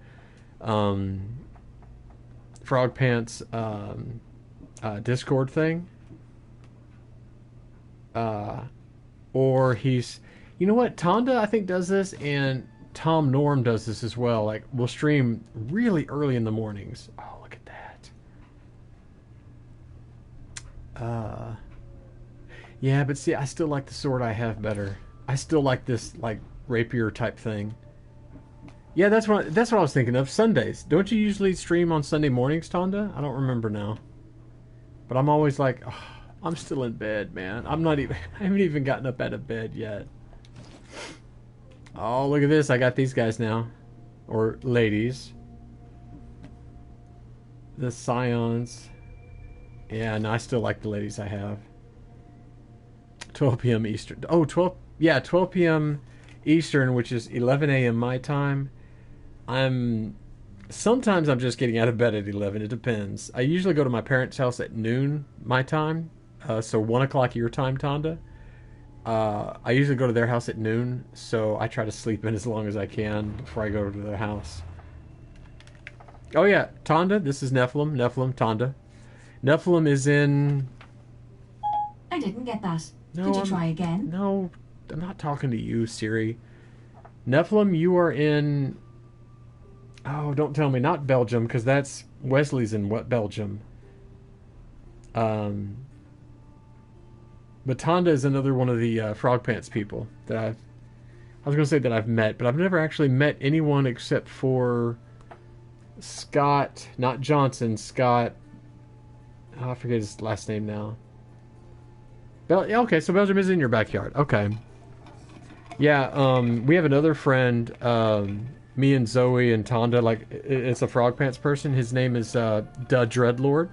Speaker 1: Frog Pants Discord thing. Or he's... You know what? Tonda, I think, does this, and Tom Norm does this as well. Like, we'll stream really early in the mornings. Oh, look at that. Yeah, but see, I still like the sword I have better. I still like this, like, rapier type thing. Yeah, that's what I was thinking of. Sundays. Don't you usually stream on Sunday mornings, Tonda? I don't remember now. But I'm always like, oh, I'm still in bed, man. I haven't even gotten up out of bed yet. Oh, look at this. I got these guys now. Or ladies. The Scions. Yeah, no, I still like the ladies I have. 12 p.m. Eastern. Oh, 12 p.m. Eastern, which is 11 a.m. my time. Sometimes I'm just getting out of bed at 11. It depends. I usually go to my parents' house at noon my time. So 1 o'clock your time, Tonda. I usually go to their house at noon, so I try to sleep in as long as I can before I go to their house. Oh yeah, Tonda, this is Nephilim, Tonda. Nephilim is in...
Speaker 8: I didn't get that.
Speaker 1: No,
Speaker 8: Could you try again?
Speaker 1: No, I'm not talking to you, Siri. Nephilim, you are in... Oh, don't tell me, not Belgium, because that's... Wesley's in what, Belgium? But Tonda is another one of the Frog Pants people that I was going to say that I've met, but I've never actually met anyone except for Scott, not Johnson, Scott, I forget his last name now. Okay, so Belgium is in your backyard. Okay. Yeah, we have another friend, me and Zoe and Tonda, like, it's a Frog Pants person. His name is Da Dreadlord.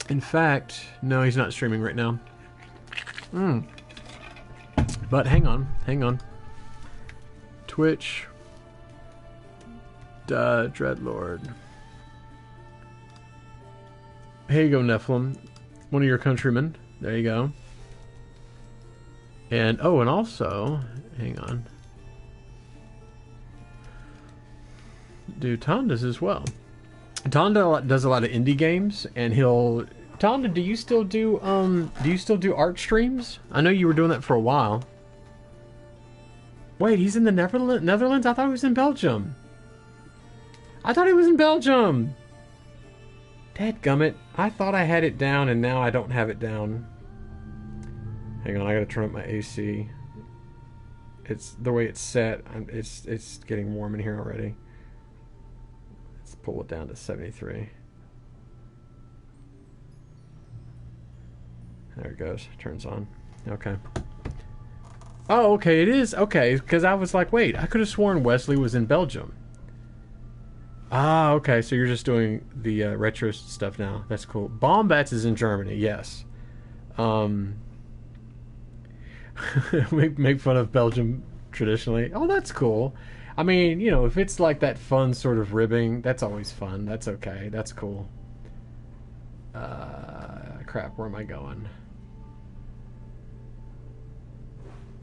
Speaker 1: In fact, no, he's not streaming right now. But hang on. Twitch. Dreadlord. Here you go, Nephilim. One of your countrymen. There you go. And, oh, and also, hang on. Do Tonda's as well. Tonda does a lot of indie games, and Tonda, do you still do art streams? I know you were doing that for a while. Wait, he's in the Netherlands? I thought he was in Belgium. Dadgummit. I thought I had it down, and now I don't have it down. Hang on, I gotta turn up my AC. It's the way it's set. It's getting warm in here already. Let's pull it down to 73. There it goes. Turns on. Okay. Oh, okay, it is. Okay, because I was like, wait, I could have sworn Wesley was in Belgium. Ah, okay, so you're just doing the retro stuff now. That's cool. Bombats is in Germany, yes. Make fun of Belgium traditionally. Oh, that's cool. I mean, you know, if it's like that fun sort of ribbing, that's always fun. That's okay. That's cool. Crap, where am I going?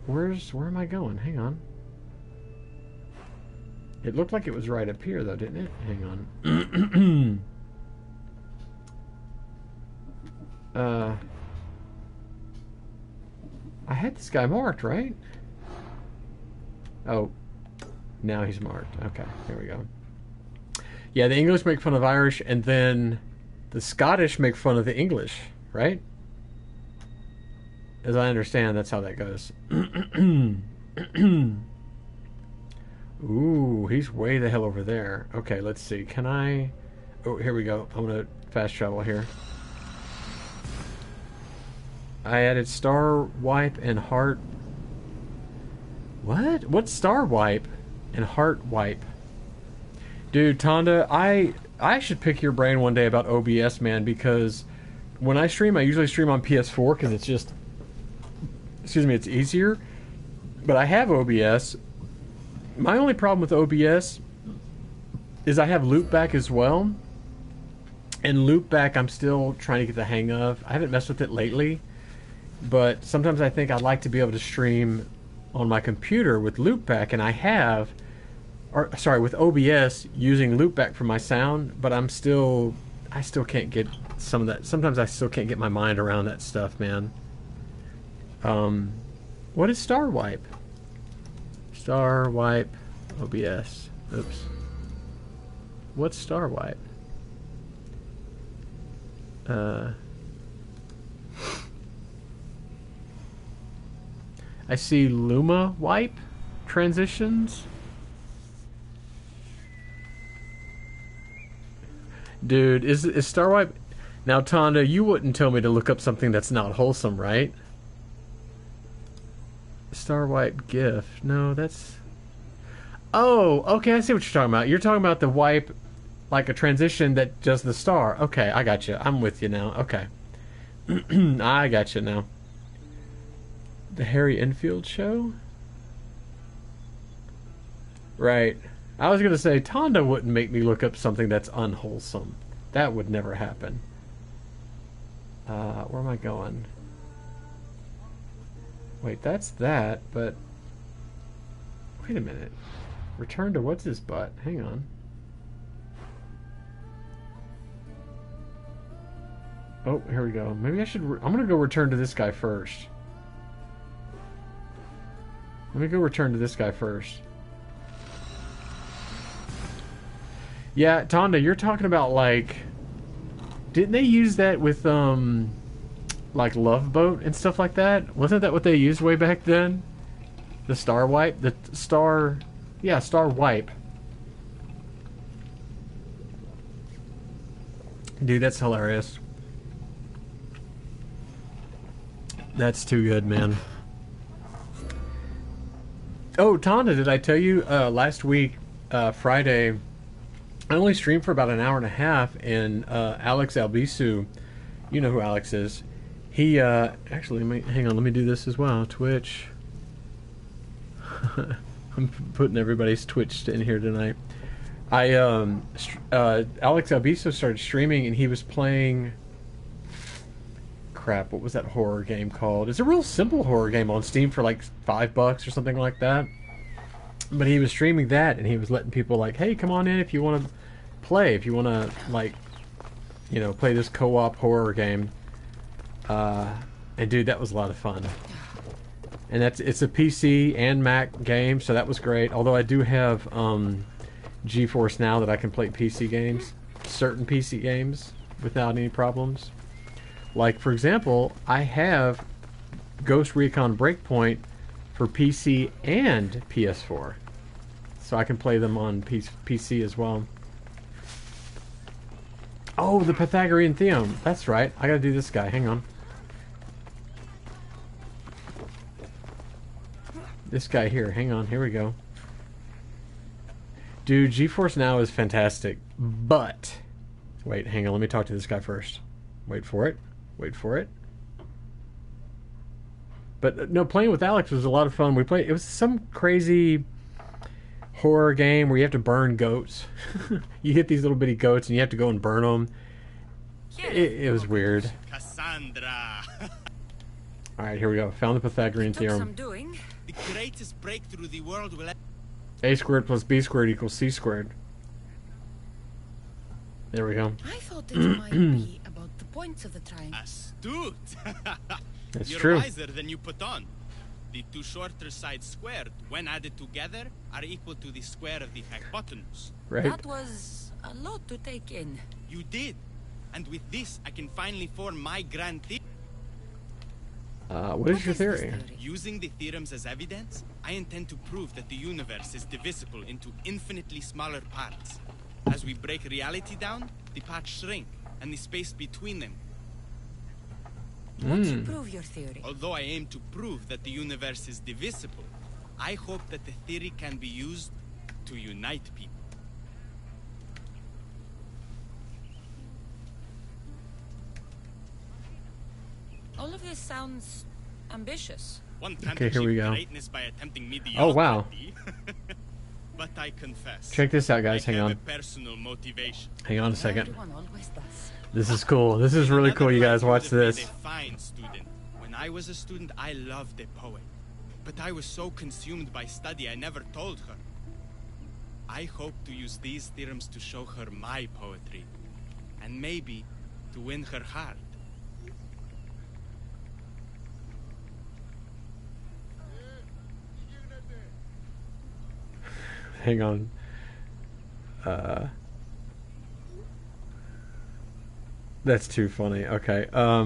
Speaker 1: Where am I going? Hang on. It looked like it was right up here, though, didn't it? Hang on. I had this guy marked, right? Oh, now he's marked. Okay, here we go. Yeah, the English make fun of Irish, and then the Scottish make fun of the English, right? As I understand, that's how that goes. Ooh, he's way the hell over there. Okay, let's see. Can I... Oh, here we go. I'm gonna fast travel here. I added star wipe and heart. What? What's star wipe and heart wipe? Dude, Tonda, I should pick your brain one day about OBS, man, because when I stream, I usually stream on PS4 because it's just, excuse me, it's easier. But I have OBS. My only problem with OBS is I have loopback as well. And loopback I'm still trying to get the hang of. I haven't messed with it lately. But sometimes I think I'd like to be able to stream on my computer with loopback, and I have, or sorry, with OBS using loopback for my sound, but I still can't get some of that. Sometimes I still can't get my mind around that stuff, man. What is star wipe? Star wipe OBS. Oops. What's star wipe? I see Luma wipe transitions. Dude, is star wipe? Now, Tonda, you wouldn't tell me to look up something that's not wholesome, right? Star wipe GIF. No, that's. Oh, okay. I see what you're talking about. You're talking about the wipe, like a transition that does the star. Okay, I got you. I'm with you now. Okay, I got you now. The Harry Enfield show? Right. I was going to say, Tonda wouldn't make me look up something that's unwholesome. That would never happen. Where am I going? Wait, that's that, but... Wait a minute. Return to what's his butt? Hang on. Oh, here we go. Maybe I should... I'm going to go return to this guy first. Let me go return to this guy first. Yeah, Tonda, you're talking about, like... Didn't they use that with, like, Love Boat and stuff like that? Wasn't that what they used way back then? The star wipe? The star... Yeah, star wipe. Dude, that's hilarious. That's too good, man. Oh, Tonda, did I tell you last week, Friday, I only streamed for about an hour and a half, and Alex Albisu, you know who Alex is, he, actually, hang on, let me do this as well, Twitch. I'm putting everybody's Twitch in here tonight. Alex Albisu started streaming, and he was playing... Crap, what was that horror game called? It's a real simple horror game on Steam for like $5 or something like that. But he was streaming that, and he was letting people like, hey, come on in if you want to play, if you want to, like, you know, play this co-op horror game. And dude, that was a lot of fun. And it's a PC and Mac game, so that was great. Although I do have GeForce Now that I can play PC games, certain PC games, without any problems. Like, for example, I have Ghost Recon Breakpoint for PC and PS4. So I can play them on PC as well. Oh, the Pythagorean Theorem. That's right. I gotta do this guy. Hang on. This guy here. Hang on. Here we go. Dude, GeForce Now is fantastic. But... Wait, hang on. Let me talk to this guy first. Wait for it. Wait for it. But no, playing with Alex was a lot of fun. It was some crazy horror game where you have to burn goats. You hit these little bitty goats and you have to go and burn them. It was weird.
Speaker 6: Cassandra.
Speaker 1: All right, here we go. Found the Pythagorean Theorem.
Speaker 2: Some doing.
Speaker 6: The greatest breakthrough the world will...
Speaker 1: A squared plus B squared equals C squared. There we go.
Speaker 2: I thought it might be about the points of the triangle.
Speaker 6: Astute.
Speaker 1: That's
Speaker 6: You're
Speaker 1: true.
Speaker 6: wiser than you put on. The two shorter sides squared, when added together, are equal to the square of the hypotenuse.
Speaker 1: Right.
Speaker 2: That was a lot to take in.
Speaker 6: You did. And with this, I can finally form my grand theory.
Speaker 1: What is your theory?
Speaker 6: Using the theorems as evidence, I intend to prove that the universe is divisible into infinitely smaller parts. As we break reality down, the parts shrink, and the space between them.
Speaker 2: Won't you prove your theory?
Speaker 6: Although I aim to prove that the universe is divisible, I hope that the theory can be used to unite people.
Speaker 2: All of this sounds ambitious.
Speaker 6: One can't
Speaker 1: Okay, here we
Speaker 6: achieve
Speaker 1: go.
Speaker 6: greatness by attempting mediocrity.
Speaker 1: Oh, wow.
Speaker 6: But I confess.
Speaker 1: Check this out, guys.
Speaker 6: I
Speaker 1: Hang
Speaker 6: have
Speaker 1: on.
Speaker 6: a personal motivation.
Speaker 1: Hang on a second.
Speaker 2: Everyone always does.
Speaker 1: This is cool. This is really cool, you
Speaker 6: Another
Speaker 1: guys.
Speaker 6: life
Speaker 1: Watch
Speaker 6: would have
Speaker 1: this.
Speaker 6: made a fine student. When I was a student, I loved a poet. But I was so consumed by study, I never told her. I hope to use these theorems to show her my poetry. And maybe to win her heart.
Speaker 1: Hang on. That's too funny. Okay. Let's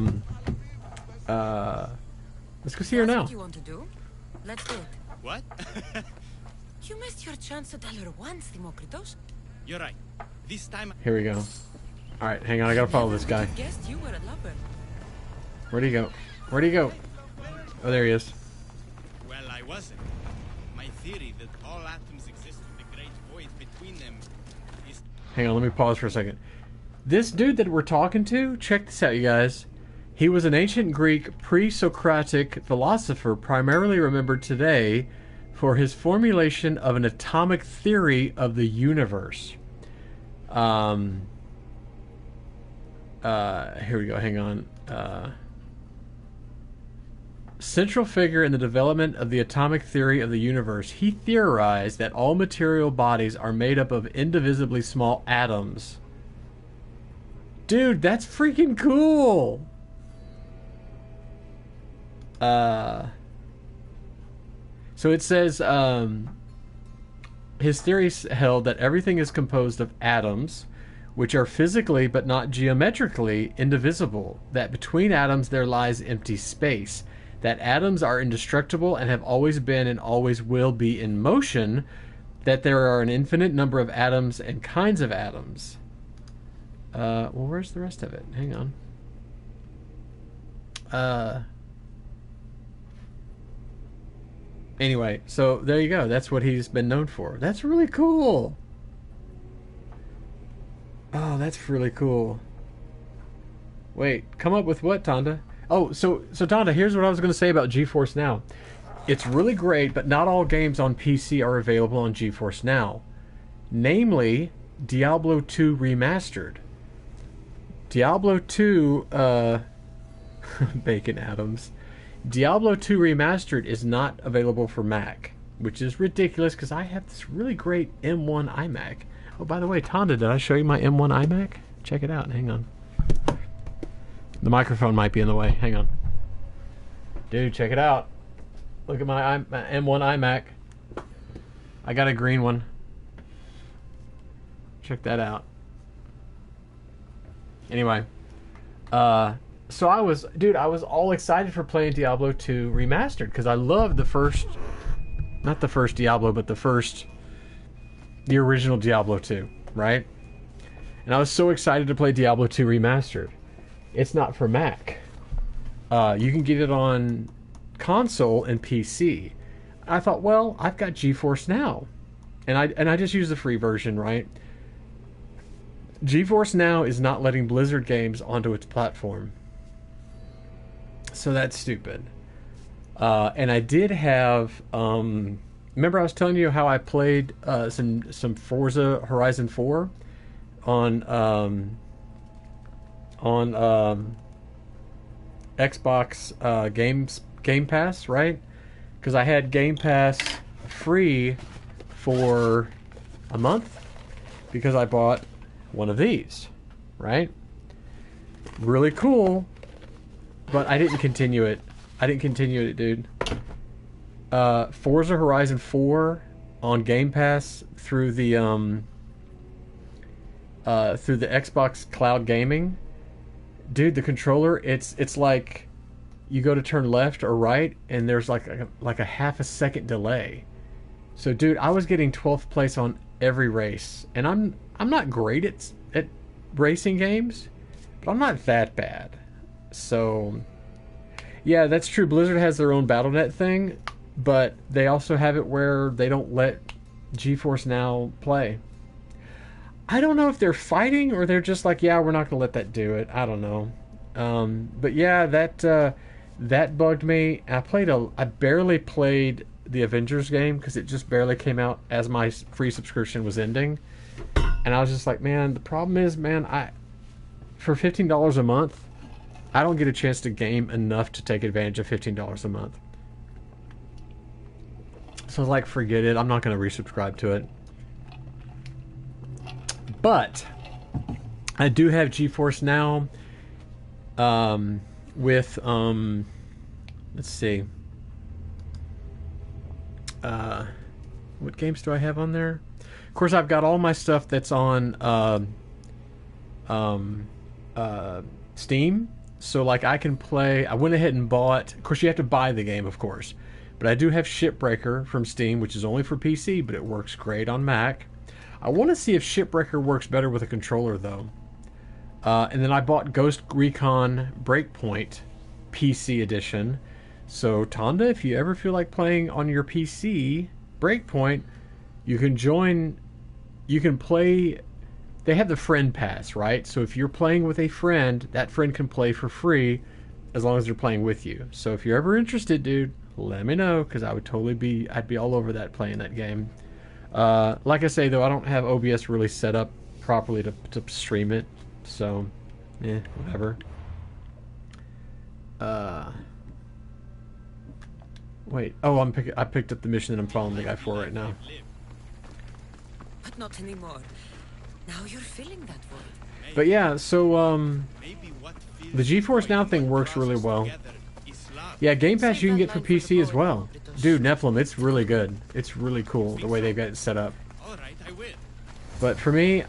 Speaker 1: go see her
Speaker 2: That's
Speaker 1: now.
Speaker 2: what you want to do? Let's do it.
Speaker 6: What?
Speaker 2: You missed your chance to tell her once, Democritos.
Speaker 6: You're right. This time,
Speaker 1: Here we go. Alright, hang on. I gotta follow this guy.
Speaker 2: Guessed you were a lover.
Speaker 1: Where'd he go? Where'd he go? Oh, there he is.
Speaker 6: well, I wasn't. My theory that all atoms exist with a great void between them is...
Speaker 1: Hang on, let me pause for a second. This dude that we're talking to, check this out, you guys. He was an ancient Greek pre-Socratic philosopher primarily remembered today for his formulation of an atomic theory of the universe. Here we go, hang on. Central figure in the development of the atomic theory of the universe, he theorized that all material bodies are made up of indivisibly small atoms. Dude, that's freaking cool! So it says, his theory held that everything is composed of atoms, which are physically but not geometrically indivisible, that between atoms there lies empty space, that atoms are indestructible and have always been and always will be in motion, that there are an infinite number of atoms and kinds of atoms. Well, where's the rest of it? Hang on. Anyway, so there you go. That's what he's been known for. That's really cool. Oh, that's really cool. Wait, come up with what, Tonda? Oh, so Tonda, here's what I was going to say about GeForce Now. It's really great, but not all games on PC are available on GeForce Now. Namely, Diablo 2 Remastered. Diablo 2, Bacon Adams. Diablo 2 Remastered is not available for Mac, which is ridiculous because I have this really great M1 iMac. Oh, by the way, Tonda, did I show you my M1 iMac? Check it out. Hang on. The microphone might be in the way. Hang on. Dude, check it out. Look at my M1 iMac. I got a green one. Check that out. Anyway. So I was all excited for playing Diablo 2 Remastered because I loved the first, not the first Diablo, but the original Diablo 2, right? And I was so excited to play Diablo 2 Remastered. It's not for Mac. You can get it on console and PC. I thought, well, I've got GeForce Now, and I just use the free version, right? GeForce Now is not letting Blizzard games onto its platform. So that's stupid. And I did have... remember I was telling you how I played some Forza Horizon 4 on Xbox Game Pass, right? Because I had Game Pass free for a month because I bought one of these, right? Really cool, but I didn't continue it. Dude. Forza Horizon 4 on Game Pass through the Xbox Cloud Gaming. Dude, the controller, it's like you go to turn left or right and there's like a half a second delay. So dude, I was getting 12th place on every race, and I'm not great at racing games, but I'm not that bad. So yeah, that's true. Blizzard has their own BattleNet thing, but they also have it where they don't let GeForce Now play. I don't know if they're fighting or they're just like, yeah, we're not gonna let that do it. I don't know. But yeah, that bugged me. I barely played the Avengers game because it just barely came out as my free subscription was ending, and I was just like, man, the problem is, man, for $15 a month, I don't get a chance to game enough to take advantage of $15 a month. So I was like, forget it. I'm not going to resubscribe to it. But I do have GeForce Now with let's see. What games do I have on there? Of course, I've got all my stuff that's on Steam. So, like, I can play... I went ahead and bought... Of course, you have to buy the game, of course. But I do have Shipbreaker from Steam, which is only for PC, but it works great on Mac. I want to see if Shipbreaker works better with a controller, though. And then I bought Ghost Recon Breakpoint PC Edition. So, Tonda, if you ever feel like playing on your PC Breakpoint, you can join... You can play... They have the friend pass, right? So if you're playing with a friend, that friend can play for free as long as they're playing with you. So if you're ever interested, dude, let me know, because I would totally be... I'd be all over that, playing that game. Like I say, though, I don't have OBS really set up properly to stream it. So, whatever. Wait. Oh, I picked up the mission that I'm following the guy for right now.
Speaker 2: But not anymore. Now you're filling that void.
Speaker 1: But yeah, so the GeForce Now thing works really well. Yeah, Game Pass you can get for PC as well. Dude, Nephilim, it's really good. It's really cool the way they've got it set up. But for me,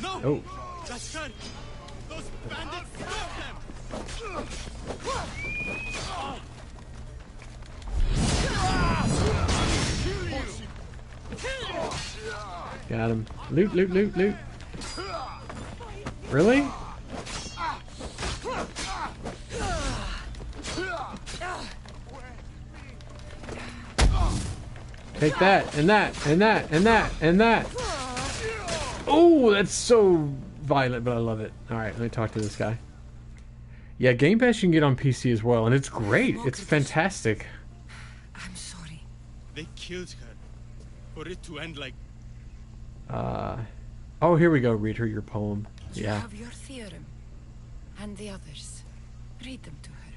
Speaker 1: oh. Got him. Loot, loot, loot, loot. Really? Take that, and that, and that, and that, and that. Oh, that's so violent, but I love it. Alright, let me talk to this guy. Yeah, Game Pass you can get on PC as well, and it's great. It's fantastic.
Speaker 2: I'm sorry.
Speaker 6: They killed her. For it to end like...
Speaker 1: Oh, here we go. Read her your poem.
Speaker 2: You
Speaker 1: Yeah.
Speaker 2: have your theorem. And the others. Read them to her.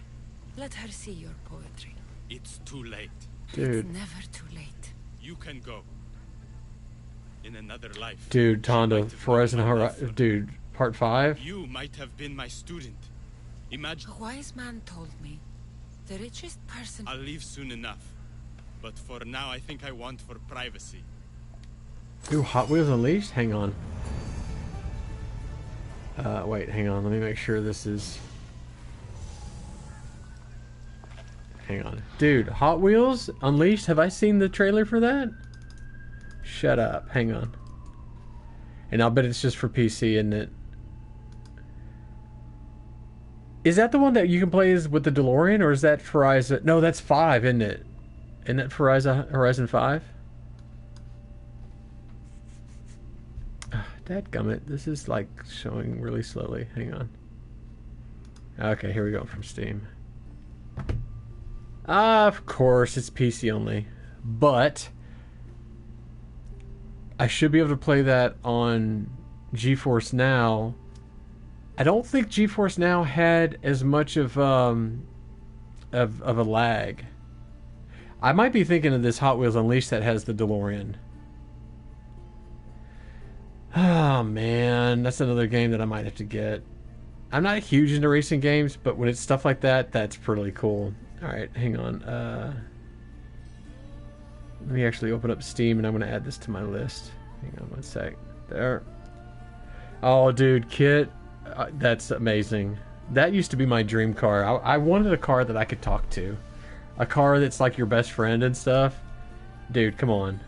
Speaker 2: Let her see your poetry.
Speaker 6: It's too late.
Speaker 1: Dude.
Speaker 2: It's never too late.
Speaker 6: You can go. In another life.
Speaker 1: Dude, Tonda,
Speaker 6: Might have
Speaker 1: Horizon
Speaker 6: been my
Speaker 1: Horizon...
Speaker 6: lover.
Speaker 1: Dude, part 5?
Speaker 6: You might have been my student. Imagine...
Speaker 2: A wise man told me, the richest person...
Speaker 6: I'll leave soon enough. But for now, I think I want for privacy.
Speaker 1: Ooh, Hot Wheels Unleashed? Hang on. Wait, hang on. Let me make sure this is... Hang on. Dude, Hot Wheels Unleashed? Have I seen the trailer for that? Shut up. Hang on. And I'll bet it's just for PC, isn't it? Is that the one that you can play as with the DeLorean, or is that Horizon? No, that's 5, isn't it? Isn't that Horizon 5? Dadgummit, this is like showing really slowly. Hang on. Okay, here we go from Steam. Of course, it's PC only. But I should be able to play that on GeForce Now. I don't think GeForce Now had as much of a lag. I might be thinking of this Hot Wheels Unleashed that has the DeLorean. Oh man, that's another game that I might have to get. I'm not huge into racing games, but when it's stuff like that, that's pretty cool. Alright, hang on. Let me actually open up Steam, and I'm going to add this to my list. Hang on one sec. There. Oh, dude, Kit. That's amazing. That used to be my dream car. I wanted a car that I could talk to. A car that's like your best friend and stuff. Dude, come on.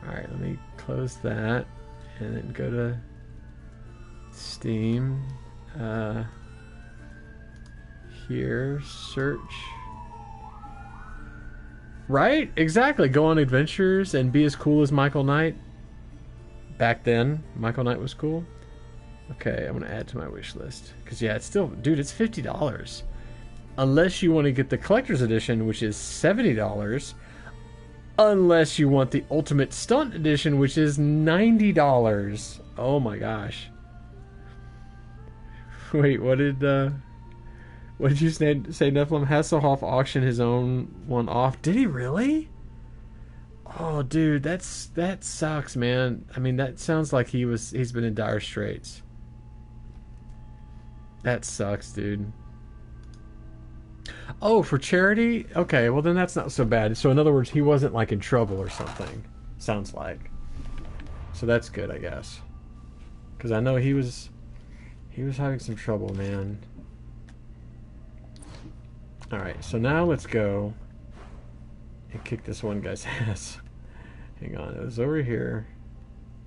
Speaker 1: Alright, let me close that, and then go to Steam. Here, search. Right? Exactly. Go on adventures and be as cool as Michael Knight. Back then, Michael Knight was cool. Okay, I'm gonna add to my wish list. Because yeah, it's still, dude, it's $50. Unless you want to get the collector's edition, which is $70. Unless you want the ultimate stunt edition, which is $90. Oh my gosh. Wait, what did you say, Nephilim? Hasselhoff auctioned his own one off. Did he really? Oh, dude, that sucks, man. I mean, that sounds like he's been in dire straits. That sucks, dude. Oh, for charity? Okay, well then that's not so bad. So in other words, he wasn't like in trouble or something. Sounds like. So that's good, I guess. Because I know he was having some trouble, man. Alright, so now let's go and kick this one guy's ass. Hang on, it was over here.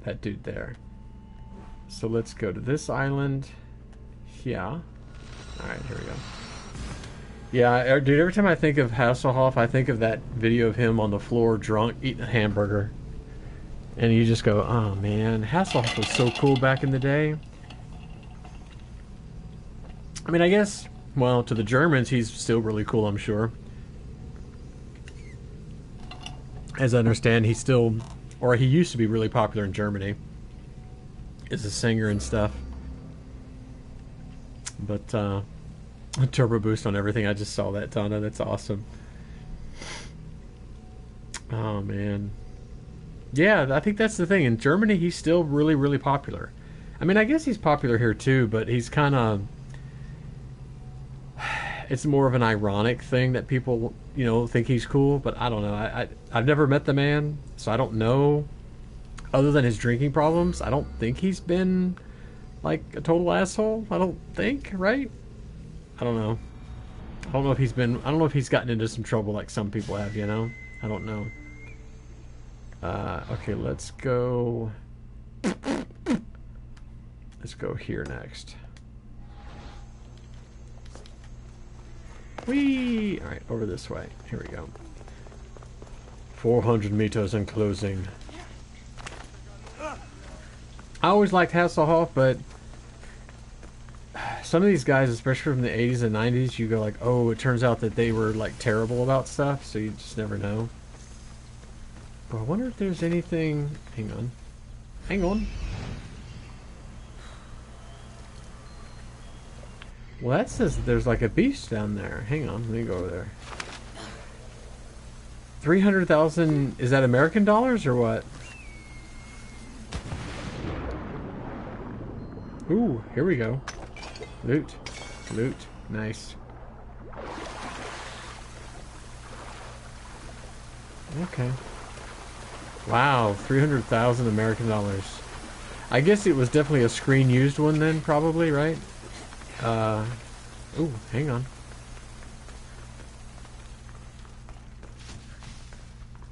Speaker 1: That dude there. So let's go to this island. Yeah. Alright, here we go. Yeah, dude, every time I think of Hasselhoff, I think of that video of him on the floor drunk eating a hamburger. And you just go, oh man, Hasselhoff was so cool back in the day. I mean, I guess, well, to the Germans, he's still really cool, I'm sure. As I understand, he's still, or he used to be really popular in Germany as a singer and stuff. But, turbo boost on everything. I just saw that, Donna. That's awesome. Oh, man. Yeah, I think that's the thing. In Germany, he's still really, really popular. I mean, I guess he's popular here, too, but he's kind of... It's more of an ironic thing that people, you know, think he's cool, but I don't know. I've never met the man, so I don't know. Other than his drinking problems, I don't think he's been, like, a total asshole. I don't think, right? I don't know. I don't know if he's gotten into some trouble like some people have, you know? I don't know. Okay, let's go... Let's go here next. Whee! Alright, over this way. Here we go. 400 meters in closing. I always liked Hasselhoff, but some of these guys, especially from the 80s and 90s, you go like, oh, it turns out that they were like terrible about stuff, so you just never know. But I wonder if there's anything... Hang on. Hang on. Well, that says there's like a beast down there. Hang on, let me go over there. 300,000, is that American dollars or what? Ooh, here we go. Loot. Loot. Nice. Okay. Wow, 300,000 American dollars. I guess it was definitely a screen used one then, probably, right? Ooh, hang on.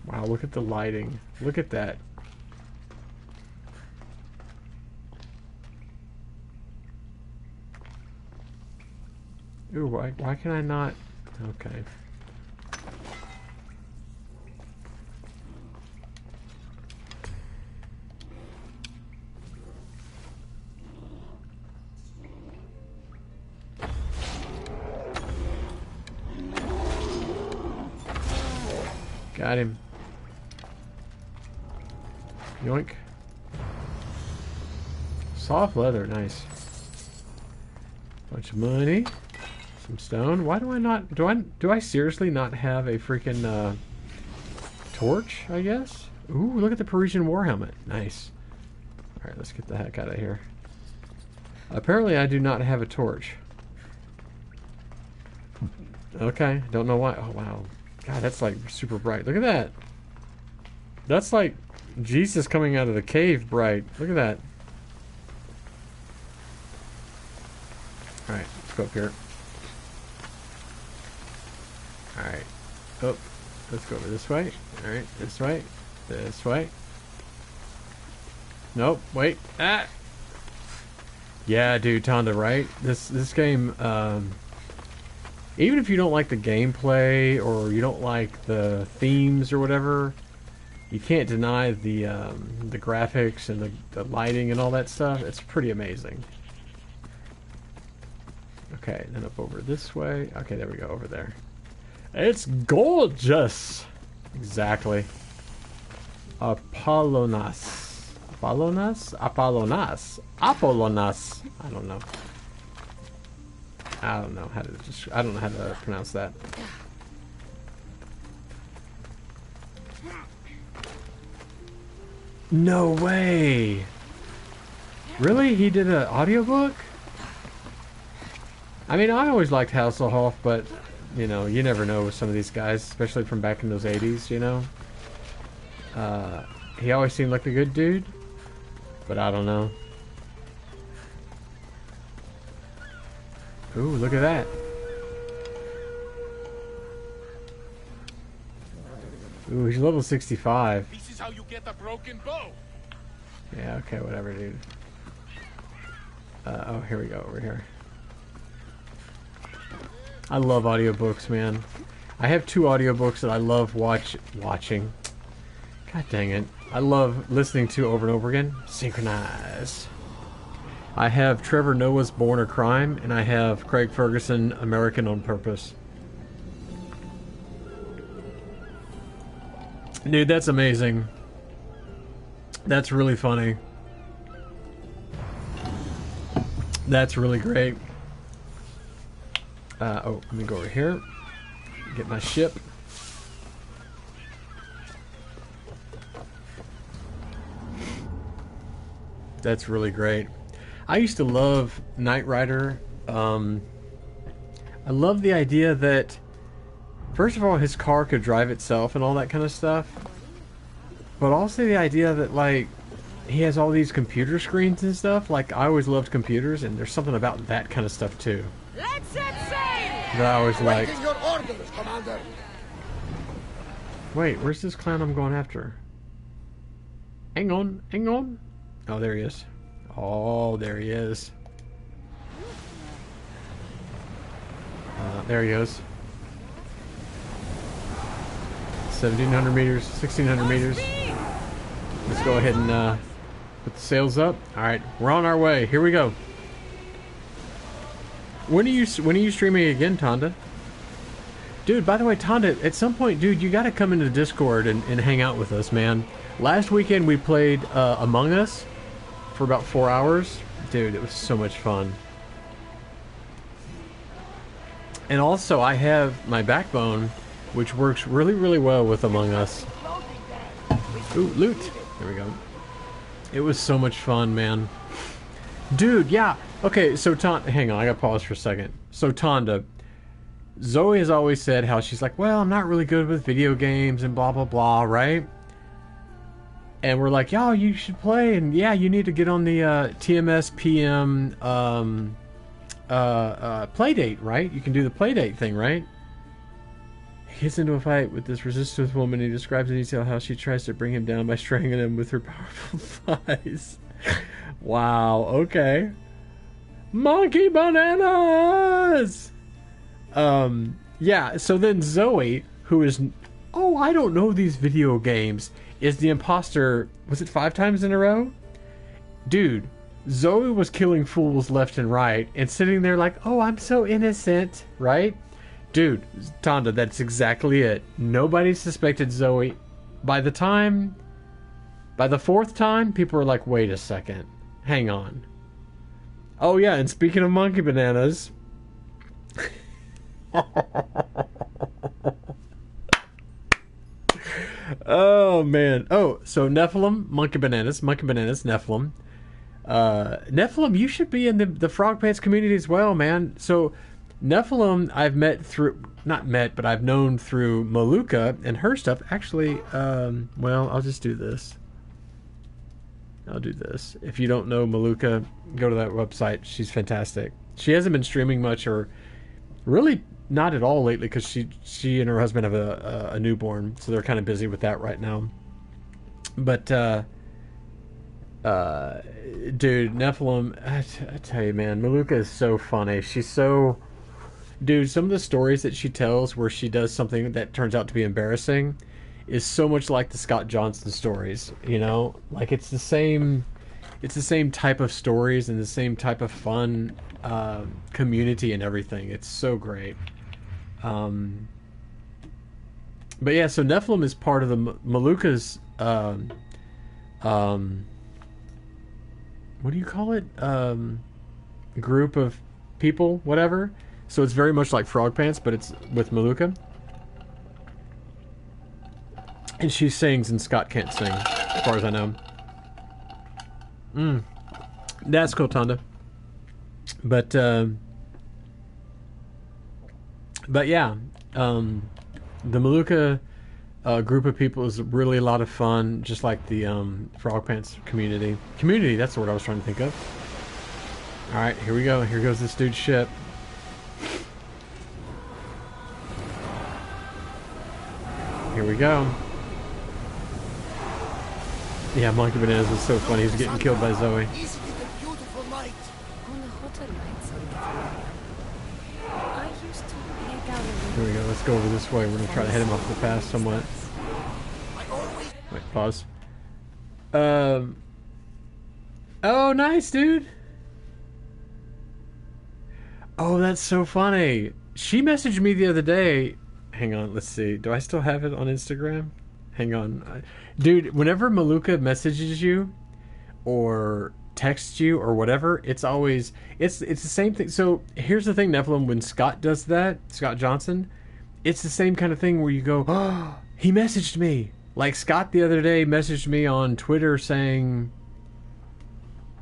Speaker 1: Wow, look at the lighting. Look at that. Ooh, why can I not? Okay. Got him. Yoink. Soft leather, nice. Bunch of money. Some stone. Why do I not... Do I seriously not have a freaking torch, I guess? Ooh, look at the Parisian war helmet. Nice. Alright, let's get the heck out of here. Apparently I do not have a torch. Okay, don't know why. Oh, wow. God, that's like super bright. Look at that. That's like Jesus coming out of the cave bright. Look at that. Alright, let's go up here. Alright. Oh, let's go over this way. Alright, this way. This way. Nope. Wait. Ah. Yeah, dude, Tonda, right? This game, even if you don't like the gameplay or you don't like the themes or whatever, you can't deny the graphics and the lighting and all that stuff. It's pretty amazing. Okay, then up over this way. Okay, there we go, over there. It's gorgeous! Exactly. Apollonas. Apollonas? Apollonas. Apollonas. I don't know. I don't know how to pronounce that. No way! Really? He did an audiobook? I mean, I always liked Hasselhoff, but, you know, you never know with some of these guys, especially from back in those 80s, you know? He always seemed like a good dude, but I don't know. Ooh, look at that. Ooh, he's level 65.
Speaker 3: This is how you get a broken bow.
Speaker 1: Yeah, okay, whatever, dude. Oh, here we go, over here. I love audiobooks, man. I have 2 audiobooks that I love watching. God dang it. I love listening to over and over again. Synchronized. I have Trevor Noah's Born a Crime, and I have Craig Ferguson, American on Purpose. Dude, that's amazing. That's really funny. That's really great. Oh, let me go over here. Get my ship. That's really great. I used to love Knight Rider. I love the idea that, first of all, his car could drive itself and all that kind of stuff. But also the idea that, like, he has all these computer screens and stuff. Like, I always loved computers, and there's something about that kind of stuff, too.
Speaker 4: Let's set sail!
Speaker 1: That I always liked.
Speaker 7: Waiting your orders, Commander.
Speaker 1: Wait, where's this clown I'm going after? Hang on, hang on. Oh, there he is. Oh, there he is. There he goes. 1,700 meters, 1,600 meters. Let's go ahead and put the sails up. All right, we're on our way. Here we go. When are you streaming again, Tonda? Dude, by the way, Tonda, at some point, dude, you got to come into Discord and hang out with us, man. Last weekend we played Among Us for about 4 hours. Dude, it was so much fun. And also, I have my Backbone, which works really, really well with Among Us. Ooh, loot. There we go. It was so much fun, man. Dude, yeah. Okay, so hang on, I gotta pause for a second. So Tonda, Zoe has always said how she's like, well, I'm not really good with video games and blah, blah, blah, right? And we're like, yo, you should play, and yeah, you need to get on the TMS PM playdate, right? You can do the playdate thing, right? He gets into a fight with this resistant woman. He describes in detail how she tries to bring him down by strangling him with her powerful thighs. Wow, okay. Monkey bananas! Yeah, so then Zoe, who is, oh, I don't know these video games, is the imposter, was it 5 times in a row? Dude, Zoe was killing fools left and right, and sitting there like, oh, I'm so innocent, right? Dude, Tonda, that's exactly it. Nobody suspected Zoe. By the 4th time, people were like, wait a second, hang on. Oh yeah, and speaking of monkey bananas... Oh man. Oh, so Nephilim, monkey bananas, Nephilim. Nephilim, you should be in the Frog Pants community as well, man. So Nephilim I've met through, not met, but I've known through Maluka and her stuff. Actually, well, I'll just do this. I'll do this. If you don't know Maluka, go to that website. She's fantastic. She hasn't been streaming much, or really not at all lately, because she and her husband have a newborn, so they're kind of busy with that right now. But Dude, Nephilim, I tell you, man, Maluka is so funny. She's so... Dude, some of the stories that she tells where she does something that turns out to be embarrassing is so much like the Scott Johnson stories, you know? Like, it's the same type of stories and the same type of fun community and everything. It's so great. But yeah, so Nephilim is part of the Maluka's what do you call it? Group of people, whatever. So it's very much like Frog Pants, but it's with Maluka. And she sings and Scott can't sing, as far as I know. That's cool, Tonda. But yeah, the Maluka group of people is really a lot of fun, just like the Frog Pants community. Community, that's the word I was trying to think of. Alright, here we go. Here goes this dude's ship. Here we go. Yeah, Monkey Bananas was so funny. He's getting killed by Zoe.
Speaker 7: Isn't it a beautiful night?
Speaker 2: On the hotter nights in Lithuania, I used to lay down and
Speaker 1: Here we go. Let's go over this way. We're going to try to head him off the path somewhat. Wait, pause. Oh, nice, dude. Oh, that's so funny. She messaged me the other day. Hang on, let's see. Do I still have it on Instagram? Hang on. Dude, whenever Maluka messages you or texts you or whatever, it's always... It's the same thing. So, here's the thing, Nephilim. When Scott does that, Scott Johnson, it's the same kind of thing where you go, oh, he messaged me. Like, Scott the other day messaged me on Twitter saying...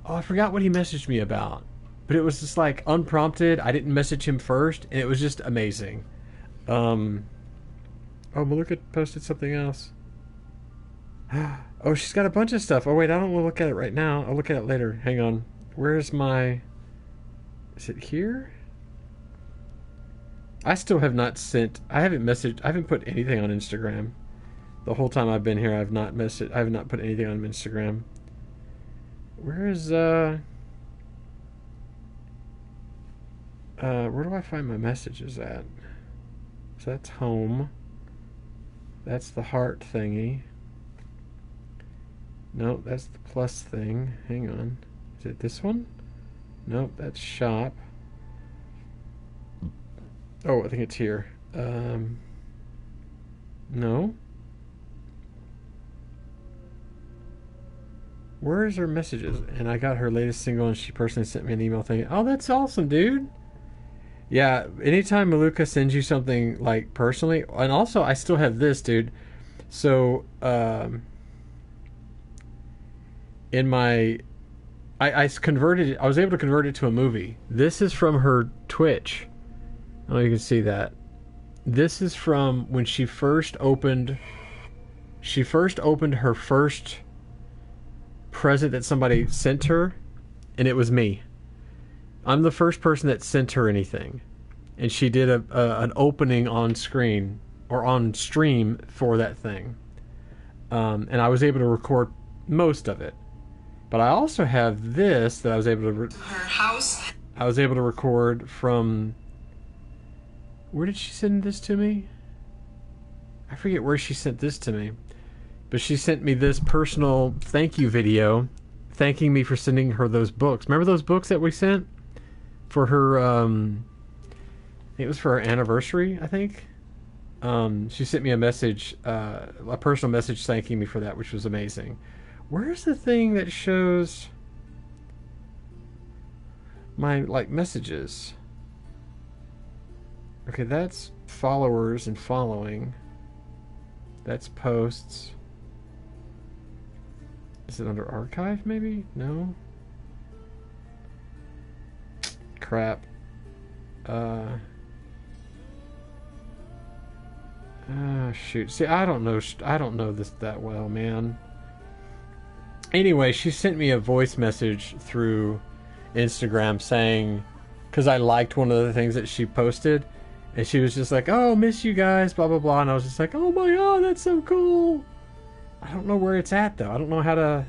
Speaker 1: Oh, I forgot what he messaged me about. But it was just, like, unprompted. I didn't message him first, and it was just amazing. Oh, Maluka posted something else. Oh, she's got a bunch of stuff. Oh, wait, I don't want to look at it right now. I'll look at it later. Hang on. Where's my... Is it here? I still have not sent... I haven't put anything on Instagram. The whole time I've been here, I have not put anything on Instagram. Where is, where do I find my messages at? So that's home. That's the heart thingy. Nope, that's the plus thing. Hang on. Is it this one? Nope, that's shop. Oh, I think it's here. No. Where's her messages? And I got her latest single and she personally sent me an email thinking, oh, that's awesome, dude. Yeah, anytime Maluka sends you something, like, personally, and also I still have this, dude. So, in my, I was able to convert it to a movie. This is from her Twitch. I don't know if you can see that. This is from when she first opened her first present that somebody sent her, and it was me. I'm the first person that sent her anything, and she did an opening on screen or on stream for that thing, and I was able to record most of it. But I also have this that I was able to her house. I was able to record from... Where did she send this to me? I forget where she sent this to me, but she sent me this personal thank you video, thanking me for sending her those books. Remember those books that we sent? For her, it was for her anniversary, I think. She sent me a message, a personal message thanking me for that, which was amazing. Where's the thing that shows my, like, messages? Okay, that's followers and following. That's posts. Is it under archive, maybe? No? Crap. Shoot. See, I don't know this that well, man. Anyway, she sent me a voice message through Instagram saying, because I liked one of the things that she posted, and she was just like, oh, miss you guys, blah, blah, blah, and I was just like, oh my god, that's so cool. I don't know where it's at, though. I don't know how to...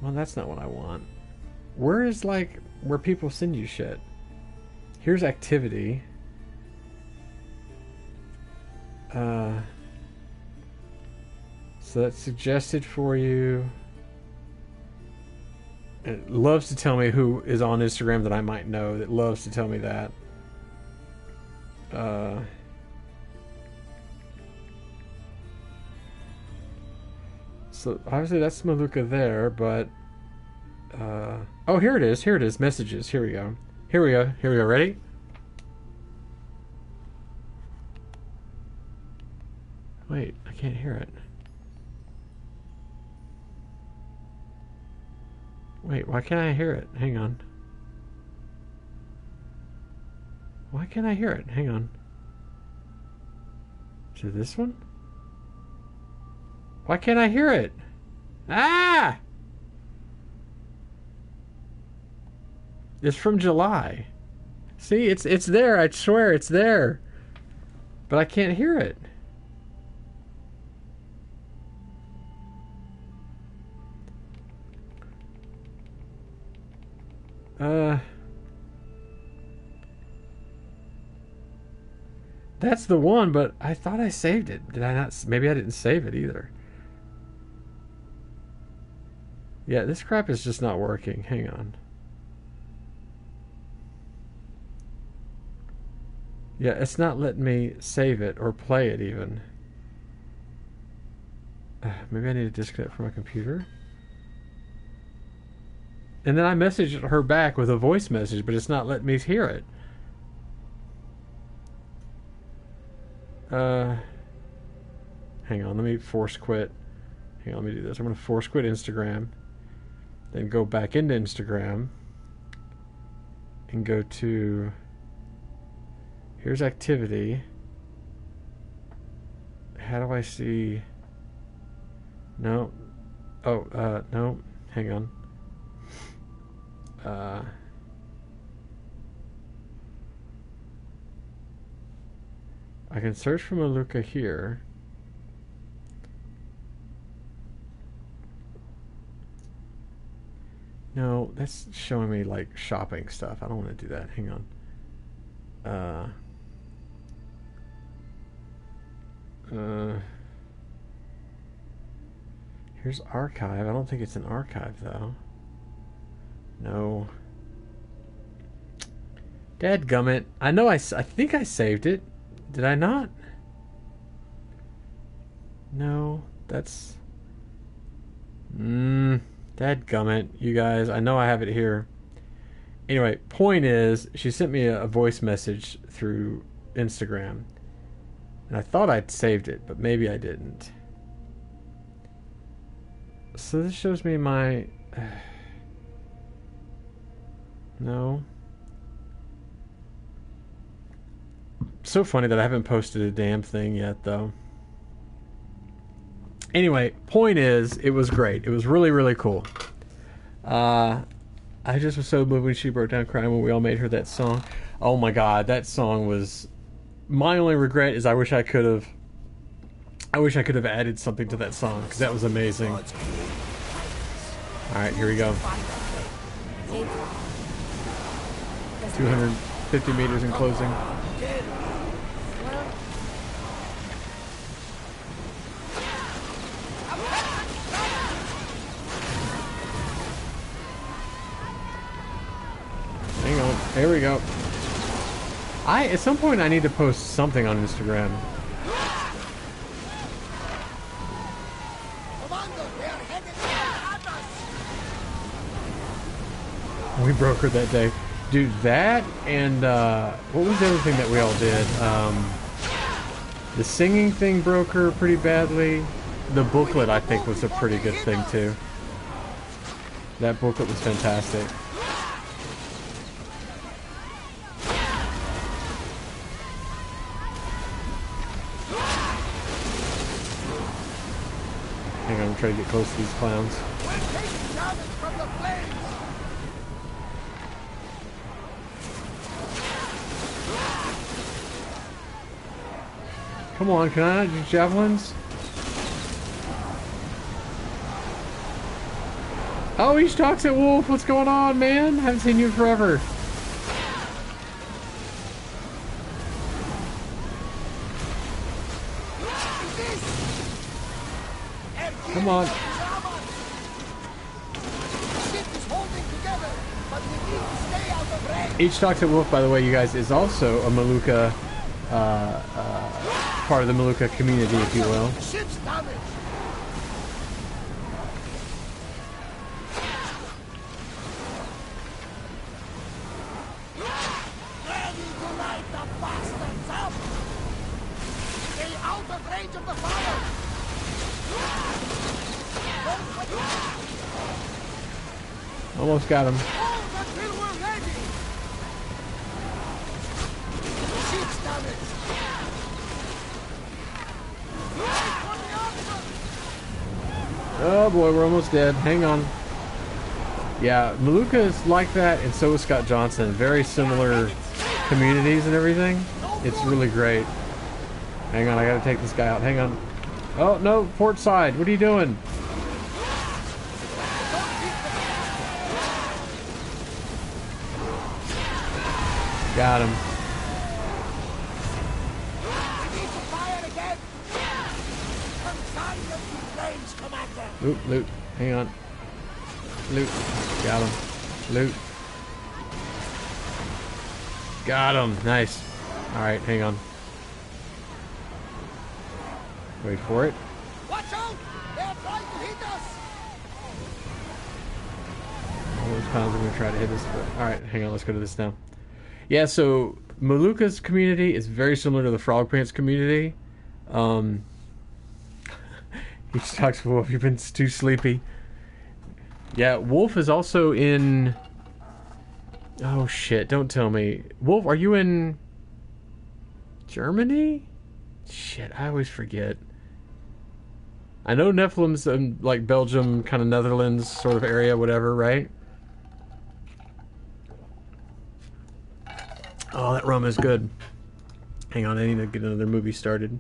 Speaker 1: Well, that's not what I want. Where is, like, where people send you shit? Here's activity. So that's suggested for you. It loves to tell me who is on Instagram that I might know. That loves to tell me that. So obviously that's Maluka there, but oh, here it is. Here it is. Messages. Here we go. Here we go. Here we go. Ready? Wait, I can't hear it. Wait, why can't I hear it? Hang on. Why can't I hear it? Hang on. Is it this one? Why can't I hear it? Ah! It's from July. See, it's there. I swear it's there. But I can't hear it. That's the one, but I thought I saved it. Did I not? Maybe I didn't save it either. Yeah, this crap is just not working. Hang on. Yeah, it's not letting me save it or play it even. Maybe I need to disconnect from my computer. And then I messaged her back with a voice message, but it's not letting me hear it. Hang on, let me force quit. Hang on, let me do this. I'm going to force quit Instagram. Then go back into Instagram. And go to... Here's activity. How do I see... No. Oh, no. Hang on. I can search for Maluka here. No, that's showing me like shopping stuff. I don't want to do that. Hang on. Here's archive. I don't think it's an archive though. No. Dadgummit. I know I think I saved it. Did I not? No, that's... Dadgummit, you guys. I know I have it here. Anyway, point is, she sent me a voice message through Instagram. And I thought I'd saved it, but maybe I didn't. So this shows me my... No. So funny that I haven't posted a damn thing yet, though. Anyway, point is, it was great. It was really, really cool. I just was so moved when she broke down crying when we all made her that song. Oh my god, that song was... My only regret is I wish I could have added something to that song, because that was amazing. Alright, here we go. 250 meters in closing. Hang on. There we go. At some point I need to post something on Instagram. We broke her that day. Dude, that and what was the other thing that we all did? The singing thing broke her pretty badly. The booklet, I think, was a pretty good thing too. That booklet was fantastic. Hang on, I'm trying to get close to these clowns. Come on, can I not do javelins? Oh, he's Toxic Wolf. What's going on, man? Haven't seen you in forever. Come on. Each Toxic Wolf, by the way, you guys, is also a Maluka, part of the Maluka community, if you will.
Speaker 7: Ship's damaged. Ready to light the bastards up. Stay out of range of the fire.
Speaker 1: Almost got him.
Speaker 7: Hold until we're ready. Ship's damaged.
Speaker 1: Oh boy, we're almost dead. Hang on. Yeah, Maluka is like that, and so is Scott Johnson. Very similar communities and everything. It's really great. Hang on, I gotta take this guy out. Hang on. Oh, no, port side. What are you doing? Got him. Loot, loot. Hang on. Loot. Got him. Loot. Got him. Nice. Alright, hang on. Wait for it.
Speaker 7: Watch out! They're trying to hit us!
Speaker 1: All those pounds are going to try to hit us. Alright, hang on. Let's go to this now. Yeah, so Maluka's community is very similar to the Frog Pants community. He talks to Wolf. You've been too sleepy. Yeah, Wolf is also in... Oh, shit. Don't tell me. Wolf, are you in... Germany? Shit, I always forget. I know Nephilim's in, like, Belgium, kind of Netherlands sort of area, whatever, right? Oh, that rum is good. Hang on, I need to get another movie started.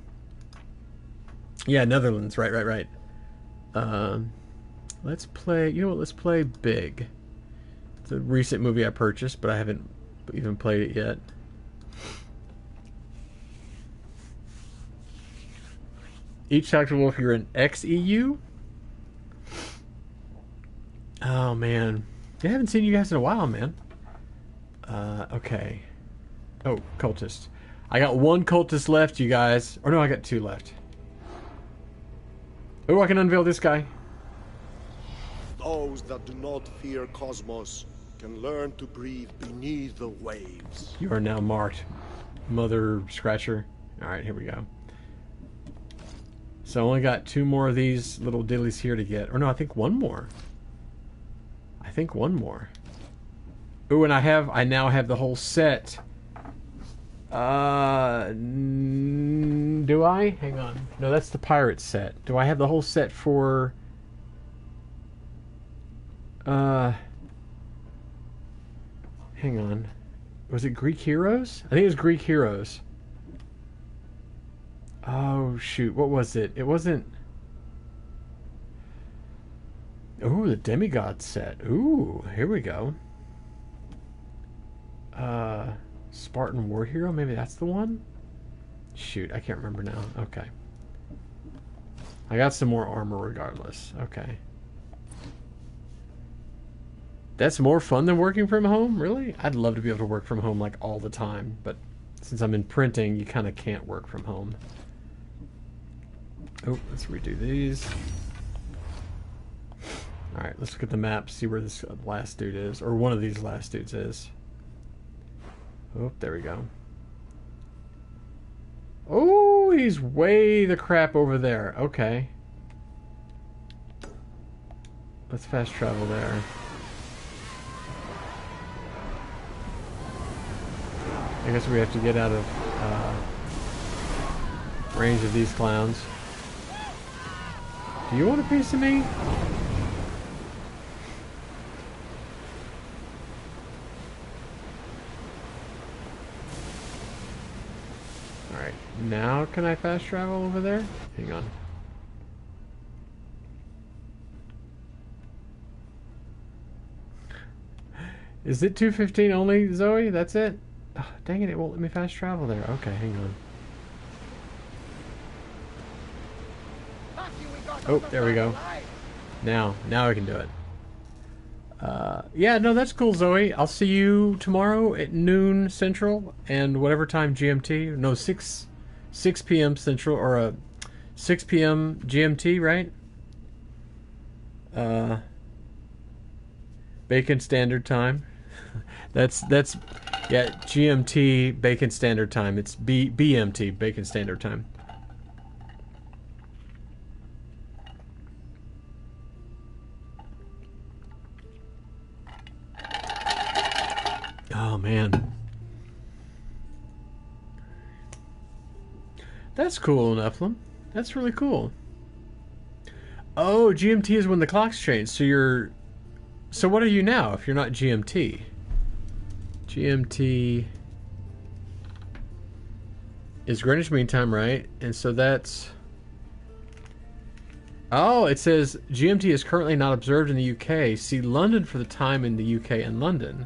Speaker 1: Yeah, Netherlands, right. Let's play, you know what, let's play Big. It's a recent movie I purchased, but I haven't even played it yet. Each Dr. Wolf, you're an ex-EU? Oh, man. I haven't seen you guys in a while, man. Okay. Oh, cultist. I got one cultist left, you guys. Or no, I got two left. Oh, I can unveil this guy.
Speaker 7: Those that do not fear Cosmos can learn to breathe beneath the waves.
Speaker 1: You are now marked, Mother Scratcher. Alright, here we go. So I only got two more of these little dillies here to get. Or no, I think one more. Ooh, and I now have the whole set. Do I? Hang on. No, that's the pirate set. Do I have the whole set for... Hang on. Was it Greek Heroes? I think it was Greek Heroes. Oh, shoot. What was it? It wasn't... Ooh, the Demigod set. Ooh, here we go. Spartan War Hero? Maybe that's the one? Shoot, I can't remember now. Okay. I got some more armor regardless. Okay. That's more fun than working from home? Really? I'd love to be able to work from home like all the time, but since I'm in printing, you kind of can't work from home. Oh, let's redo these. Alright, let's look at the map, see where this last dude is, or one of these last dudes is. Oh, there we go. Oh, he's way the crap over there. Okay. Let's fast travel there. I guess we have to get out of range of these clowns. Do you want a piece of me? Alright, now can I fast travel over there? Hang on. Is it 2:15 only, Zoe? That's it? Oh, dang it, it won't let me fast travel there. Okay, hang on. Oh, there we go. Now I can do it. Yeah, no, that's cool, Zoe. I'll see you tomorrow at noon Central and whatever time GMT. No, 6 p.m. Central, or 6 p.m. GMT, right? Bacon Standard Time. that's yeah, GMT Bacon Standard Time. It's BMT Bacon Standard Time. Oh man, that's cool, Nephilim. That's really cool. Oh, GMT is when the clocks change. So what are you now if you're not GMT? GMT is Greenwich Mean Time, right? And so that's... Oh, it says GMT is currently not observed in the UK. See London for the time in the UK and London.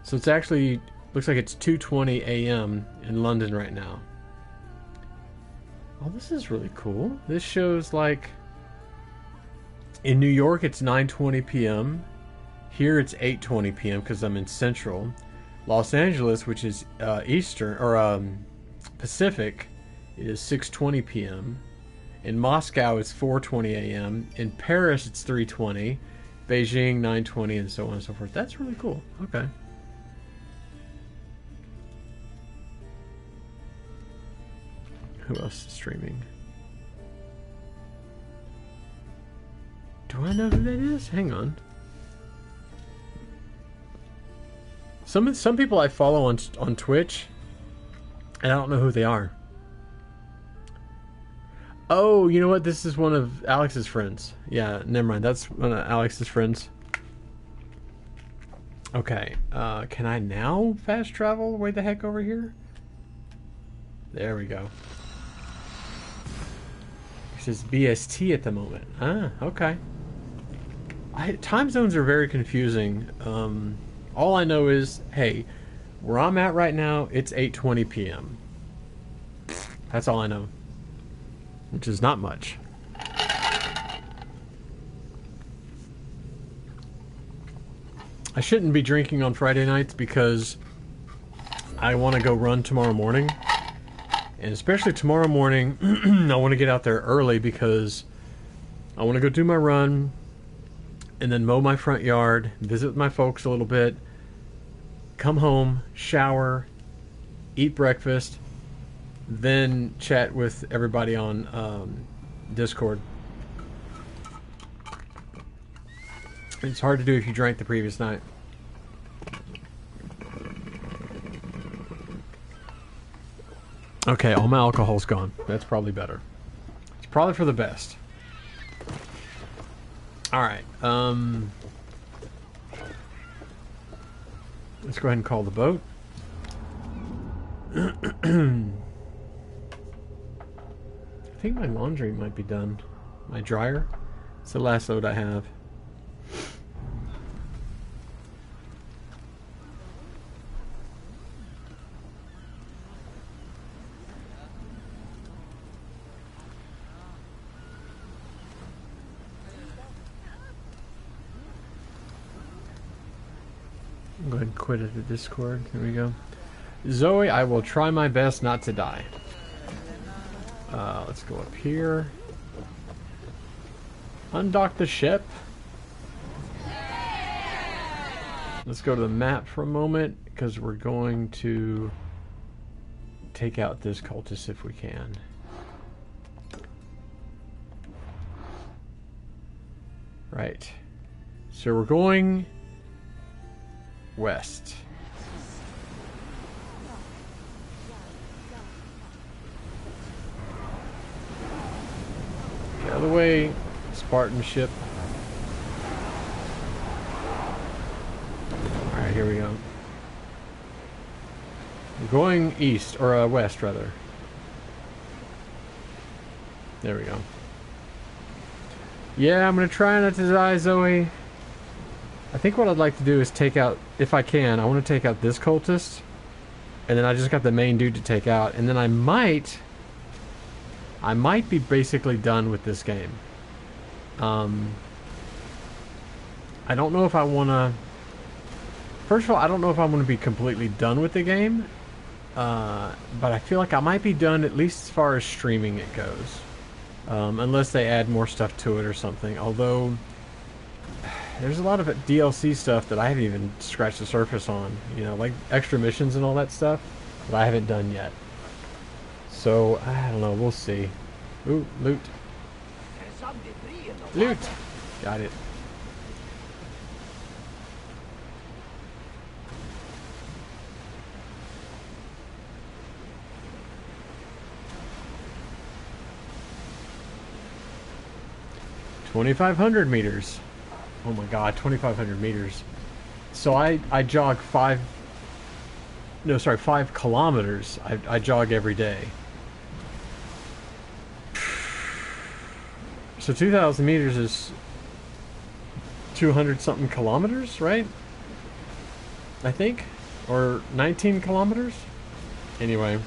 Speaker 1: So it's actually... Looks like it's 2:20 a.m. in London right now. Oh, this is really cool. This shows like... In New York, it's 9:20 p.m. Here, it's 8:20 p.m. because I'm in Central. Los Angeles, which is Eastern or Pacific, is 6:20 p.m. In Moscow, it's 4:20 a.m. In Paris, it's 3:20. Beijing, 9:20, and so on and so forth. That's really cool. Okay. Who else is streaming? Do I know who that is? Hang on. Some people I follow on Twitch, and I don't know who they are. Oh, you know what? This is one of Alex's friends. Yeah, never mind. That's one of Alex's friends. Okay. Can I now fast travel way the heck over here? There we go. It says BST at the moment. Ah, okay. Time zones are very confusing. All I know is, hey, where I'm at right now, it's 8:20 p.m. That's all I know. Which is not much. I shouldn't be drinking on Friday nights because I want to go run tomorrow morning. And especially tomorrow morning, I want to get out there early because I want to go do my run and then mow my front yard, visit with my folks a little bit, come home, shower, eat breakfast, then chat with everybody on Discord. It's hard to do if you drank the previous night. Okay, all my alcohol's gone. That's probably better. It's probably for the best. Alright, let's go ahead and call the boat. I think my laundry might be done. My dryer. It's the last load I have. Go ahead and quit at the Discord. Here we go. Zoe, I will try my best not to die. Let's go up here. Undock the ship. Let's go to the map for a moment because we're going to take out this cultist if we can. Right. So we're going west. Get out of the way, Spartan ship. Alright, here we go. We're going east, or west rather. There we go. Yeah, I'm gonna try not to die, Zoe. I think what I'd like to do is take out, if I can, I want to take out this cultist. And then I just got the main dude to take out. And then I might be basically done with this game. I don't know if I want to... First of all, I don't know if I'm going to be completely done with the game. But I feel like I might be done at least as far as streaming it goes. Unless they add more stuff to it or something. Although, there's a lot of DLC stuff that I haven't even scratched the surface on. You know, like extra missions and all that stuff that I haven't done yet. So, I don't know. We'll see. Ooh, loot. Loot! Got it. $2,500 meters. Oh my god, 2,500 meters. So I jog 5 kilometers. I jog every day. So 2,000 meters is 200 something kilometers, right? I think, or 19 kilometers. Anyway,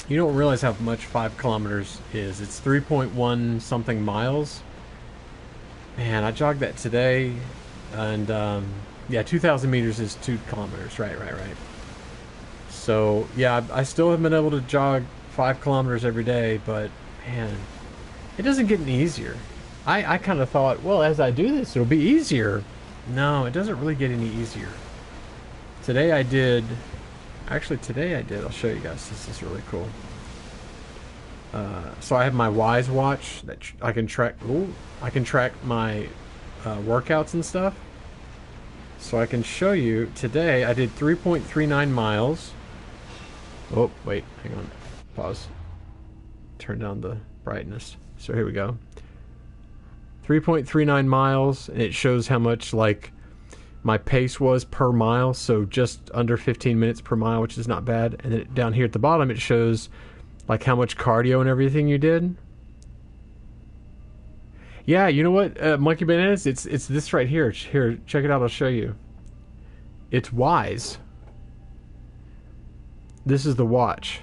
Speaker 1: you don't realize how much 5 kilometers is. It's 3.1 something miles. Man, I jogged that today, and yeah, 2,000 meters is 2 kilometers. Right. So yeah, I still haven't been able to jog 5 kilometers every day, but man, it doesn't get any easier. I kind of thought, well, as I do this, it'll be easier. No, it doesn't really get any easier. Today I did. Actually, today I did. I'll show you guys. This is really cool. So I have my Wise watch that I can track. Ooh, I can track my workouts and stuff. So I can show you. Today I did 3.39 miles. Oh, wait, hang on. Pause. Turn down the brightness. So here we go. 3.39 miles, and it shows how much like my pace was per mile. So just under 15 minutes per mile, which is not bad. And then down here at the bottom, it shows like how much cardio and everything you did. Yeah, you know what, Monkey Bananas? It's this right here. Here, check it out. I'll show you. It's Wise. This is the watch.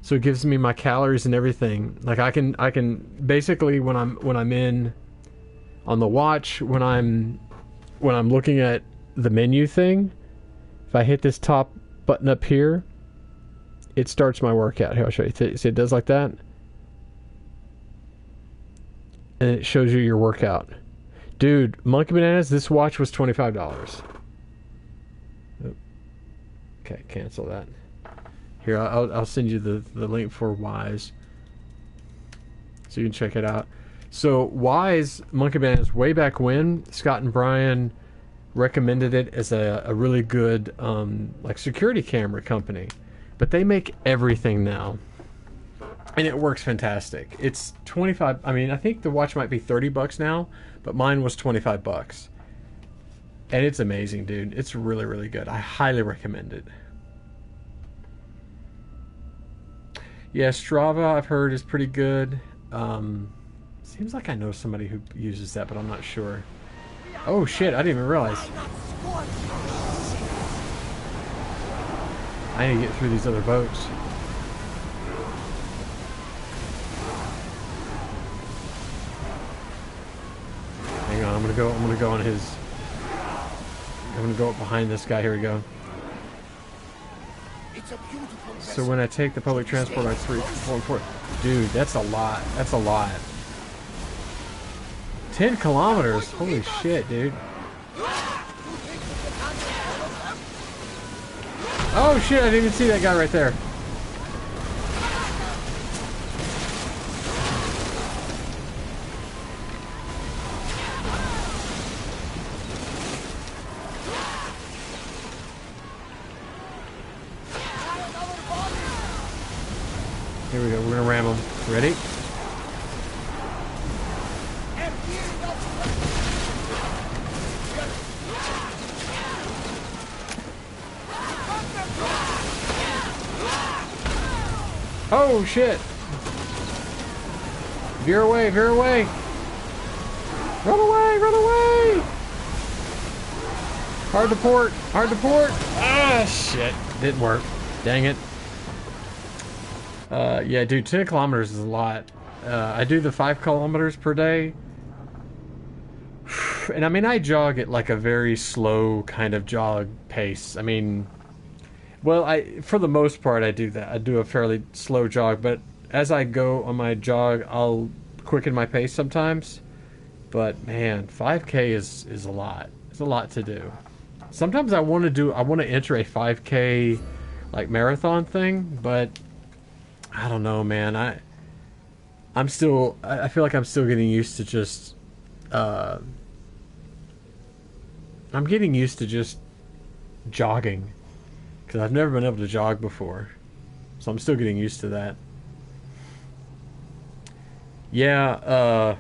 Speaker 1: So it gives me my calories and everything. Like I can basically when I'm in on the watch, when I'm looking at the menu thing, if I hit this top button up here, it starts my workout. Here, I'll show you. See, it does like that. And it shows you your workout. Dude, Monkey Bananas, this watch was $25. Oh. Okay, cancel that. Here, I'll send you the link for Wise, so you can check it out. So Wise, Monkey Bananas, way back when, Scott and Brian recommended it as a really good like security camera company. But they make everything now. And it works fantastic. It's 25. I mean, I think the watch might be $30 now, but mine was $25. And it's amazing, dude. It's really, really good. I highly recommend it. Yeah, Strava, I've heard, is pretty good. Seems like I know somebody who uses that, but I'm not sure. Oh, shit. I didn't even realize. I need to get through these other boats. Hang on, I'm gonna go on his. I'm gonna go up behind this guy. Here we go. So when I take the public transport, I 3.4. Dude, that's a lot. That's a lot. 10 kilometers. Holy shit, dude. Oh shit, I didn't even see that guy right there. Here we go, we're gonna ram him. Ready? Oh shit! Veer away, veer away! Run away, run away! Hard to port. Hard to port. Ah, shit. Didn't work. Dang it. Yeah, dude, 10 kilometers is a lot. I do the 5 kilometers per day. And I mean, I jog at like a very slow kind of jog pace. I mean, well, for the most part, I do that. I do a fairly slow jog, but as I go on my jog, I'll quicken my pace sometimes. But man, 5K is a lot. It's a lot to do. Sometimes I want to enter a 5K like marathon thing, but I don't know, man. I feel like I'm still getting used to just I'm getting used to just jogging, because I've never been able to jog before, so I'm still getting used to that. Yeah,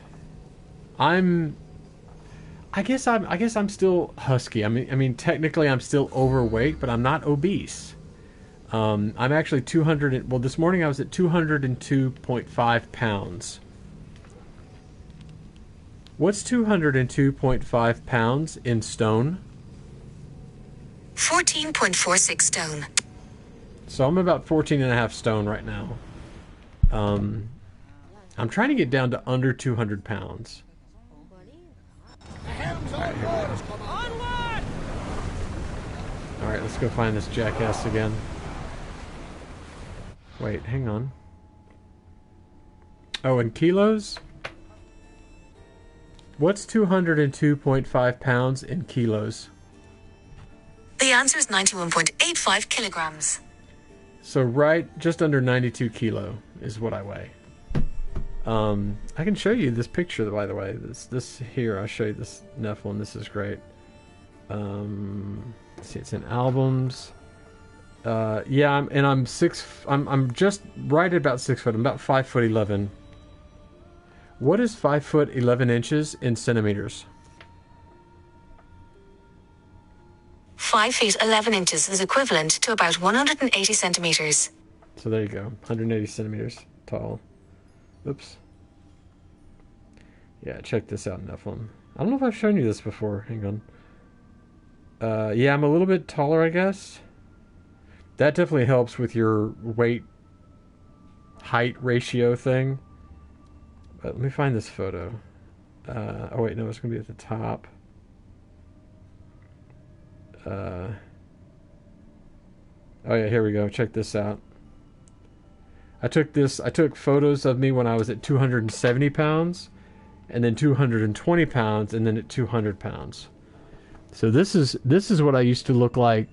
Speaker 1: I guess I'm still husky. I mean, technically I'm still overweight, but I'm not obese. I'm actually 200. Well, this morning I was at 202.5 pounds. What's 202.5 pounds in stone?
Speaker 9: 14.46 stone.
Speaker 1: So I'm about 14 and a half stone right now. I'm trying to get down to under 200 pounds. Alright, let's go find this jackass again. Wait, hang on. Oh, in kilos? What's 202.5 pounds in kilos?
Speaker 9: The answer is 91.85 kilograms.
Speaker 1: So just under 92 kilo is what I weigh. I can show you this picture, by the way. This here, I'll show you this Nephilim. This is great. Let's see, it's in albums. Yeah, I'm just right at about 6 foot. I'm about 5 foot 11. What is 5 foot 11 inches in centimeters?
Speaker 9: 5 feet 11 inches is equivalent to about 180 centimeters.
Speaker 1: So there you go, 180 centimeters tall. Oops. Yeah, check this out, Nephilim. I don't know if I've shown you this before. Hang on. Yeah, I'm a little bit taller, I guess. That definitely helps with your weight-height ratio thing. But let me find this photo. Oh wait, no, it's going to be at the top. Oh yeah, here we go. Check this out. I took photos of me when I was at 270 pounds, and then 220 pounds, and then at 200 pounds. So this is what I used to look like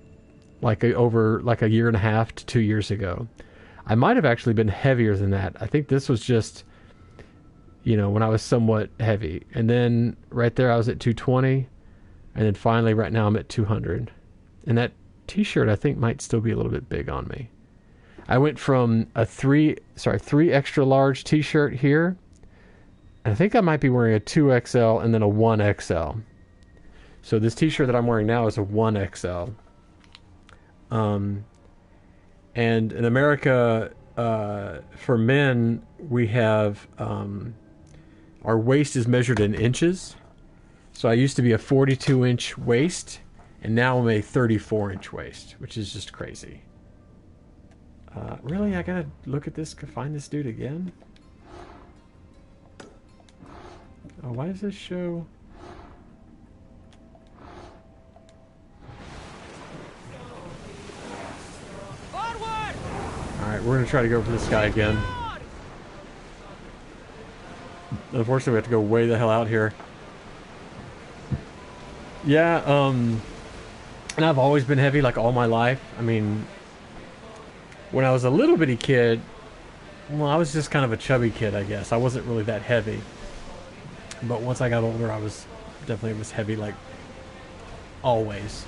Speaker 1: over a year and a half to 2 years ago. I might have actually been heavier than that. I think this was just, when I was somewhat heavy. And then right there I was at 220, and then finally right now I'm at 200. And that t-shirt I think might still be a little bit big on me. I went from a 3 extra large t-shirt here, and I think I might be wearing a 2XL and then a 1XL. So this t-shirt that I'm wearing now is a 1XL. And in America, for men, we have our waist is measured in inches. So I used to be a 42-inch waist, and now I'm a 34-inch waist, which is just crazy. Really? I gotta look at this, find this dude again? Oh, why does this show... Alright, we're gonna try to go for this guy again. Unfortunately, we have to go way the hell out here. Yeah, and I've always been heavy, like, all my life. I mean, when I was a little bitty kid, well, I was just kind of a chubby kid, I guess. I wasn't really that heavy. But once I got older, I was definitely heavy, like, always.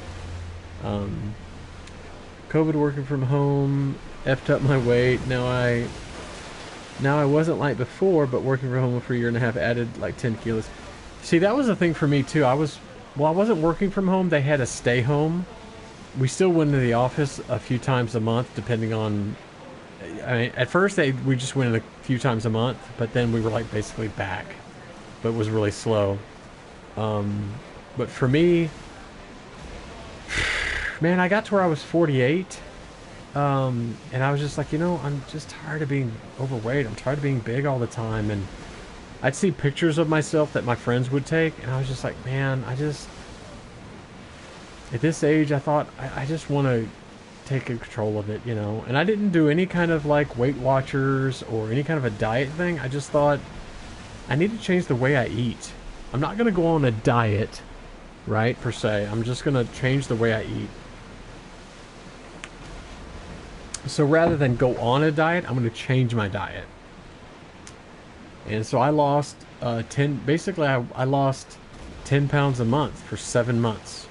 Speaker 1: COVID, working from home, effed up my weight. Now I wasn't like before, but working from home for a year and a half added like 10 kilos. See, that was a thing for me too. I wasn't working from home. They had a stay home. We still went to the office a few times a month, depending on... I mean, at first we just went in a few times a month, but then we were like basically back. But it was really slow. But for me, man, I got to where I was 48. And I was just like, you know, I'm just tired of being overweight. I'm tired of being big all the time. And I'd see pictures of myself that my friends would take, and I was just like, man, at this age, I thought, I just want to take control of it, you know. And I didn't do any kind of, like, Weight Watchers or any kind of a diet thing. I just thought, I need to change the way I eat. I'm not going to go on a diet, right, per se. I'm just going to change the way I eat. So rather than go on a diet, I'm going to change my diet. And so I lost basically I lost 10 pounds a month for 7 months.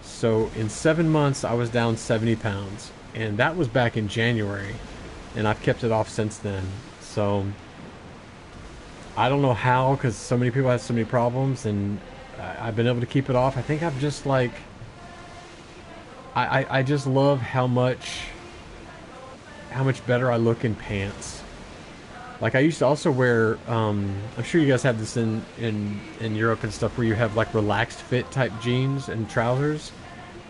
Speaker 1: So in 7 months, I was down 70 pounds. And that was back in January. And I've kept it off since then. So I don't know how, because so many people have so many problems. And I've been able to keep it off. I think I've just like... I just love how much better I look in pants. Like, I used to also wear, I'm sure you guys have this in Europe and stuff, where you have, like, relaxed fit type jeans and trousers.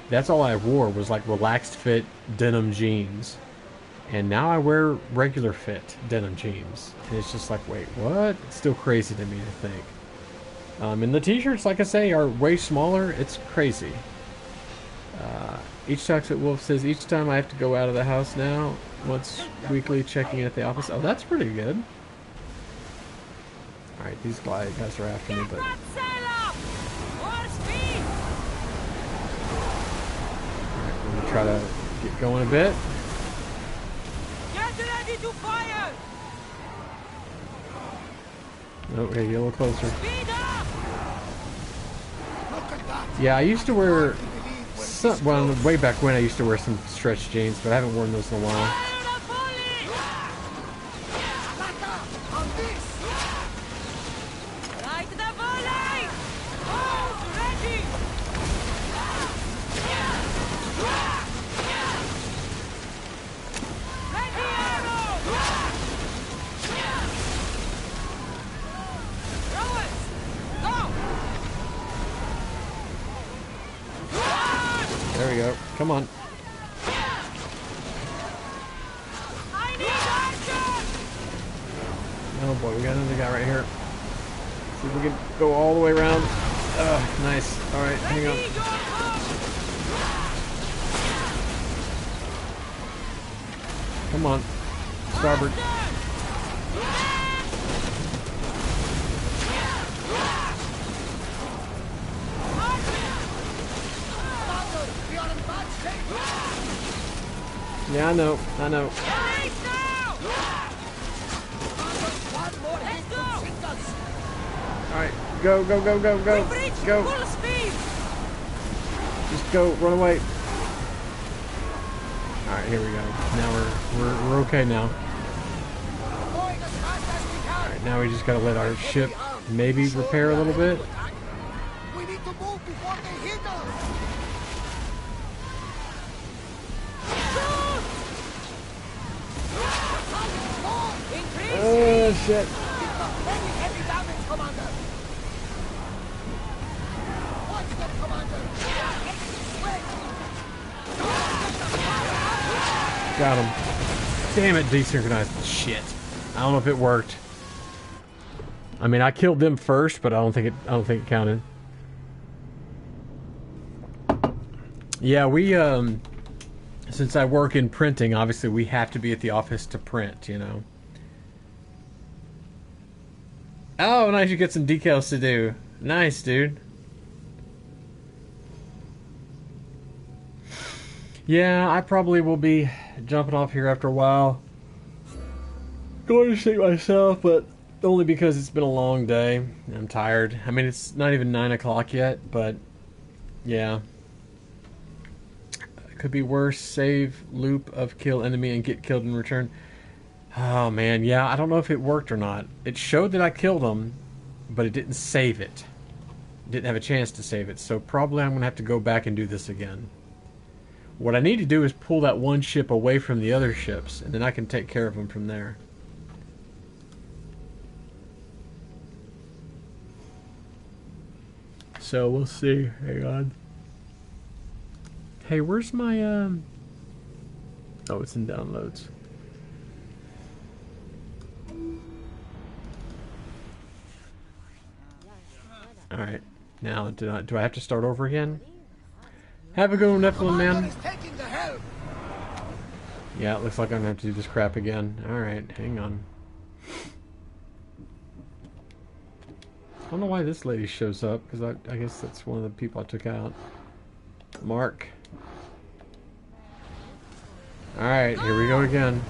Speaker 1: That's all I wore, was, like, relaxed fit denim jeans. And now I wear regular fit denim jeans. And it's just like, wait, what? It's still crazy to me to think. And the t-shirts, like I say, are way smaller. It's crazy. Each Toxic Wolf says, each time I have to go out of the house now, once weekly checking in at the office. Oh, that's pretty good. Alright, these guys are after me, but... Alright, we're gonna try to get going a bit.
Speaker 4: Get ready to fire!
Speaker 1: Oh, okay, get a little closer.
Speaker 4: Speed up!
Speaker 1: Yeah, I used to wear... well, way back when I used to wear some stretch jeans, but I haven't worn those in a while. There we go. Come on. Oh boy, we got another guy right here. See if we can go all the way around. Nice. Alright, hang on. Come on. Starboard. Yeah, I know. Alright, go. Go. Just go, run away. Alright, here we go. Now we're okay now. Alright, now we just gotta let our ship maybe repair a little bit.
Speaker 7: We need to move before they hit us.
Speaker 1: Oh shit.
Speaker 7: Very heavy damage, Commander. Watch them, Commander.
Speaker 1: Got him. Damn it, desynchronized. Shit. I don't know if it worked. I mean, I killed them first, but I don't think it counted. Yeah, we since I work in printing, obviously we have to be at the office to print, you know. Oh, nice, you get some decals to do. Nice, dude. Yeah, I probably will be jumping off here after a while. Going to sleep myself, but only because it's been a long day. I'm tired. I mean, it's not even 9 o'clock yet, but yeah. It could be worse. Save loop of kill enemy and get killed in return. Oh man, yeah, I don't know if it worked or not. It showed that I killed him, but it didn't save it. Didn't have a chance to save it, so probably I'm going to have to go back and do this again. What I need to do is pull that one ship away from the other ships, and then I can take care of them from there. So we'll see. Hang on. Hey, where's my, Oh, it's in downloads. Alright. Now, do I have to start over again? Have a good one, Nephilim, man. Yeah, it looks like I'm gonna have to do this crap again. Alright, hang on. I don't know why this lady shows up, because I guess that's one of the people I took out. Mark. Alright, here we go again.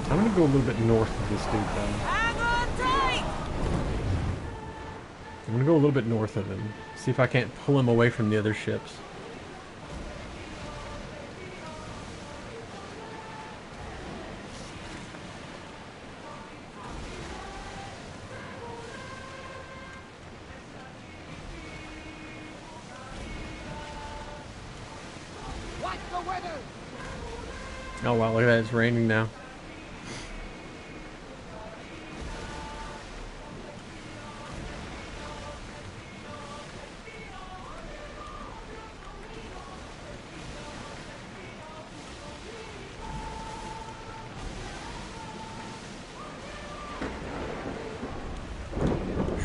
Speaker 1: I'm gonna go a little bit north of this dude, though. I'm gonna go a little bit north of him. See if I can't pull him away from the other ships. Oh wow, look at that, it's raining now.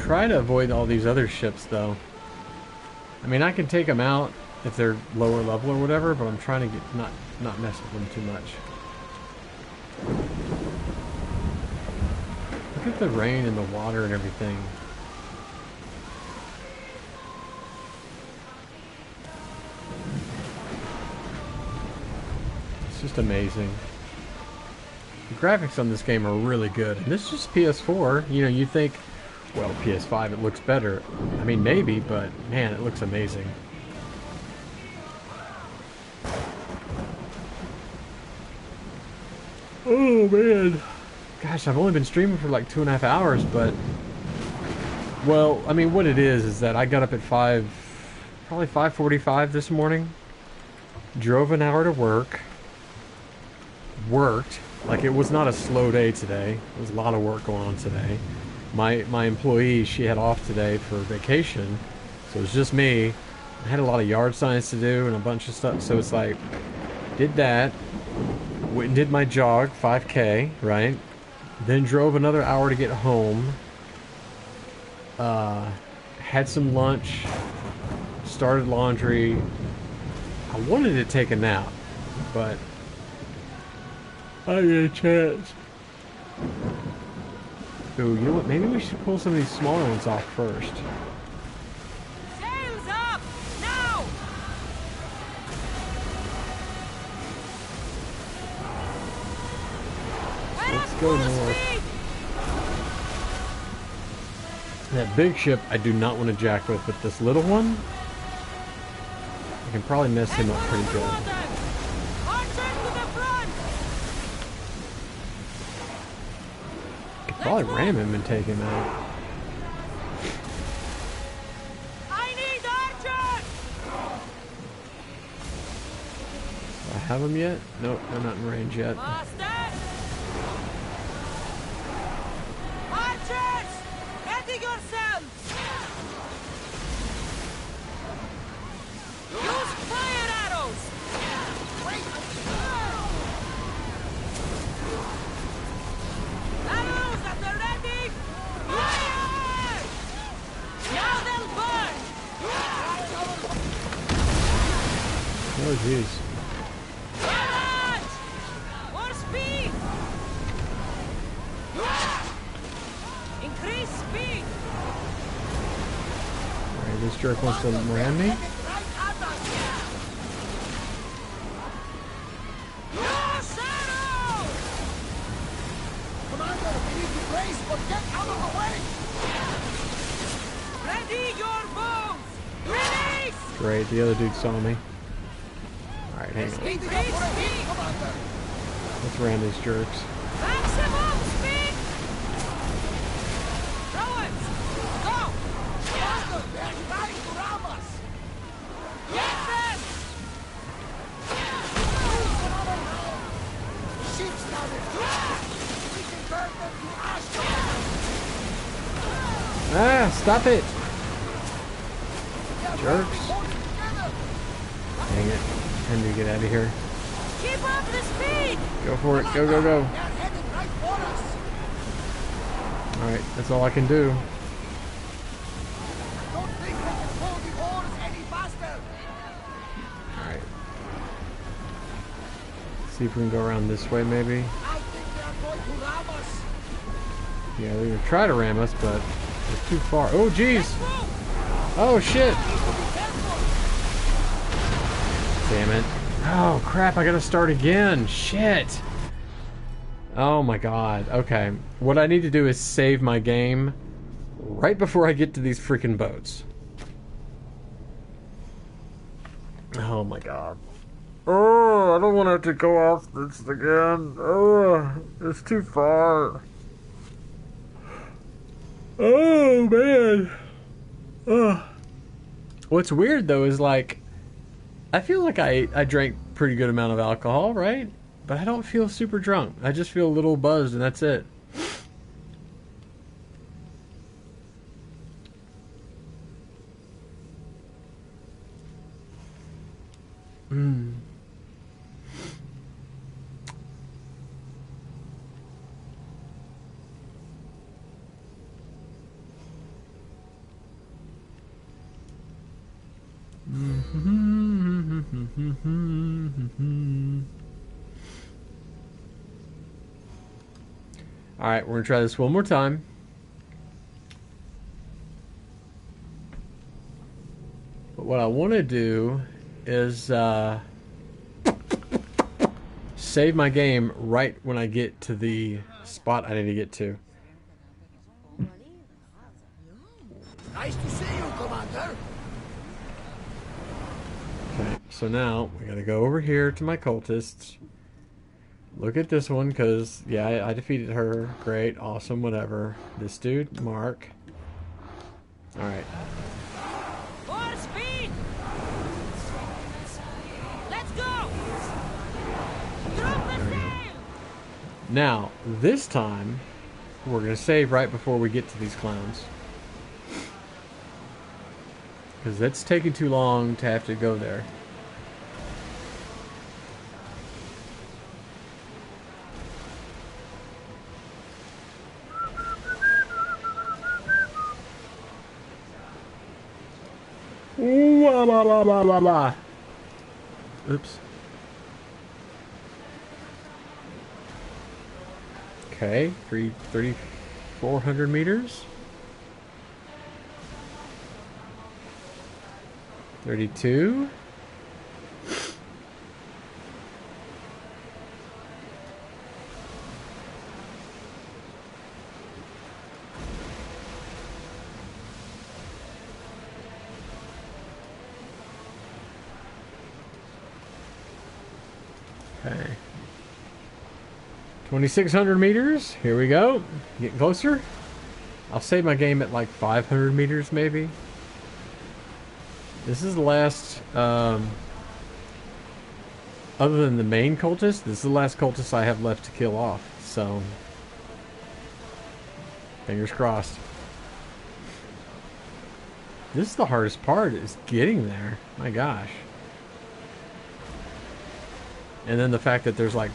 Speaker 1: Try to avoid all these other ships though. I mean, I can take them out if they're lower level or whatever, but I'm trying to get not mess with them too much. Look at the rain and the water and everything. It's just amazing. The graphics on this game are really good. And this is just PS4. You know, you think, well, PS5 it looks better. I mean, maybe, but man, it looks amazing. Oh man, gosh, I've only been streaming for like 2.5 hours, but well, I mean, what it is that I got up at probably 5:45 this morning, drove an hour to work, worked. Like, it was not a slow day today. There was a lot of work going on today. My employee, she had off today for vacation, so it was just me. I had a lot of yard signs to do and a bunch of stuff, so it's like, did that. Went and did my jog, 5K, right? Then drove another hour to get home. Had some lunch. Started laundry. I wanted to take a nap, but I didn't get a chance. Ooh, you know what? Maybe we should pull some of these smaller ones off first.
Speaker 4: Sails up! Now!
Speaker 1: Let's go north. That big ship I do not want to jack with, but this little one, I can probably mess him up pretty good. Could probably ram him and take him out.
Speaker 4: I need archers!
Speaker 1: Do I have him yet? Nope, they're not in range yet.
Speaker 4: Master! Archers! Ready yourselves! Use fire arrows! Arrows at the ready! Fire! Now they'll burn!
Speaker 1: Oh jeez.
Speaker 4: Charge! More speed! Increase speed!
Speaker 1: Alright, this jerk wants to ram me.
Speaker 4: Use arrows!
Speaker 7: Commander, we need to brace, but get out of the way!
Speaker 4: Ready your bows! Release!
Speaker 1: Great, the other dude saw me. Alright, hang on.
Speaker 7: Speeding up for a hit, Commander!
Speaker 1: Let's ram these jerks.
Speaker 4: Maximum speed! Rowers, go!
Speaker 7: Commander, they're trying to ram us!
Speaker 4: Get them!
Speaker 7: Ships down in we can burn them to ash, Commander!
Speaker 1: Ah, stop it! Jerks.
Speaker 7: Hold it together!
Speaker 1: Dang it. I need to get out of here.
Speaker 4: Keep up the speed!
Speaker 1: Go for it. Go, go, go.
Speaker 7: They're heading right for us.
Speaker 1: Alright, that's all I can do.
Speaker 7: I don't think we can pull the oars any faster.
Speaker 1: Alright. See if we can go around this way, maybe.
Speaker 7: I think they are going to ram us.
Speaker 1: Yeah, they're gonna try to ram us, but it's too far. Oh, jeez! Oh, shit! Damn it. Oh, crap, I gotta start again. Shit! Oh my god. Okay. What I need to do is save my game right before I get to these freaking boats. Oh my god. Oh, I don't want to have to go off this again. Oh, it's too far. Oh, man. Oh. What's weird, though, is like, I feel like I drank pretty good amount of alcohol, right? But I don't feel super drunk. I just feel a little buzzed, and that's it. Hmm. Alright, we're gonna try this one more time. But what I want to do is save my game right when I get to the spot I need to get to.
Speaker 7: Nice to see you, Commander.
Speaker 1: Okay, so now we gotta go over here to my cultists. Look at this one, because, yeah, I defeated her. Great, awesome, whatever. This dude, Mark. Alright.
Speaker 4: More speed! Let's go! Drop the sail!
Speaker 1: Now, this time, we're going to save right before we get to these clowns. Because it's taking too long to have to go there. Blah, blah, blah, blah, blah, blah. Oops. Okay, 3,400 meters. 32. Okay. 2,600 meters. Here we go. Getting closer. I'll save my game at like 500 meters maybe. This is the last, other than the main cultist, this is the last cultist I have left to kill off. So, fingers crossed. This is the hardest part, is getting there. My gosh. And then the fact that there's like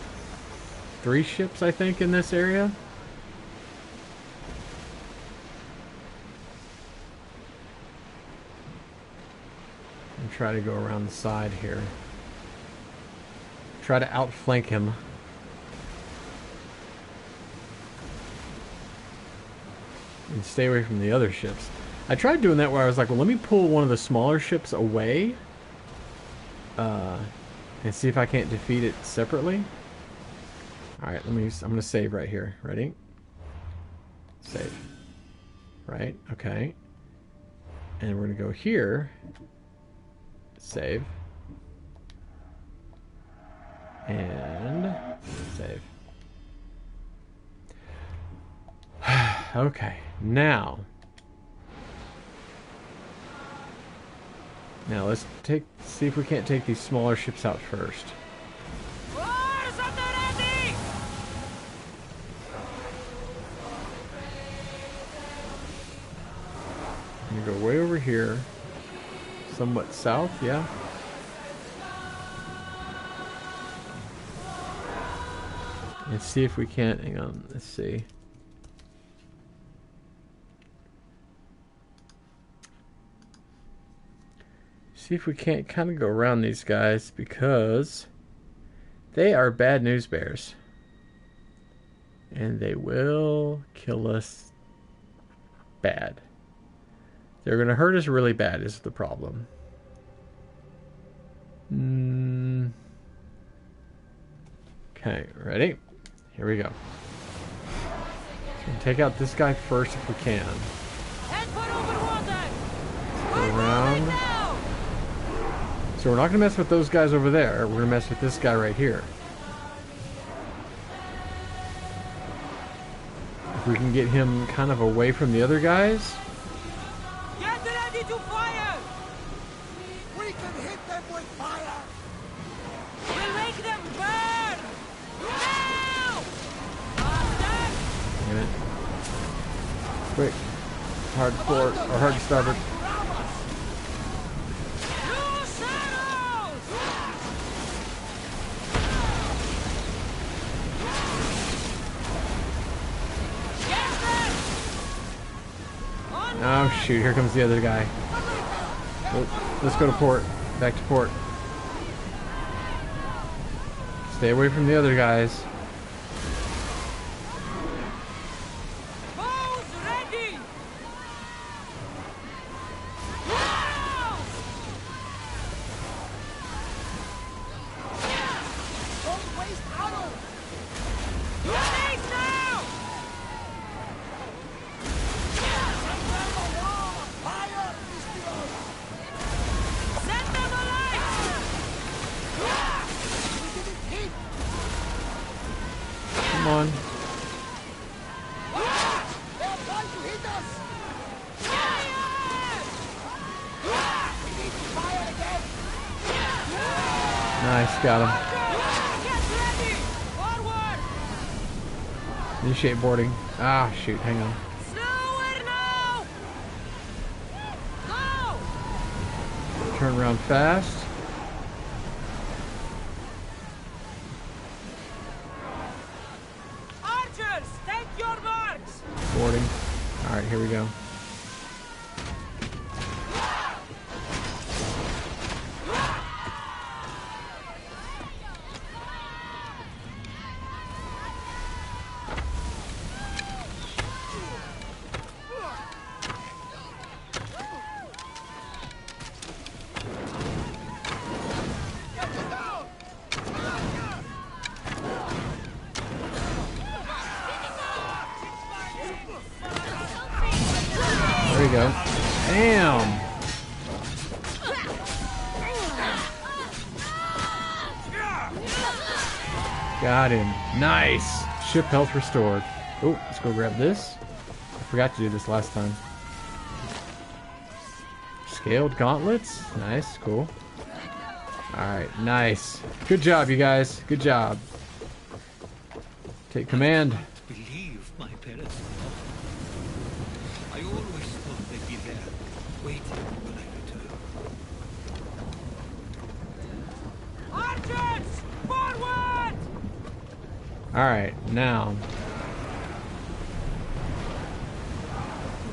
Speaker 1: 3 ships, I think, in this area. And try to go around the side here. Try to outflank him. And stay away from the other ships. I tried doing that where I was like, well, let me pull one of the smaller ships away. And see if I can't defeat it separately. Alright, I'm gonna save right here. Ready? Save. Right, okay. And we're gonna go here. Save. And save. Okay, now let's see if we can't take these smaller ships out first.
Speaker 4: Oars at the ready!
Speaker 1: I'm gonna go way over here, somewhat south, yeah. And see if we can't. Hang on. Let's see. See if we can't kind of go around these guys because they are bad news bears. And they will kill us bad. They're going to hurt us really bad is the problem. Okay, ready? Here we go. So take out this guy first if we can. Go around. So we're not going to mess with those guys over there. We're going to mess with this guy right here. If we can get him kind of away from the other guys.
Speaker 4: Get ready to fire!
Speaker 7: We can hit them with fire!
Speaker 4: We'll make them burn! Now!
Speaker 1: Wait a minute. Quick. Hard forward, or hard starboard. Oh shoot, here comes the other guy. Oh, let's go to port. Back to port. Stay away from the other guys.
Speaker 4: Bows ready!
Speaker 7: Don't waste arrows!
Speaker 4: Grenades now!
Speaker 7: Fire, Mistios!
Speaker 4: Set them alight!
Speaker 7: We didn't hit!
Speaker 1: Come on.
Speaker 7: They're trying to hit us! We need to fire again!
Speaker 1: Nice, got him.
Speaker 4: Get ready! Forward!
Speaker 1: Initiate boarding. Ah, shoot, hang on.
Speaker 4: Slower now! Go!
Speaker 1: Turn around fast.
Speaker 4: Archers, take your marks!
Speaker 1: Boarding. Alright, here we go. There we go. Damn! Got him. Nice! Ship health restored. Oh, let's go grab this. I forgot to do this last time. Scaled gauntlets. Nice, cool. Alright, nice. Good job, you guys. Good job. Take command.
Speaker 10: Believe my parents. I always thought they'd be there, waiting when I return.
Speaker 4: Archers, forward!
Speaker 1: Alright, now.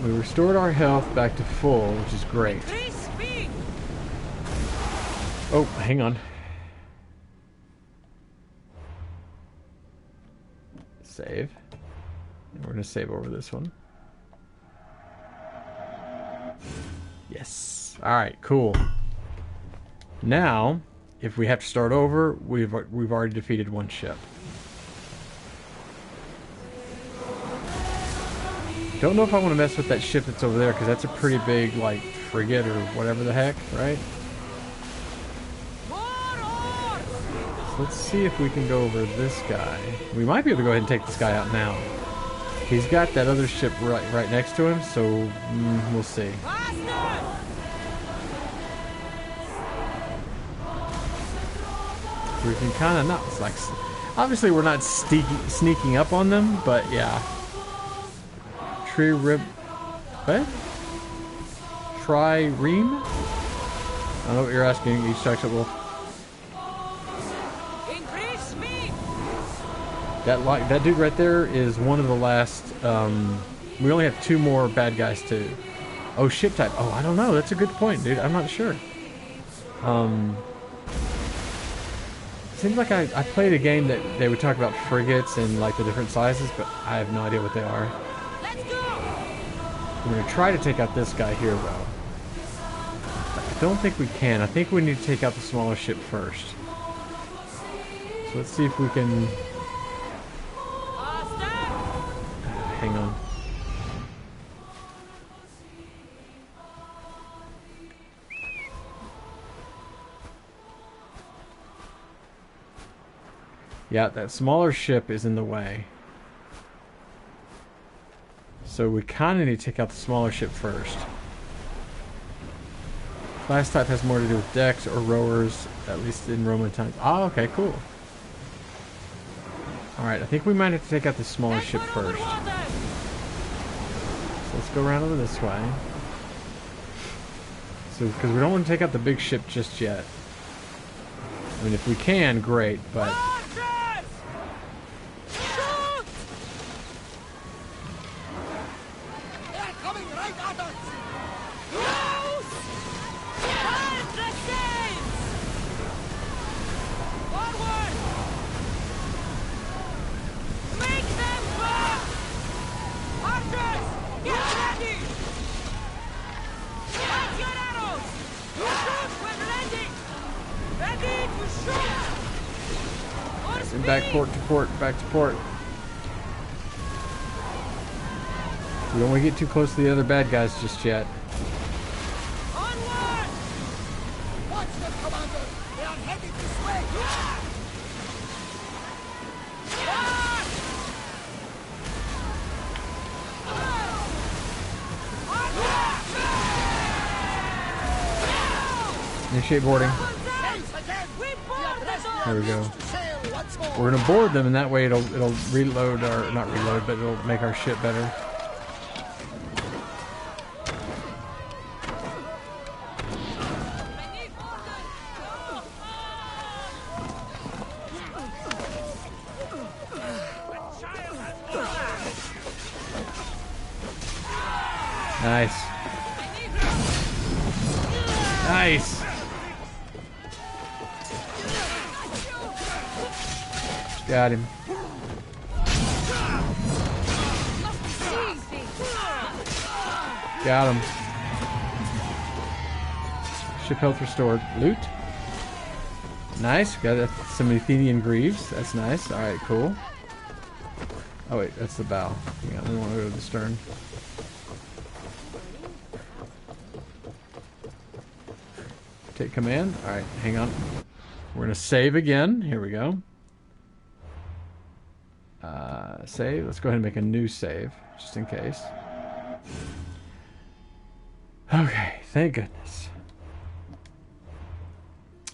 Speaker 1: We restored our health back to full, which is great.
Speaker 4: Increase speed!
Speaker 1: Oh, hang on. Save. And we're going to save over this one. Yes. Alright, cool. Now, if we have to start over, we've already defeated one ship. Don't know if I want to mess with that ship that's over there, because that's a pretty big, like, frigate or whatever the heck, right? So let's see if we can go over this guy. We might be able to go ahead and take this guy out now. He's got that other ship right next to him, so we'll see. We can kind of not, it's like, obviously we're not sneaking up on them, but yeah. Tree rib, what? Trireme? I don't know what you're asking. Each strikes at wolf.
Speaker 4: Increase speed!
Speaker 1: That dude right there is one of the last. We only have 2 more bad guys too. Oh, ship type. Oh, I don't know. That's a good point, dude. I'm not sure. Seems like I played a game that they would talk about frigates and like the different sizes, but I have no idea what they are. We're gonna try to take out this guy here, though. I don't think we can. I think we need to take out the smaller ship first. So let's see if we can. Hang on. Yeah, that smaller ship is in the way. So we kind of need to take out the smaller ship first. Class type has more to do with decks or rowers, at least in Roman times. Oh, okay, cool. Alright, I think we might have to take out the smaller ship first. So let's go around over this way. So, because we don't want to take out the big ship just yet. I mean, if we can, great, but... Back port to port, back to port. We don't want to get too close to the other bad guys just yet.
Speaker 7: Onward! Watch them, Commander! They are headed this way!
Speaker 1: Initiate boarding. There we go. We're gonna board them, and that way it'll reload, or not reload, but it'll make our ship better. Nice. Nice. Got him. Got him. Ship health restored. Loot. Nice. Got some Athenian greaves. That's nice. Alright, cool. Oh wait, that's the bow. Yeah, we want to go to the stern. Take command. Alright, hang on. We're going to save again. Here we go. Save. Let's go ahead and make a new save, just in case. Okay, thank goodness.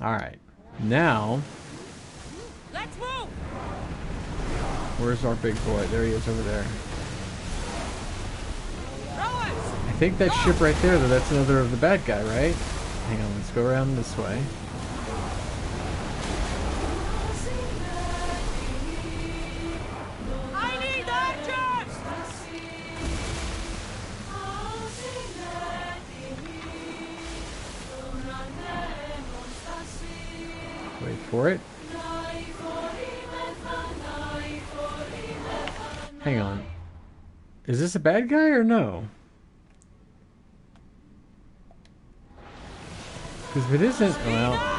Speaker 1: Alright, now...
Speaker 4: Let's move!
Speaker 1: Where's our big boy? There he is over there. I think that ship right there, though, that's another of the bad guy, right? Hang on, let's go around this way. Wait for it. Hang on. Is this a bad guy or no? Because if it isn't, well...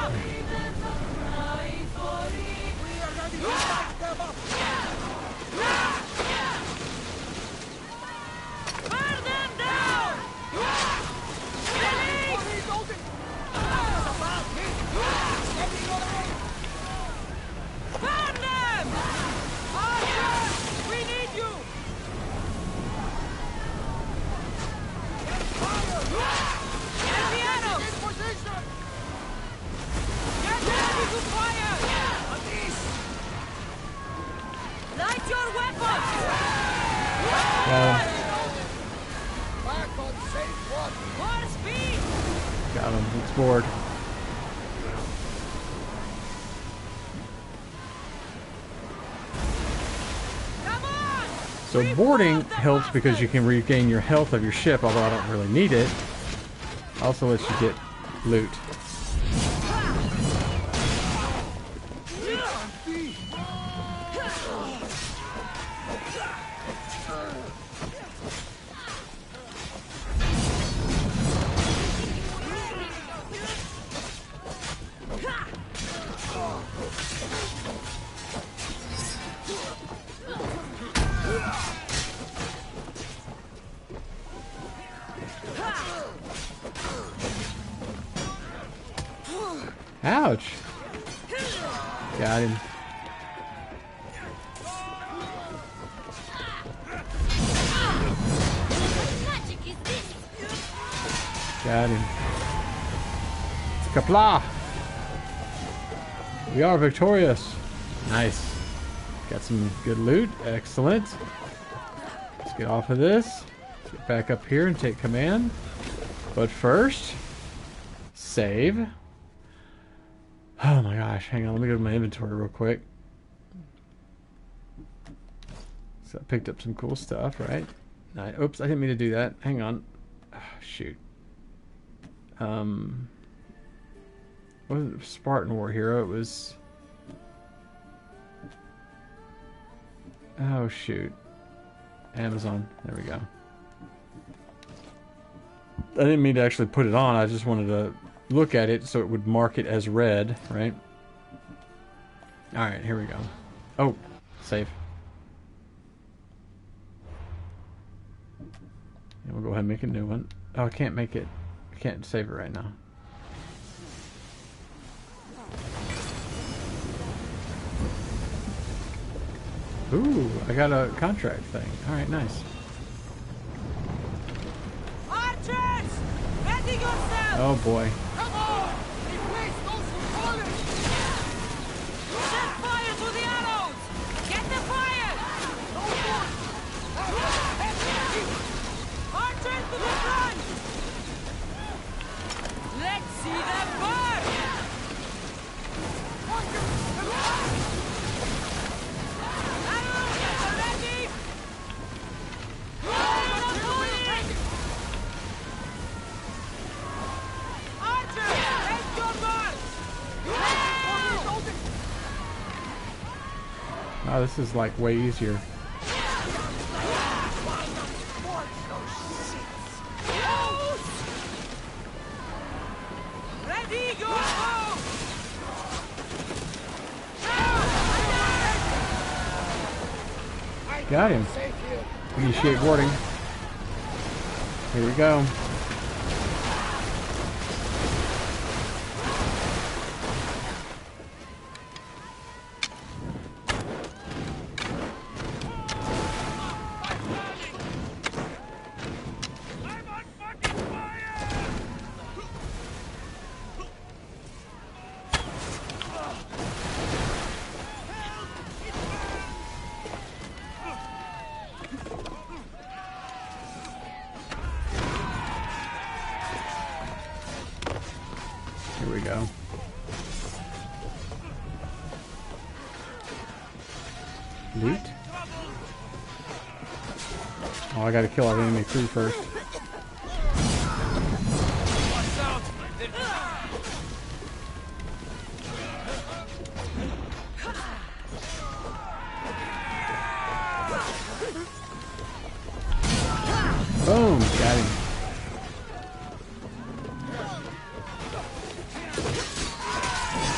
Speaker 1: Got him. It's bored. So boarding helps because you can regain your health of your ship, although I don't really need it. Also lets you get loot. Ouch. Got him. Got him. Kapla! We are victorious. Nice. Got some good loot. Excellent. Let's get off of this. Let's get back up here and take command. But first, save. Oh my gosh, hang on, let me go to my inventory real quick. So I picked up some cool stuff, right? Oops, I didn't mean to do that. Hang on. Oh, shoot. Wasn't it Spartan War Hero? It was... Oh shoot. Amazon. There we go. I didn't mean to actually put it on, I just wanted to look at it so it would mark it as red, right? Alright, here we go. Oh, save. And we'll go ahead and make a new one. Oh, I can't make it. I can't save it right now. Ooh, I got a contract thing. Alright, nice.
Speaker 4: Archers! Ready yourself!
Speaker 1: Oh boy.
Speaker 7: Come on! Replace those who fallen!
Speaker 4: Set fire to the arrows! Get the fire!
Speaker 7: No more!
Speaker 4: Archers to the front! Let's see them burn! Arrows ready! Archers, take your marks!
Speaker 1: Oh, this is like way easier.
Speaker 4: Ready, go!
Speaker 1: Got him. Initiate boarding. Here we go. Here we go. Loot. Oh, I gotta kill our enemy crew first. Boom! Got him.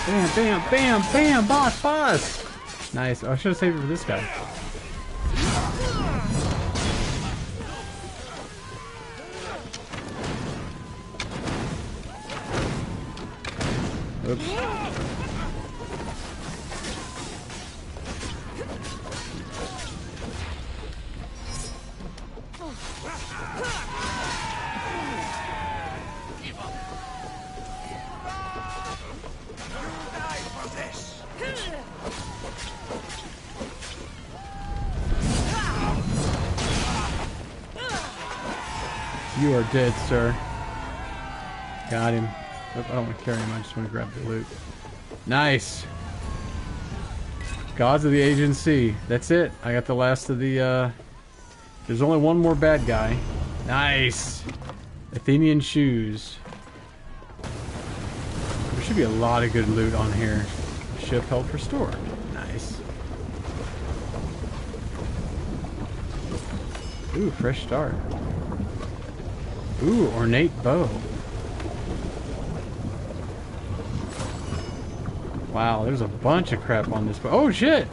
Speaker 1: Bam, bam, bam, bam! Boss, boss! Nice. Oh, I should have saved it for this guy. Oops. You are dead, sir. Got him. Oh, I don't want to carry him, I just want to grab the loot. Nice! Gods of the Aegean Sea. That's it. I got the last of the There's only one more bad guy. Nice! Athenian shoes. There should be a lot of good loot on here. Ship held for store. Nice. Ooh, fresh start. Ooh, ornate bow. Wow, there's a bunch of crap on this boat. Oh shit!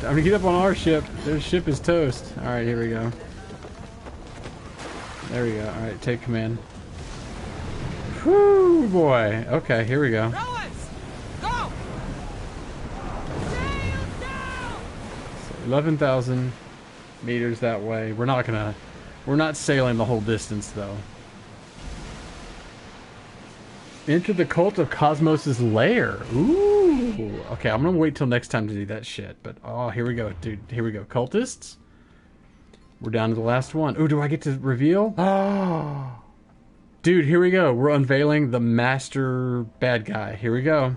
Speaker 1: Time to get up on our ship. Their ship is toast. Alright, here we go. There we go. Alright, take command. Whew, boy. Okay, here we go.
Speaker 4: Rowers, go! Sail down!
Speaker 1: So 11,000 meters that way. We're not sailing the whole distance though. Enter the cult of Cosmos' lair. Ooh. Okay, I'm gonna wait till next time to do that shit. But oh, here we go, dude. Here we go. Cultists. We're down to the last one. Ooh, do I get to reveal? Oh. Dude, here we go. We're unveiling the master bad guy. Here we go.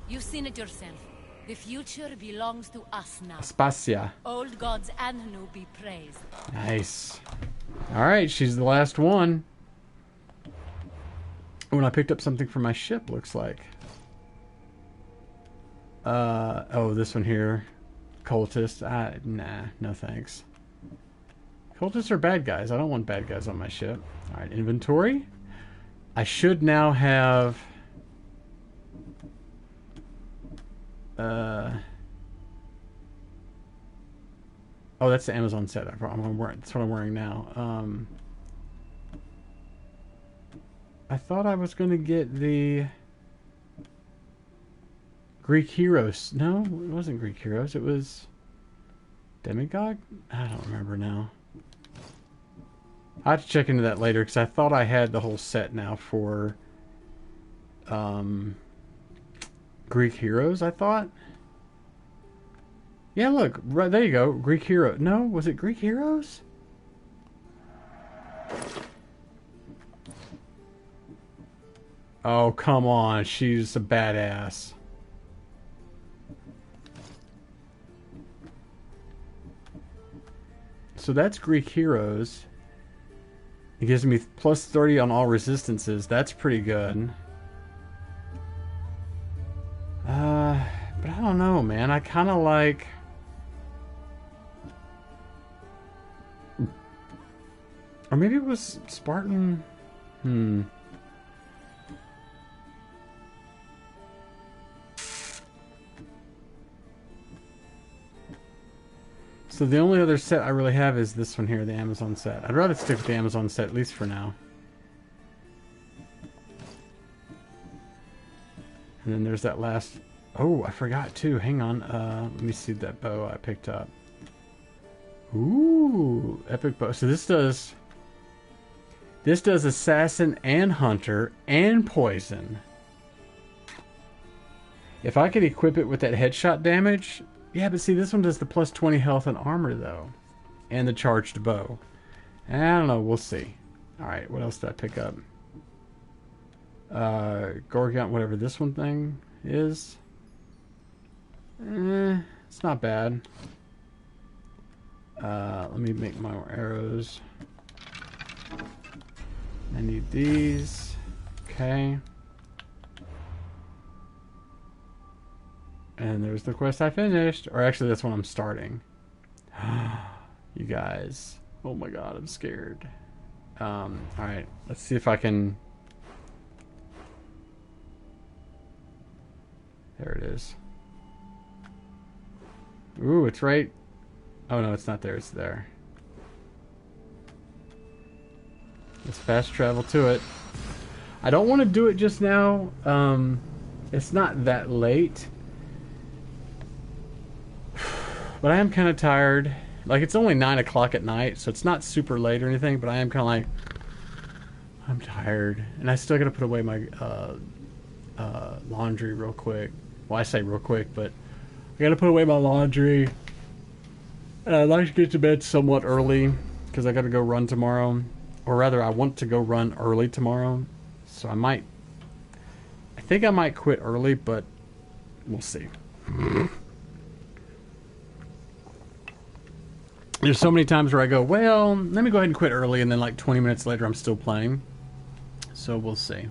Speaker 2: You've seen it yourself. The future belongs to us now.
Speaker 1: Aspasia.
Speaker 2: Old gods and new be praised.
Speaker 1: Nice. Alright, she's the last one. Oh, and I picked up something for my ship, looks like. Oh, this one here. Cultist. Nah, no thanks. Cultists are bad guys. I don't want bad guys on my ship. Alright, inventory. I should now have... Oh, that's the Amazon set. That's what I'm wearing now. I thought I was going to get the Greek heroes. No, it wasn't Greek heroes. It was Demigod? I don't remember now. I'll have to check into that later because I thought I had the whole set now for Greek heroes, I thought. Yeah, look, right there you go. Greek hero. No, was it Greek heroes? Oh, come on. She's a badass. So that's Greek heroes. It gives me plus 30 on all resistances. That's pretty good. But I don't know, man. I kind of like... Or maybe it was Spartan... So the only other set I really have is this one here, the Amazon set. I'd rather stick with the Amazon set, at least for now. And then there's that last... Oh, I forgot too. Hang on. Let me see that bow I picked up. Ooh, epic bow. So this does assassin and hunter and poison. If I could equip it with that headshot damage... Yeah, but see, this one does the plus 20 health and armor, though. And the charged bow. I don't know, we'll see. Alright, what else did I pick up? Gorgon, whatever this one thing is. It's not bad. Let me make my arrows. I need these. Okay. And there's the quest I finished. Or actually, that's when I'm starting. You guys. Oh my god, I'm scared. Alright, let's see if I can... There it is. Ooh, it's right... Oh no, it's not there, it's there. Let's fast travel to it. I don't want to do it just now. It's not that late. But I am kind of tired. Like, it's only 9 o'clock at night, so it's not super late or anything, but I am kind of like... I'm tired. And I still got to put away my laundry real quick. Well, I say real quick, but I got to put away my laundry. And I'd like to get to bed somewhat early, because I got to go run tomorrow. Or rather, I want to go run early tomorrow. So I might... I think I might quit early, but we'll see. There's so many times where I go, well, let me go ahead and quit early, and then like 20 minutes later I'm still playing. So we'll see.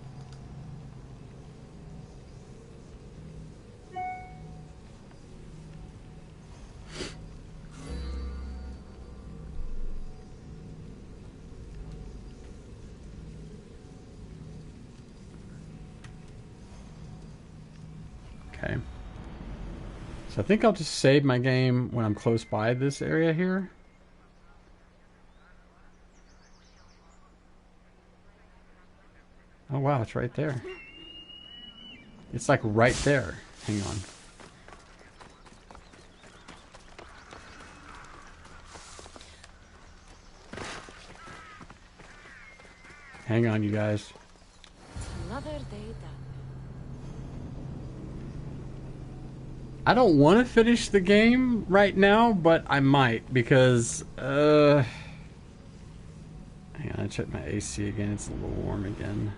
Speaker 1: Okay. So I think I'll just save my game when I'm close by this area here. Oh wow, it's right there. It's like right there. Hang on. Hang on, you guys.
Speaker 2: Another day done.
Speaker 1: I don't want to finish the game right now, but I might because hang on, I check my AC again. It's a little warm again.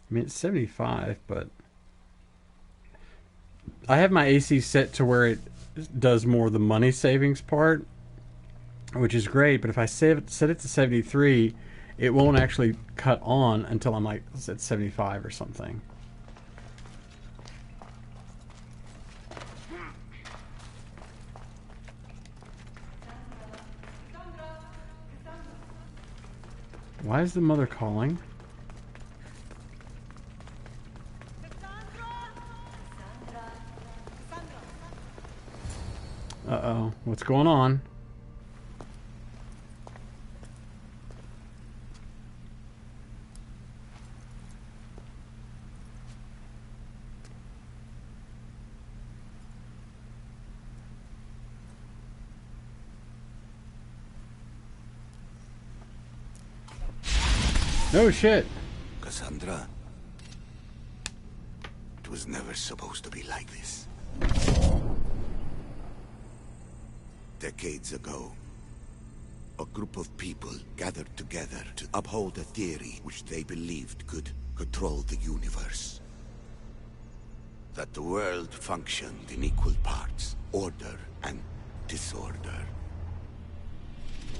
Speaker 1: I mean, it's 75, but I have my AC set to where it does more of the money savings part, which is great. But if I set it to 73, it won't actually cut on until I'm like at 75 or something. Why is the mother calling? Uh-oh. What's going on? No shit.
Speaker 11: Cassandra, it was never supposed to be like this. Decades ago, a group of people gathered together to uphold a theory which they believed could control the universe. That the world functioned in equal parts, order and disorder.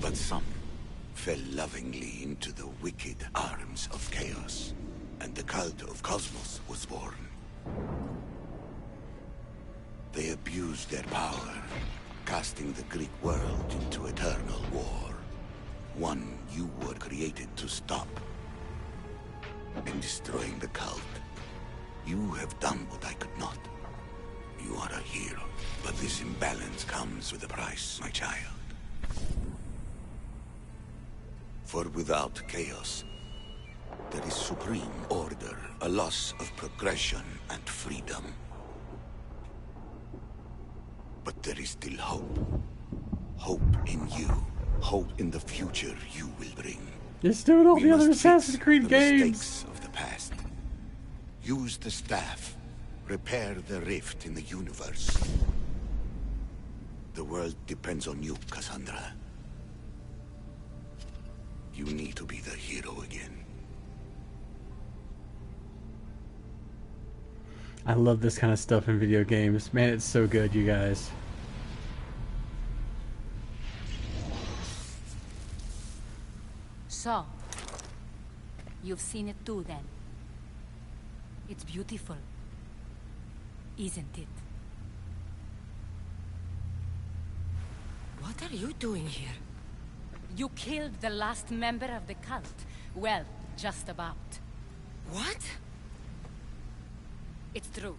Speaker 11: But some fell lovingly into the wicked arms of chaos, and the cult of Cosmos was born. They abused their power, casting the Greek world into eternal war. One you were created to stop. In destroying the cult, you have done what I could not. You are a hero, but this imbalance comes with a price, my child. For without chaos, there is supreme order, a loss of progression and freedom. But there is still hope. Hope in you. Hope in the future you will bring.
Speaker 1: Just doing all the other Assassin's Creed games.
Speaker 11: Mistakes of the past. Use the staff. Repair the rift in the universe. The world depends on you, Cassandra. You need to be the hero again.
Speaker 1: I love this kind of stuff in video games. Man, it's so good, you guys.
Speaker 12: So, you've seen it too then. It's beautiful, isn't it?
Speaker 2: What are you doing here?
Speaker 12: You killed the last member of the cult. Well, just about.
Speaker 2: What?
Speaker 12: It's true.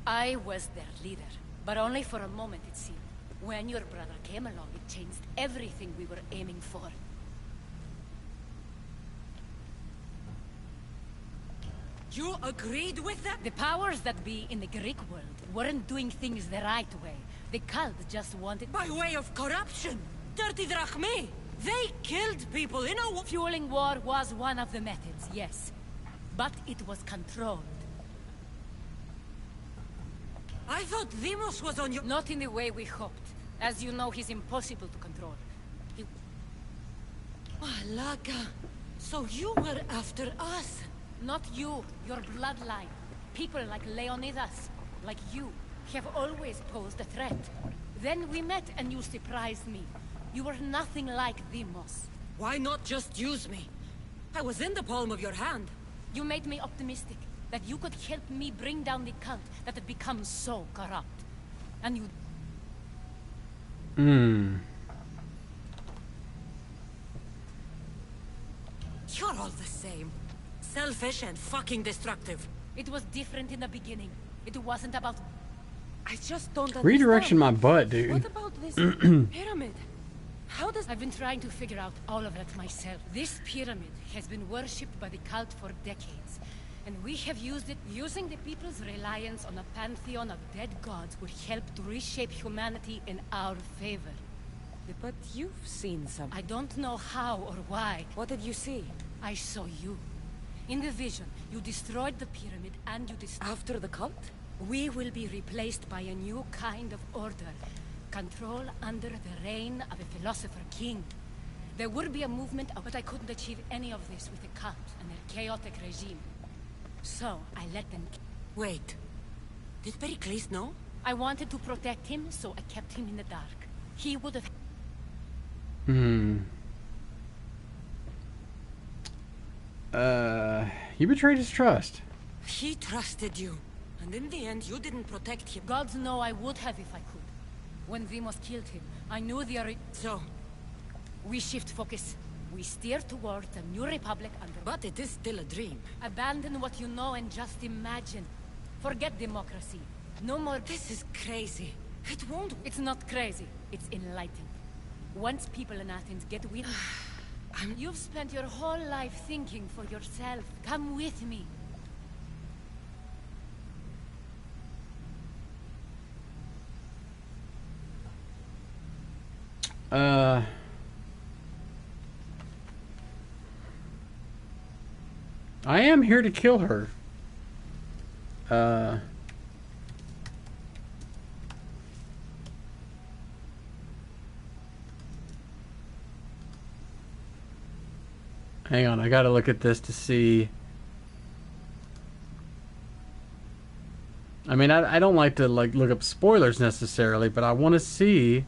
Speaker 12: I was their leader, but only for a moment it seemed. When your brother came along, it changed everything we were aiming for.
Speaker 2: You agreed with that?
Speaker 12: The powers that be in the Greek world weren't doing things the right way. The cult just wanted...
Speaker 2: By way of corruption! Dirty drachmae! They killed people in a...
Speaker 12: Fueling war was one of the methods, yes. But it was controlled.
Speaker 2: I thought Demos was on your...
Speaker 12: Not in the way we hoped. As you know, he's impossible to control. He...
Speaker 2: Malaka. So you were after us?
Speaker 12: Not you, your bloodline. People like Leonidas, like you. have always posed a threat. Then we met and you surprised me. You were nothing like Demos.
Speaker 13: Why not just use me? I was in the palm of your hand.
Speaker 12: You made me optimistic that you could help me bring down the cult that had become so corrupt. And you...
Speaker 13: You're all the same. Selfish and fucking destructive.
Speaker 12: It was different in the beginning. It wasn't about...
Speaker 13: I just don't understand.
Speaker 1: Redirection my butt, dude.
Speaker 13: What about this pyramid? How does...
Speaker 12: I've been trying to figure out all of that myself. This pyramid has been worshipped by the cult for decades. And we have used it, using the people's reliance on a pantheon of dead gods would help to reshape humanity in our favor.
Speaker 13: But you've seen some...
Speaker 12: I don't know how or why.
Speaker 13: What did you see?
Speaker 12: I saw you. In the vision, you destroyed the pyramid and you
Speaker 13: After the cult?
Speaker 12: We will be replaced by a new kind of order. Control under the reign of a philosopher king. There would be a movement, but I couldn't achieve any of this with the cult and their chaotic regime. So, I let them...
Speaker 13: Wait. Did Pericles know?
Speaker 12: I wanted to protect him, so I kept him in the dark. He would have...
Speaker 1: You betrayed his trust.
Speaker 13: He trusted you. And in the end, you didn't protect him.
Speaker 12: Gods know I would have if I could. When Demos killed him, I knew the...
Speaker 13: So?
Speaker 12: We shift focus. We steer towards a new republic under...
Speaker 13: But it is still a dream.
Speaker 12: Abandon what you know and just imagine. Forget democracy. No more...
Speaker 13: This is crazy. It won't...
Speaker 12: It's not crazy. It's enlightened. Once people in Athens get wind... You've spent your whole life thinking for yourself. Come with me.
Speaker 1: I am here to kill her. Hang on, I gotta look at this to see. I mean, I don't like to look up spoilers necessarily, but I want to see.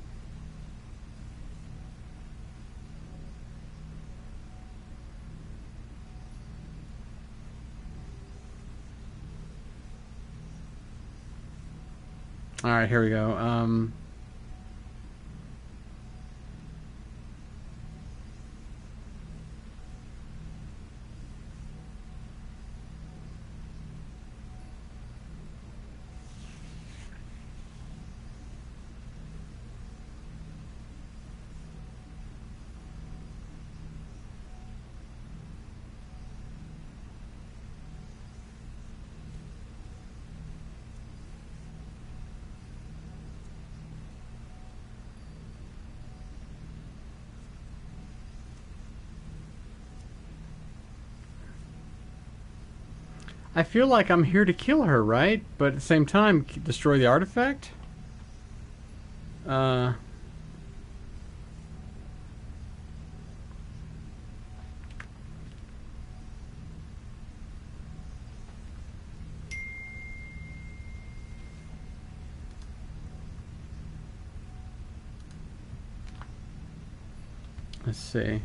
Speaker 1: All right, here we go. I feel like I'm here to kill her, right? But at the same time, destroy the artifact? Let's see.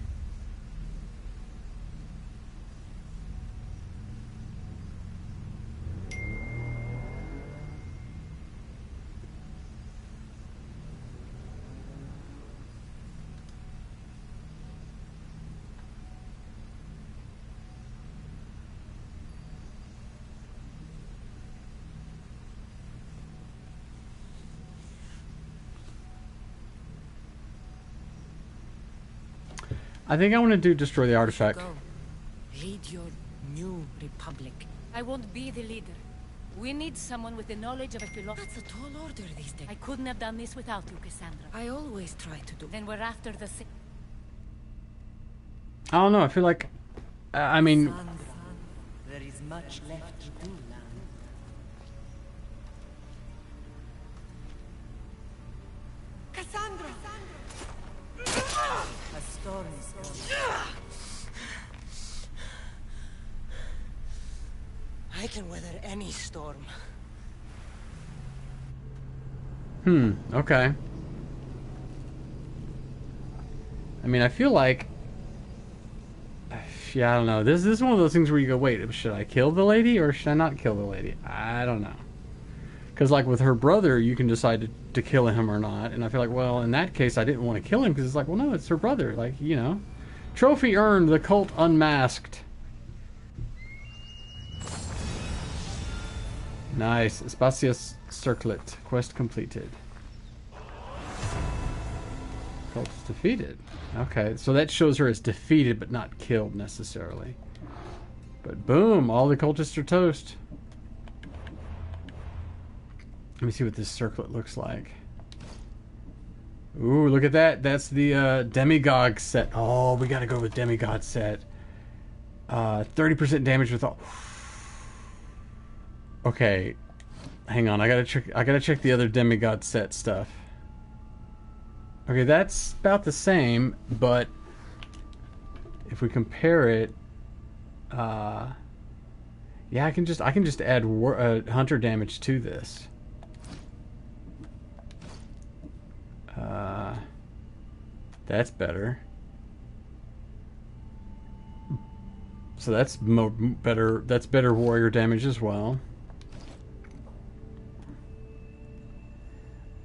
Speaker 1: I think I want to do destroy the artifact.
Speaker 13: Go. Lead your new republic.
Speaker 12: I won't be the leader. We need someone with the knowledge of a philosopher.
Speaker 13: That's a tall order these days.
Speaker 12: I couldn't have done this without you, Cassandra.
Speaker 13: I always try to do.
Speaker 12: Then we're after the same.
Speaker 1: I don't know. I feel like, I mean,
Speaker 14: Cassandra, there is much left to do, lad.
Speaker 7: Cassandra!
Speaker 14: A storm is coming.
Speaker 13: I can weather any storm.
Speaker 1: Okay. I mean, I feel like... Yeah, I don't know. This is one of those things where you go, wait, should I kill the lady or should I not kill the lady? I don't know. Because, like, with her brother, you can decide to kill him or not. And I feel like, well, in that case, I didn't want to kill him because it's like, well, no, it's her brother. Like, you know. Trophy earned, the cult unmasked. Nice. Espacious Circlet. Quest completed. Cult is defeated. Okay, so that shows her as defeated but not killed necessarily. But boom, all the cultists are toast. Let me see what this circlet looks like. Ooh, look at that. That's the demigod set. Oh, we gotta go with demigod set. 30% damage with all... Okay, hang on. I gotta check the other demigod set stuff. Okay, that's about the same, but if we compare it, yeah, I can just add hunter damage to this. That's better. So that's better. That's better warrior damage as well.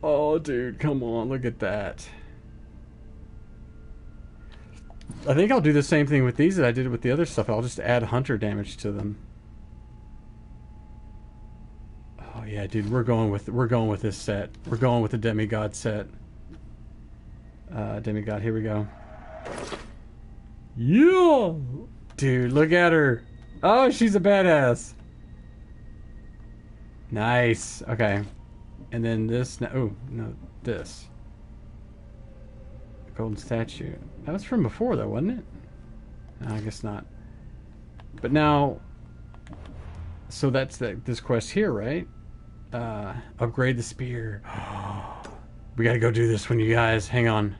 Speaker 1: Oh, dude, come on, look at that. I think I'll do the same thing with these that I did with the other stuff. I'll just add hunter damage to them. Oh yeah, dude, we're going with this set. We're going with the demigod set. Demigod, here we go. Yeah, dude, look at her. Oh, she's a badass. Nice. Okay. And then this, oh, no, this. Golden statue. That was from before, though, wasn't it? No, I guess not. But now, so that's this quest here, right? Upgrade the spear. We gotta go do this one, you guys. Hang on.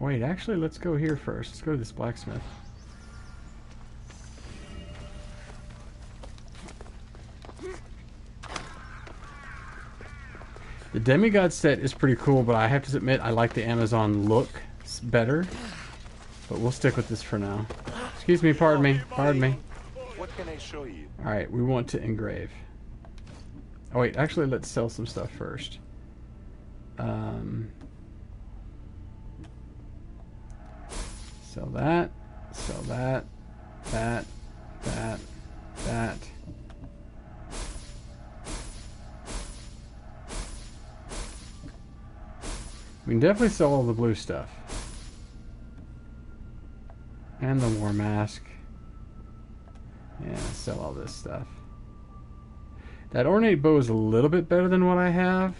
Speaker 1: Wait, actually, let's go here first. Let's go to this blacksmith. The demigod set is pretty cool, but I have to admit I like the Amazon look better. But we'll stick with this for now. Excuse me, pardon me, pardon me.
Speaker 3: What can I show you?
Speaker 1: Alright, we want to engrave. Oh wait, actually let's sell some stuff first. Sell that, that. We can definitely sell all the blue stuff. And the war mask. Yeah, sell all this stuff. That ornate bow is a little bit better than what I have.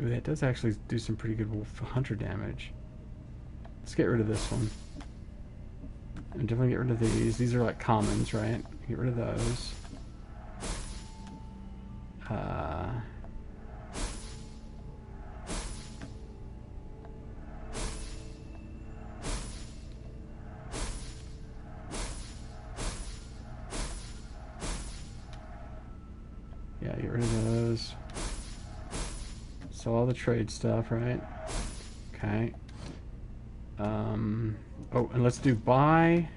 Speaker 1: Ooh, that does actually do some pretty good hunter damage. Let's get rid of this one. And definitely get rid of these. These are like commons, right? Get rid of those. Yeah, get rid of those. Sell all the trade stuff, right? Okay. Oh, and let's do buy.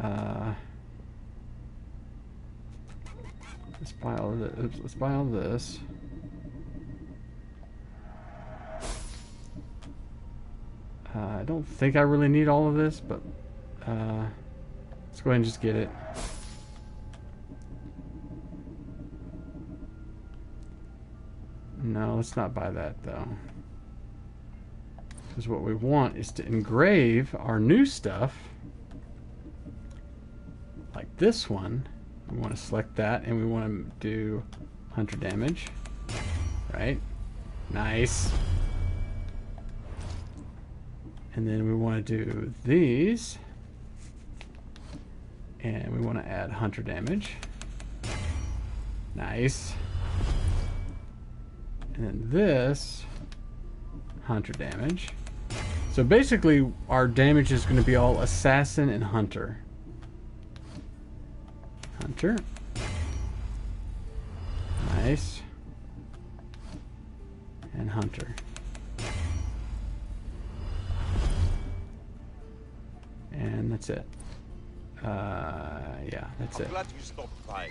Speaker 1: Let's buy all of this. Let's buy all this. I don't think I really need all of this, but let's go ahead and just get it. No, let's not buy that though. Because what we want is to engrave our new stuff. Like this one. We want to select that and we want to do hunter damage. Right? Nice. And then we want to do these. And we want to add hunter damage. Nice. And then this, hunter damage. So basically, our damage is going to be all assassin and hunter. Hunter, Nice. And Hunter. And that's it. Yeah, that's it.
Speaker 3: Glad you stopped by.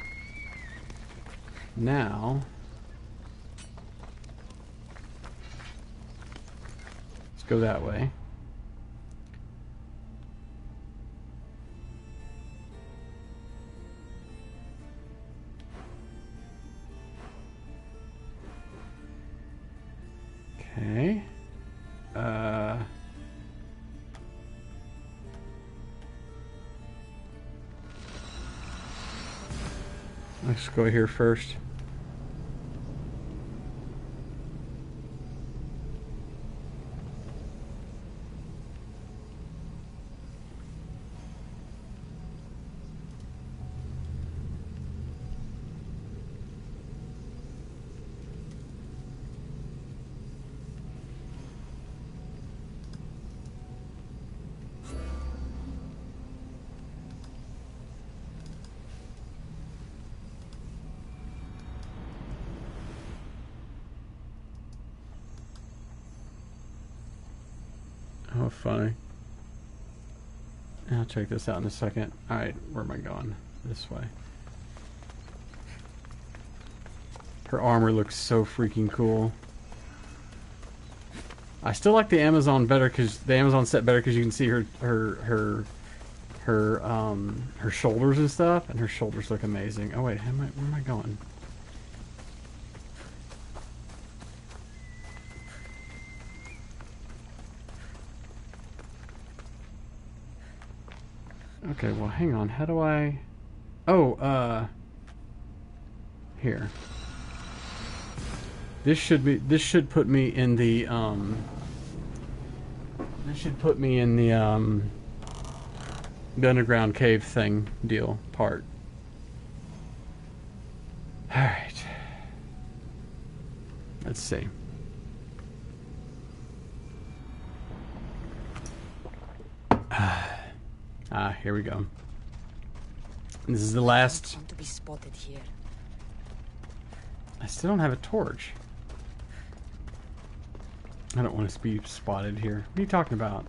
Speaker 1: Now, let's go that way. Okay. Let's go here first. Oh, funny. I'll check this out in a second. Alright, where am I going? This way. Her armor looks so freaking cool. I still like the Amazon better because the Amazon set better because you can see her shoulders and stuff, and her shoulders look amazing. Oh wait, where am I going? Okay, well, hang on. How do I... Oh, here. This should put me in the, This should put me in the underground cave thing deal part. Alright. Let's see. Here we go. This is the last.
Speaker 13: I want to be spotted here.
Speaker 1: I still don't have a torch. I don't want to be spotted here. What are you talking about?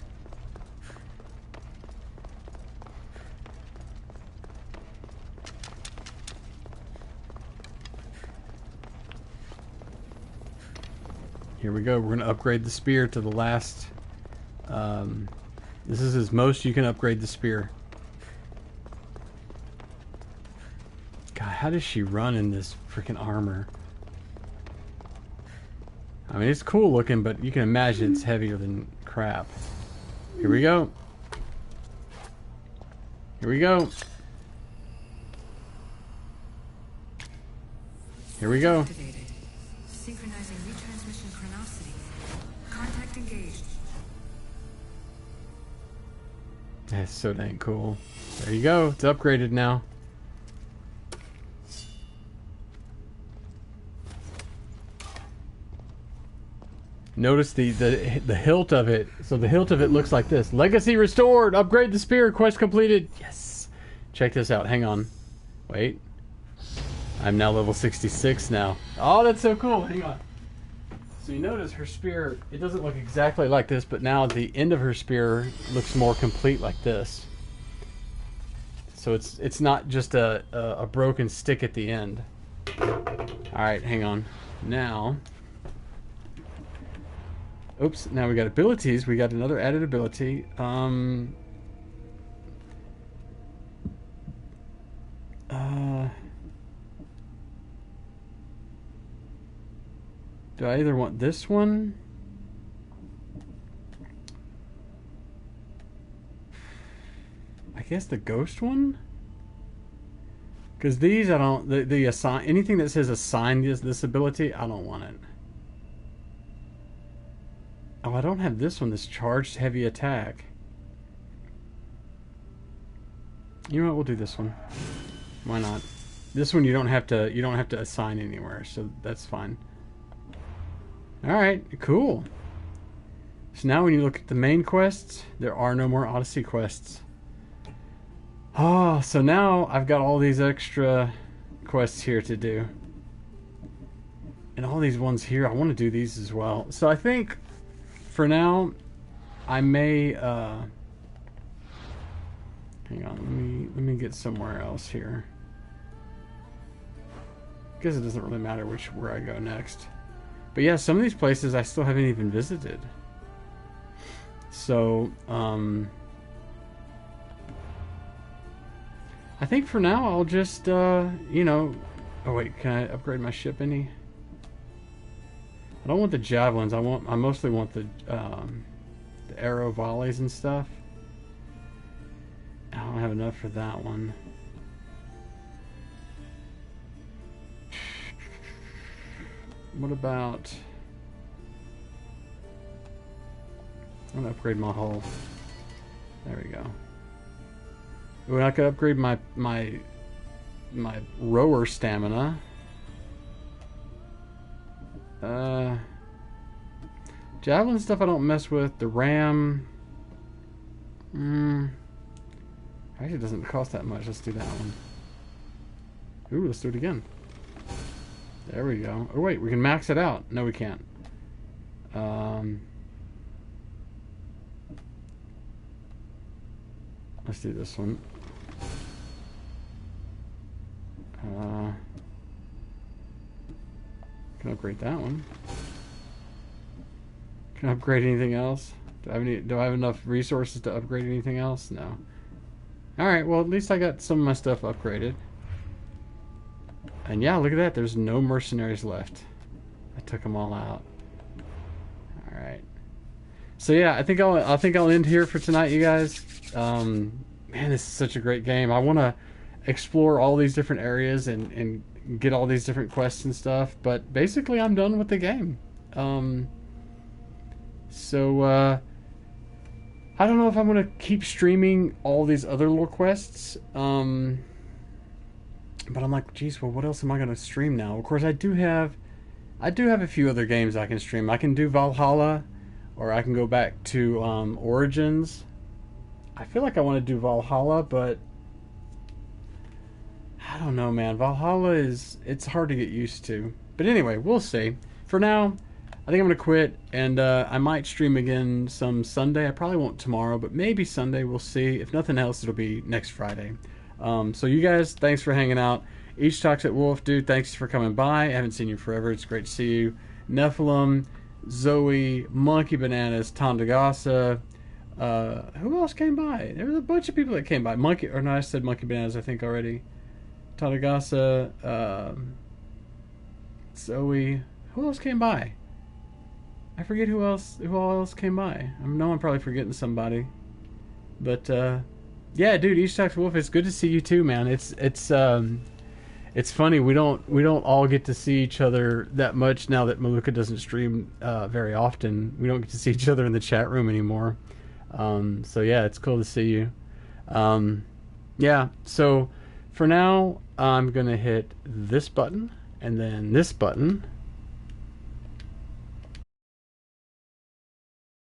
Speaker 1: Here we go. We're going to upgrade the spear to the last. This is as most you can upgrade the spear. God, how does she run in this freaking armor? I mean, it's cool looking, but you can imagine it's heavier than crap. Here we go. Here we go. Here we go.
Speaker 15: Activated. Synchronizing retransmission chronicity. Contact engaged.
Speaker 1: That's so dang cool. There you go. It's upgraded now. Notice the hilt of it. So the hilt of it looks like this. Legacy restored. Upgrade the spear. Quest completed. Yes. Check this out. Hang on. Wait. I'm now level 66 now. Oh, that's so cool. Hang on. So you notice her spear, it doesn't look exactly like this, but now the end of her spear looks more complete like this. So it's not just a broken stick at the end. Alright, hang on. Now... Oops, now we got abilities. We got another added ability. Do I either want this one? I guess the ghost one? Because these I don't... The assign... Anything that says assign this ability, I don't want it. Oh, I don't have this one, this charged heavy attack. You know what, we'll do this one. Why not? This one you don't have to assign anywhere, so that's fine. Alright, cool. So now when you look at the main quests, there are no more Odyssey quests. Oh, so now I've got all these extra quests here to do. And all these ones here, I want to do these as well. So I think for now, I may hang on, let me get somewhere else here. I guess it doesn't really matter where I go next. But yeah, some of these places I still haven't even visited. So, I think for now I'll just, you know... Oh wait, can I upgrade my ship any? I don't want the javelins. I mostly want the arrow volleys and stuff. I don't have enough for that one. What about... I'm gonna upgrade my hull. There we go. Ooh, and I could upgrade my rower stamina. Javelin stuff I don't mess with. The ram... Actually, it doesn't cost that much. Let's do that one. Ooh, let's do it again. There we go. Oh wait, we can max it out. No, we can't. Let's do this one. Can upgrade that one. Can I upgrade anything else? Do I have enough resources to upgrade anything else? No. Alright, well at least I got some of my stuff upgraded. And yeah, look at that. There's no mercenaries left. I took them all out. Alright. So yeah, I think I'll end here for tonight, you guys. Man, this is such a great game. I want to explore all these different areas and get all these different quests and stuff, but basically I'm done with the game. So I don't know if I'm gonna keep streaming all these other lore quests, but I'm like, geez, well, what else am I gonna stream now? Of course, I do have a few other games I can stream. I can do Valhalla, or I can go back to Origins. I feel like I want to do Valhalla, but I don't know, man. Valhalla it's hard to get used to. But anyway, we'll see. For now, I think I'm going to quit, and I might stream again some Sunday. I probably won't tomorrow, but maybe Sunday. We'll see. If nothing else, it'll be next Friday. So you guys, thanks for hanging out. Each Toxic Wolf, dude, thanks for coming by. I haven't seen you forever. It's great to see you. Nephilim, Zoe, Monkey Bananas, Tondagasa. Who else came by? There was a bunch of people that came by. I said Monkey Bananas, I think, already. Tondagasa, Zoe. Who else came by? I forget who all else came by. I know I'm probably forgetting somebody. But yeah, dude, Each Toxic Wolf, it's good to see you too, man. It's funny, we don't all get to see each other that much now that Maluka doesn't stream very often. We don't get to see each other in the chat room anymore. So yeah, it's cool to see you. Yeah, so for now I'm gonna hit this button and then this button